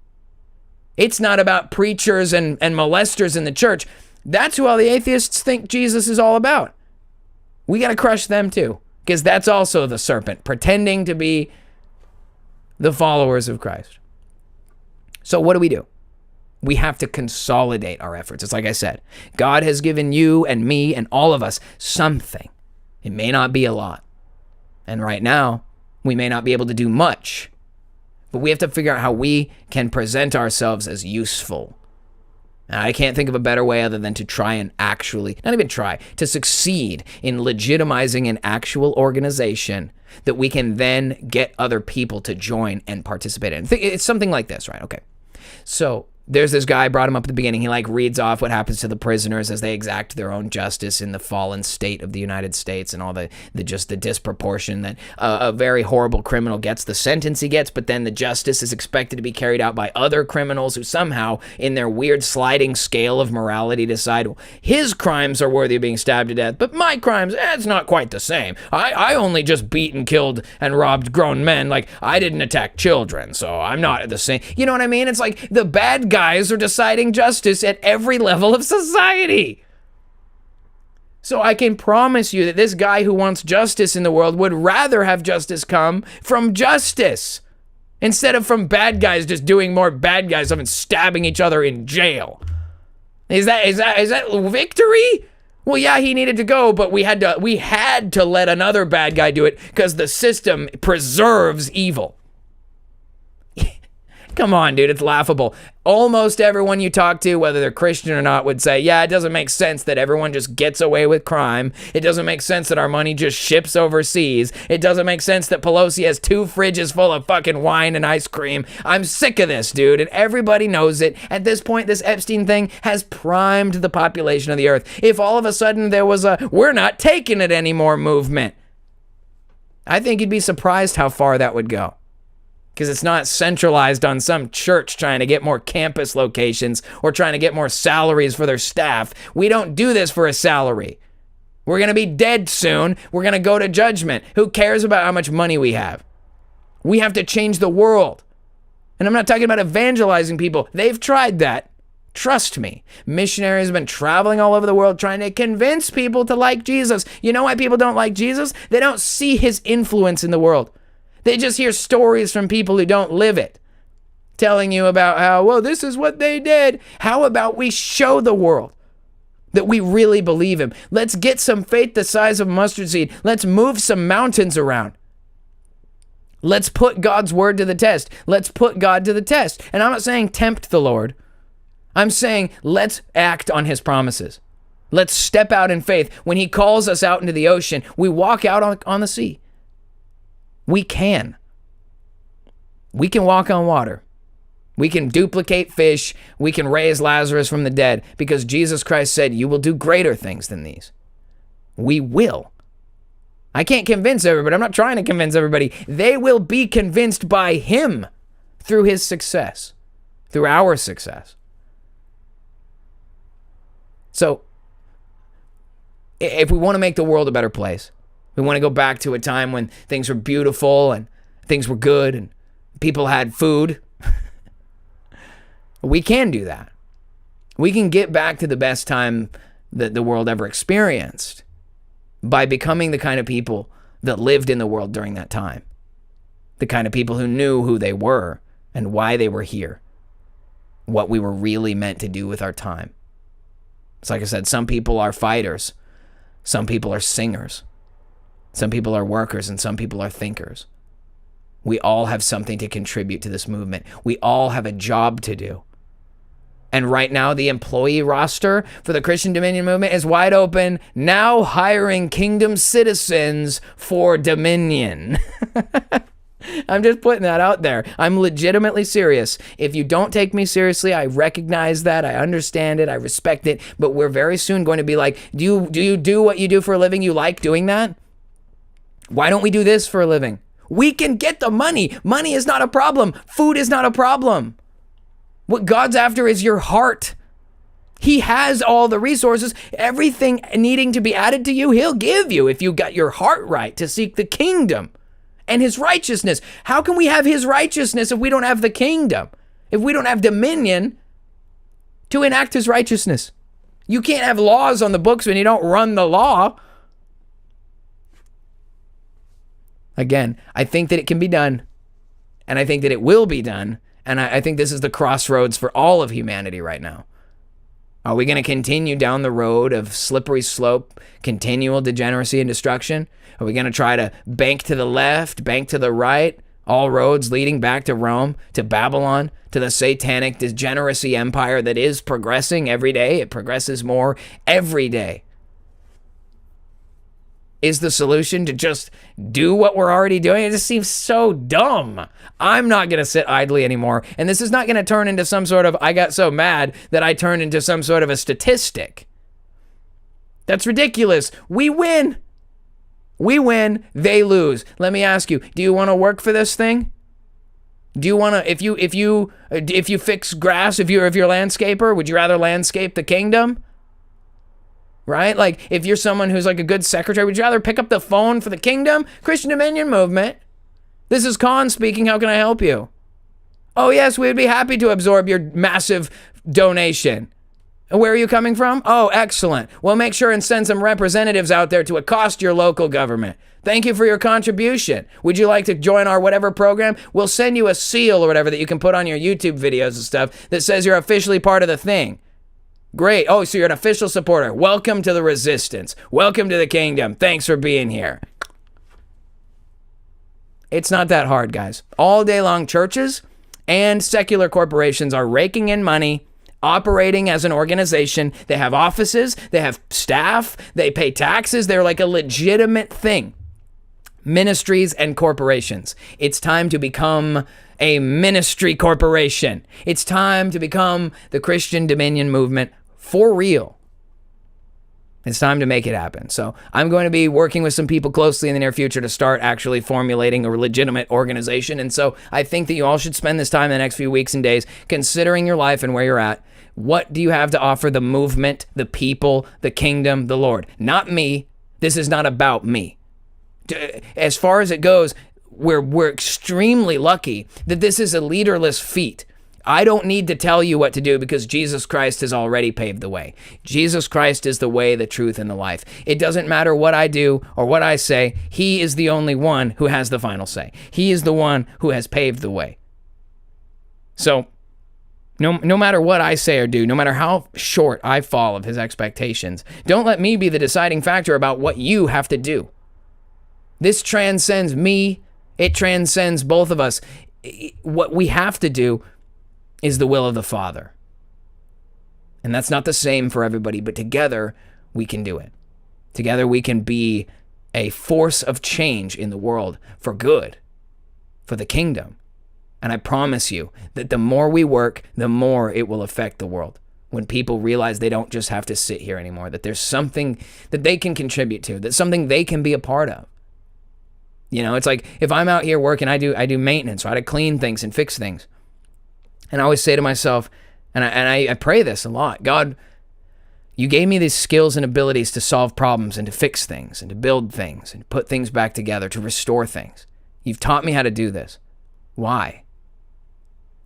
It's not about preachers and molesters in the church. That's who all the atheists think Jesus is all about. We got to crush them too, because that's also the serpent pretending to be the followers of Christ. So what do? We have to consolidate our efforts. It's like I said, God has given you and me and all of us something. It may not be a lot. And right now, we may not be able to do much. But we have to figure out how we can present ourselves as useful. And I can't think of a better way other than to try and actually, not even try, to succeed in legitimizing an actual organization that we can then get other people to join and participate in. It's something like this, right? Okay. So there's this guy, I brought him up at the beginning. He reads off what happens to the prisoners as they exact their own justice in the fallen state of the United States, and all the disproportion that a very horrible criminal gets the sentence he gets, but then the justice is expected to be carried out by other criminals who somehow, in their weird sliding scale of morality, decide, well, his crimes are worthy of being stabbed to death, but my crimes, it's not quite the same. I only just beat and killed and robbed grown men. I didn't attack children, so I'm not the same. You know what I mean? It's like the bad guys are deciding justice at every level of society. So I can promise you that this guy who wants justice in the world would rather have justice come from justice instead of from bad guys just doing more bad guy stuff and stabbing each other in jail. Is that victory? Well, yeah, he needed to go, but we had to let another bad guy do it because the system preserves evil. Come on, dude, it's laughable. Almost everyone you talk to, whether they're Christian or not, would say, yeah, it doesn't make sense that everyone just gets away with crime. It doesn't make sense that our money just ships overseas. It doesn't make sense that Pelosi has 2 fridges full of fucking wine and ice cream. I'm sick of this, dude, and everybody knows it. At this point, this Epstein thing has primed the population of the earth. If all of a sudden there was a, we're not taking it anymore movement, I think you'd be surprised how far that would go. Because it's not centralized on some church trying to get more campus locations or trying to get more salaries for their staff. We don't do this for a salary. We're going to be dead soon. We're going to go to judgment. Who cares about how much money we have? We have to change the world. And I'm not talking about evangelizing people. They've tried that. Trust me. Missionaries have been traveling all over the world trying to convince people to like Jesus. You know why people don't like Jesus? They don't see his influence in the world. They just hear stories from people who don't live it, telling you about how, well, this is what they did. How about we show the world that we really believe him? Let's get some faith the size of a mustard seed. Let's move some mountains around. Let's put God's word to the test. Let's put God to the test. And I'm not saying tempt the Lord. I'm saying let's act on his promises. Let's step out in faith. When he calls us out into the ocean, we walk out on the sea. We can walk on water. We can duplicate fish. We can raise Lazarus from the dead because Jesus Christ said, you will do greater things than these. We will. I can't convince everybody. I'm not trying to convince everybody. They will be convinced by him through his success, through our success. So if we want to make the world a better place, we want to go back to a time when things were beautiful and things were good and people had food. We can do that. We can get back to the best time that the world ever experienced by becoming the kind of people that lived in the world during that time. The kind of people who knew who they were and why they were here. What we were really meant to do with our time. It's like I said, some people are fighters. Some people are singers. Some people are workers and some people are thinkers. We all have something to contribute to this movement. We all have a job to do. And right now, the employee roster for the Christian Dominion movement is wide open, now hiring kingdom citizens for Dominion. I'm just putting that out there. I'm legitimately serious. If you don't take me seriously, I recognize that. I understand it. I respect it. But we're very soon going to be like, do you do what you do for a living? You like doing that? Why don't we do this for a living? We can get the money. Money is not a problem. Food is not a problem. What God's after is your heart. He has all the resources. Everything needing to be added to you, he'll give you if you got your heart right to seek the kingdom and his righteousness. How can we have his righteousness if we don't have the kingdom? If we don't have dominion to enact his righteousness? You can't have laws on the books when you don't run the law. Again, I think that it can be done, and I think that it will be done, and I think this is the crossroads for all of humanity right now. Are we going to continue down the road of slippery slope, continual degeneracy and destruction? Are we going to try to bank to the left, bank to the right, all roads leading back to Rome, to Babylon, to the satanic degeneracy empire that is progressing every day? It progresses more every day. Is the solution to just do what we're already doing? It just seems so dumb. I'm not going to sit idly anymore. And this is not going to turn into some sort of, I got so mad that I turned into some sort of a statistic. That's ridiculous. We win. We win, they lose. Let me ask you, do you want to work for this thing? Do you want to, if you fix grass, if you're a landscaper, would you rather landscape the kingdom? Right? Like, if you're someone who's like a good secretary, would you rather pick up the phone for the kingdom? Christian Dominion movement. This is Khan speaking. How can I help you? Oh, yes, we'd be happy to absorb your massive donation. And where are you coming from? Oh, excellent. Well, make sure and send some representatives out there to accost your local government. Thank you for your contribution. Would you like to join our whatever program? We'll send you a seal or whatever that you can put on your YouTube videos and stuff that says you're officially part of the thing. Great. Oh, so you're an official supporter. Welcome to the resistance. Welcome to the kingdom. Thanks for being here. It's not that hard, guys. All day long, churches and secular corporations are raking in money, operating as an organization. They have offices, they have staff, they pay taxes. They're like a legitimate thing. Ministries and corporations. It's time to become a ministry corporation. It's time to become the Christian Dominion movement for real. It's time to make it happen. So I'm going to be working with some people closely in the near future to start actually formulating a legitimate organization. And so I think that you all should spend this time in the next few weeks and days considering your life and where you're at. What do you have to offer the movement, the people, the kingdom, the Lord? Not me. This is not about me. As far as it goes, we're extremely lucky that this is a leaderless feat. I don't need to tell you what to do because Jesus Christ has already paved the way. Jesus Christ is the way, the truth, and the life. It doesn't matter what I do or what I say. He is the only one who has the final say. He is the one who has paved the way. So no matter what I say or do, no matter how short I fall of his expectations, don't let me be the deciding factor about what you have to do. This transcends me. It transcends both of us. What we have to do is the will of the Father. And that's not the same for everybody, but together we can do it. Together we can be a force of change in the world for good, for the kingdom. And I promise you that the more we work, the more it will affect the world. When people realize they don't just have to sit here anymore, that there's something that they can contribute to, that's something they can be a part of. You know, it's like if I'm out here working, I do maintenance, right? I clean things and fix things. And I always say to myself, and I pray this a lot, God, you gave me these skills and abilities to solve problems and to fix things and to build things and to put things back together, to restore things. You've taught me how to do this. Why?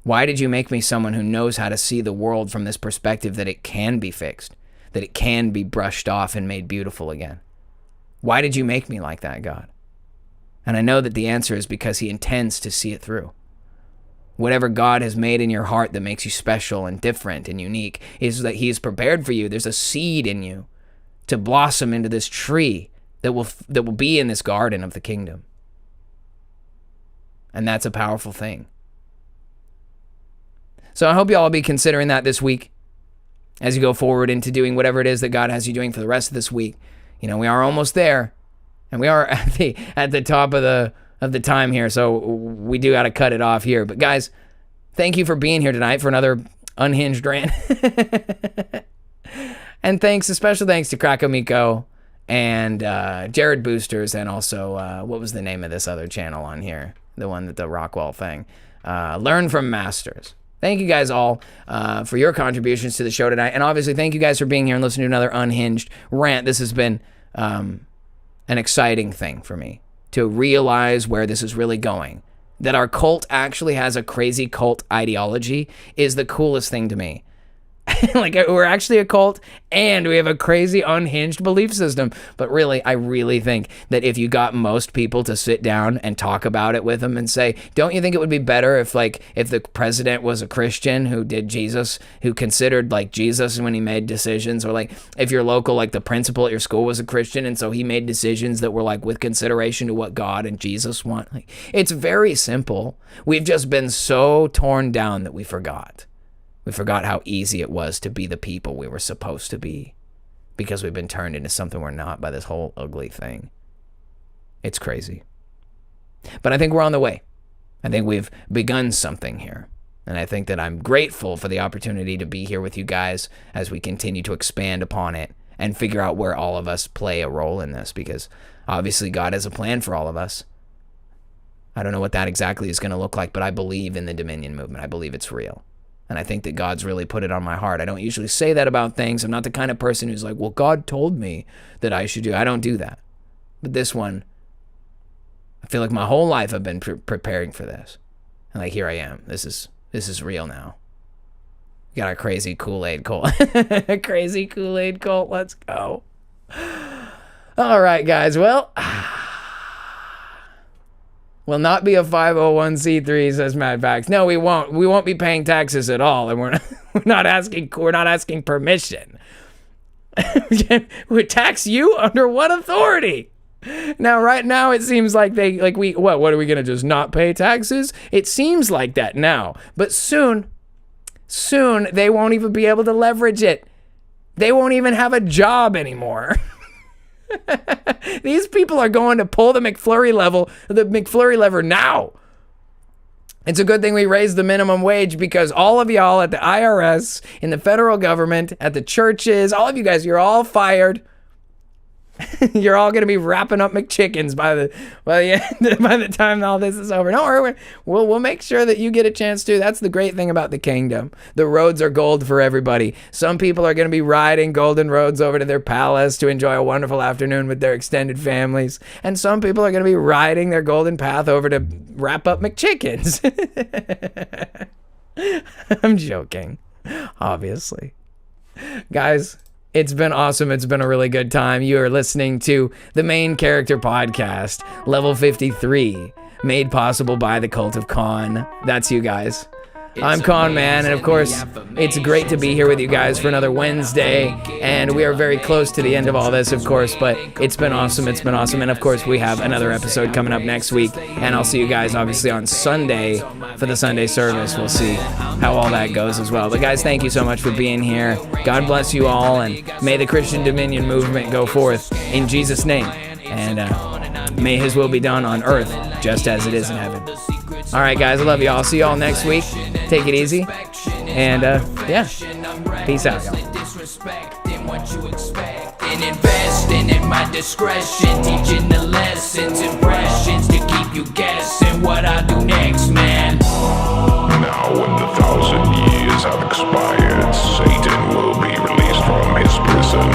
Why did you make me someone who knows how to see the world from this perspective that it can be fixed, that it can be brushed off and made beautiful again? Why did you make me like that, God? And I know that the answer is because he intends to see it through. Whatever God has made in your heart that makes you special and different and unique is that he has prepared for you. There's a seed in you to blossom into this tree that will be in this garden of the kingdom. And that's a powerful thing. So I hope you all will be considering that this week as you go forward into doing whatever it is that God has you doing for the rest of this week. You know, we are almost there, and we are at the top of the time here, so we do got to cut it off here. But guys, thank you for being here tonight for another unhinged rant. And special thanks to Amico and Jarid Boosters, and also what was the name of this other channel on here? The one that the Rockwell thing. LearnFromMasters. Thank you guys all for your contributions to the show tonight. And obviously, thank you guys for being here and listening to another unhinged rant. This has been an exciting thing for me to realize where this is really going. That our cult actually has a crazy cult ideology is the coolest thing to me. Like, we're actually a cult, and we have a crazy unhinged belief system. But really, I really think that if you got most people to sit down and talk about it with them and say, don't you think it would be better if the president was a Christian who did Jesus, who considered like Jesus when he made decisions, or like if your local, like the principal at your school was a Christian and so he made decisions that were like with consideration to what God and Jesus want. Like, it's very simple. We've just been so torn down that we forgot. We forgot how easy it was to be the people we were supposed to be because we've been turned into something we're not by this whole ugly thing. It's crazy. But I think we're on the way. I think we've begun something here. And I think that I'm grateful for the opportunity to be here with you guys as we continue to expand upon it and figure out where all of us play a role in this, because obviously God has a plan for all of us. I don't know what that exactly is going to look like, but I believe in the Dominion movement. I believe it's real. And I think that God's really put it on my heart. I don't usually say that about things. I'm not the kind of person who's like, well, God told me that I should do. I don't do that. But this one, I feel like my whole life I've been preparing for this. And like, here I am. This is real now. We got a crazy Kool-Aid cult. Crazy Kool-Aid cult. Let's go. All right, guys. Well, will not be a 501c3, says Mad Facts. No, we won't. We won't be paying taxes at all, and we're not asking permission. We tax you under what authority? Now, right now, it seems like what are we gonna just not pay taxes? It seems like that now, but soon they won't even be able to leverage it. They won't even have a job anymore. These people are going to pull the McFlurry lever now. It's a good thing we raised the minimum wage, because all of y'all at the IRS, in the federal government, at the churches, all of you guys, you're all fired. You're all going to be wrapping up McChickens by the time all this is over. Don't worry, we'll make sure that you get a chance to. That's the great thing about the kingdom. The roads are gold for everybody. Some people are going to be riding golden roads over to their palace to enjoy a wonderful afternoon with their extended families. And some people are going to be riding their golden path over to wrap up McChickens. I'm joking, obviously. Guys, it's been awesome. It's been a really good time. You are listening to the Main Character Podcast, Level 53, made possible by the Cult of Con. That's you guys. I'm Con Man, and of course, it's great to be here with you guys for another Wednesday, and we are very close to the end of all this, of course, but it's been awesome. It's been awesome, and of course, we have another episode coming up next week, and I'll see you guys, obviously, on Sunday for the Sunday service. We'll see how all that goes as well. But guys, thank you so much for being here. God bless you all, and may the Christian Dominion movement go forth in Jesus' name, and may his will be done on earth just as it is in heaven. All right, guys, I love you all. See you all next week. Take it easy. And, yeah. Peace out, y'all. And investing in my discretion, teaching the lessons, impressions to keep you guessing what I do next, man. Now when the 1,000 years have expired, Satan will be released from his prison.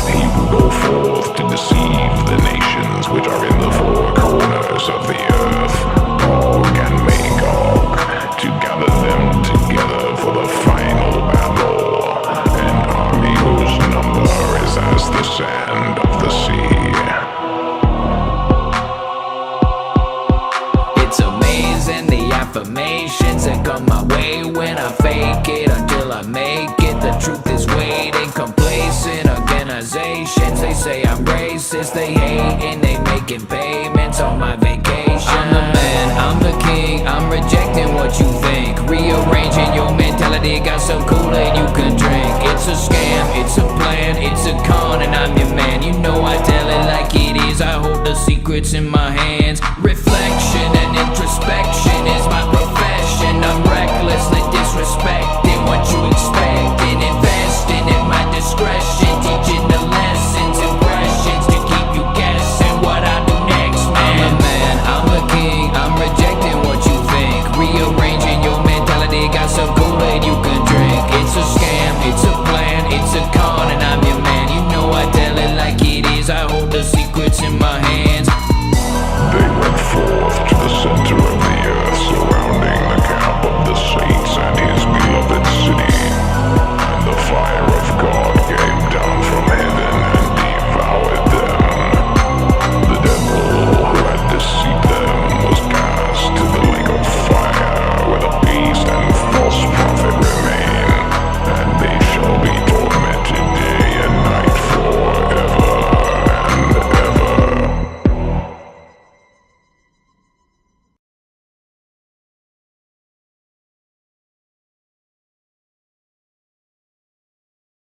He will go forth to deceive the nations which are in the four corners of the earth. way when I fake it until I make it. The truth is waiting, complacent organizations. They say I'm racist, they hating, they making payments on my vacation. I'm the man, I'm the king, I'm rejecting what you think. Rearranging your mentality, got some Kool-Aid you can drink. It's a scam, it's a plan, it's a con, and I'm your man. You know I tell it like it is, I hold the secrets in my hands. Reflection and introspection is my profession. I'm recklessly disrespecting what you expect and investing in my discretion, teaching the lessons, impressions to keep you guessing what I do next, man. I'm the man, I'm the king, I'm rejecting what you think. Rearranging your mentality, got some Kool-Aid you can drink. It's a scam, it's a plan, it's a con, and I'm your man. You know I tell it like it is, I hold the secrets in my hands.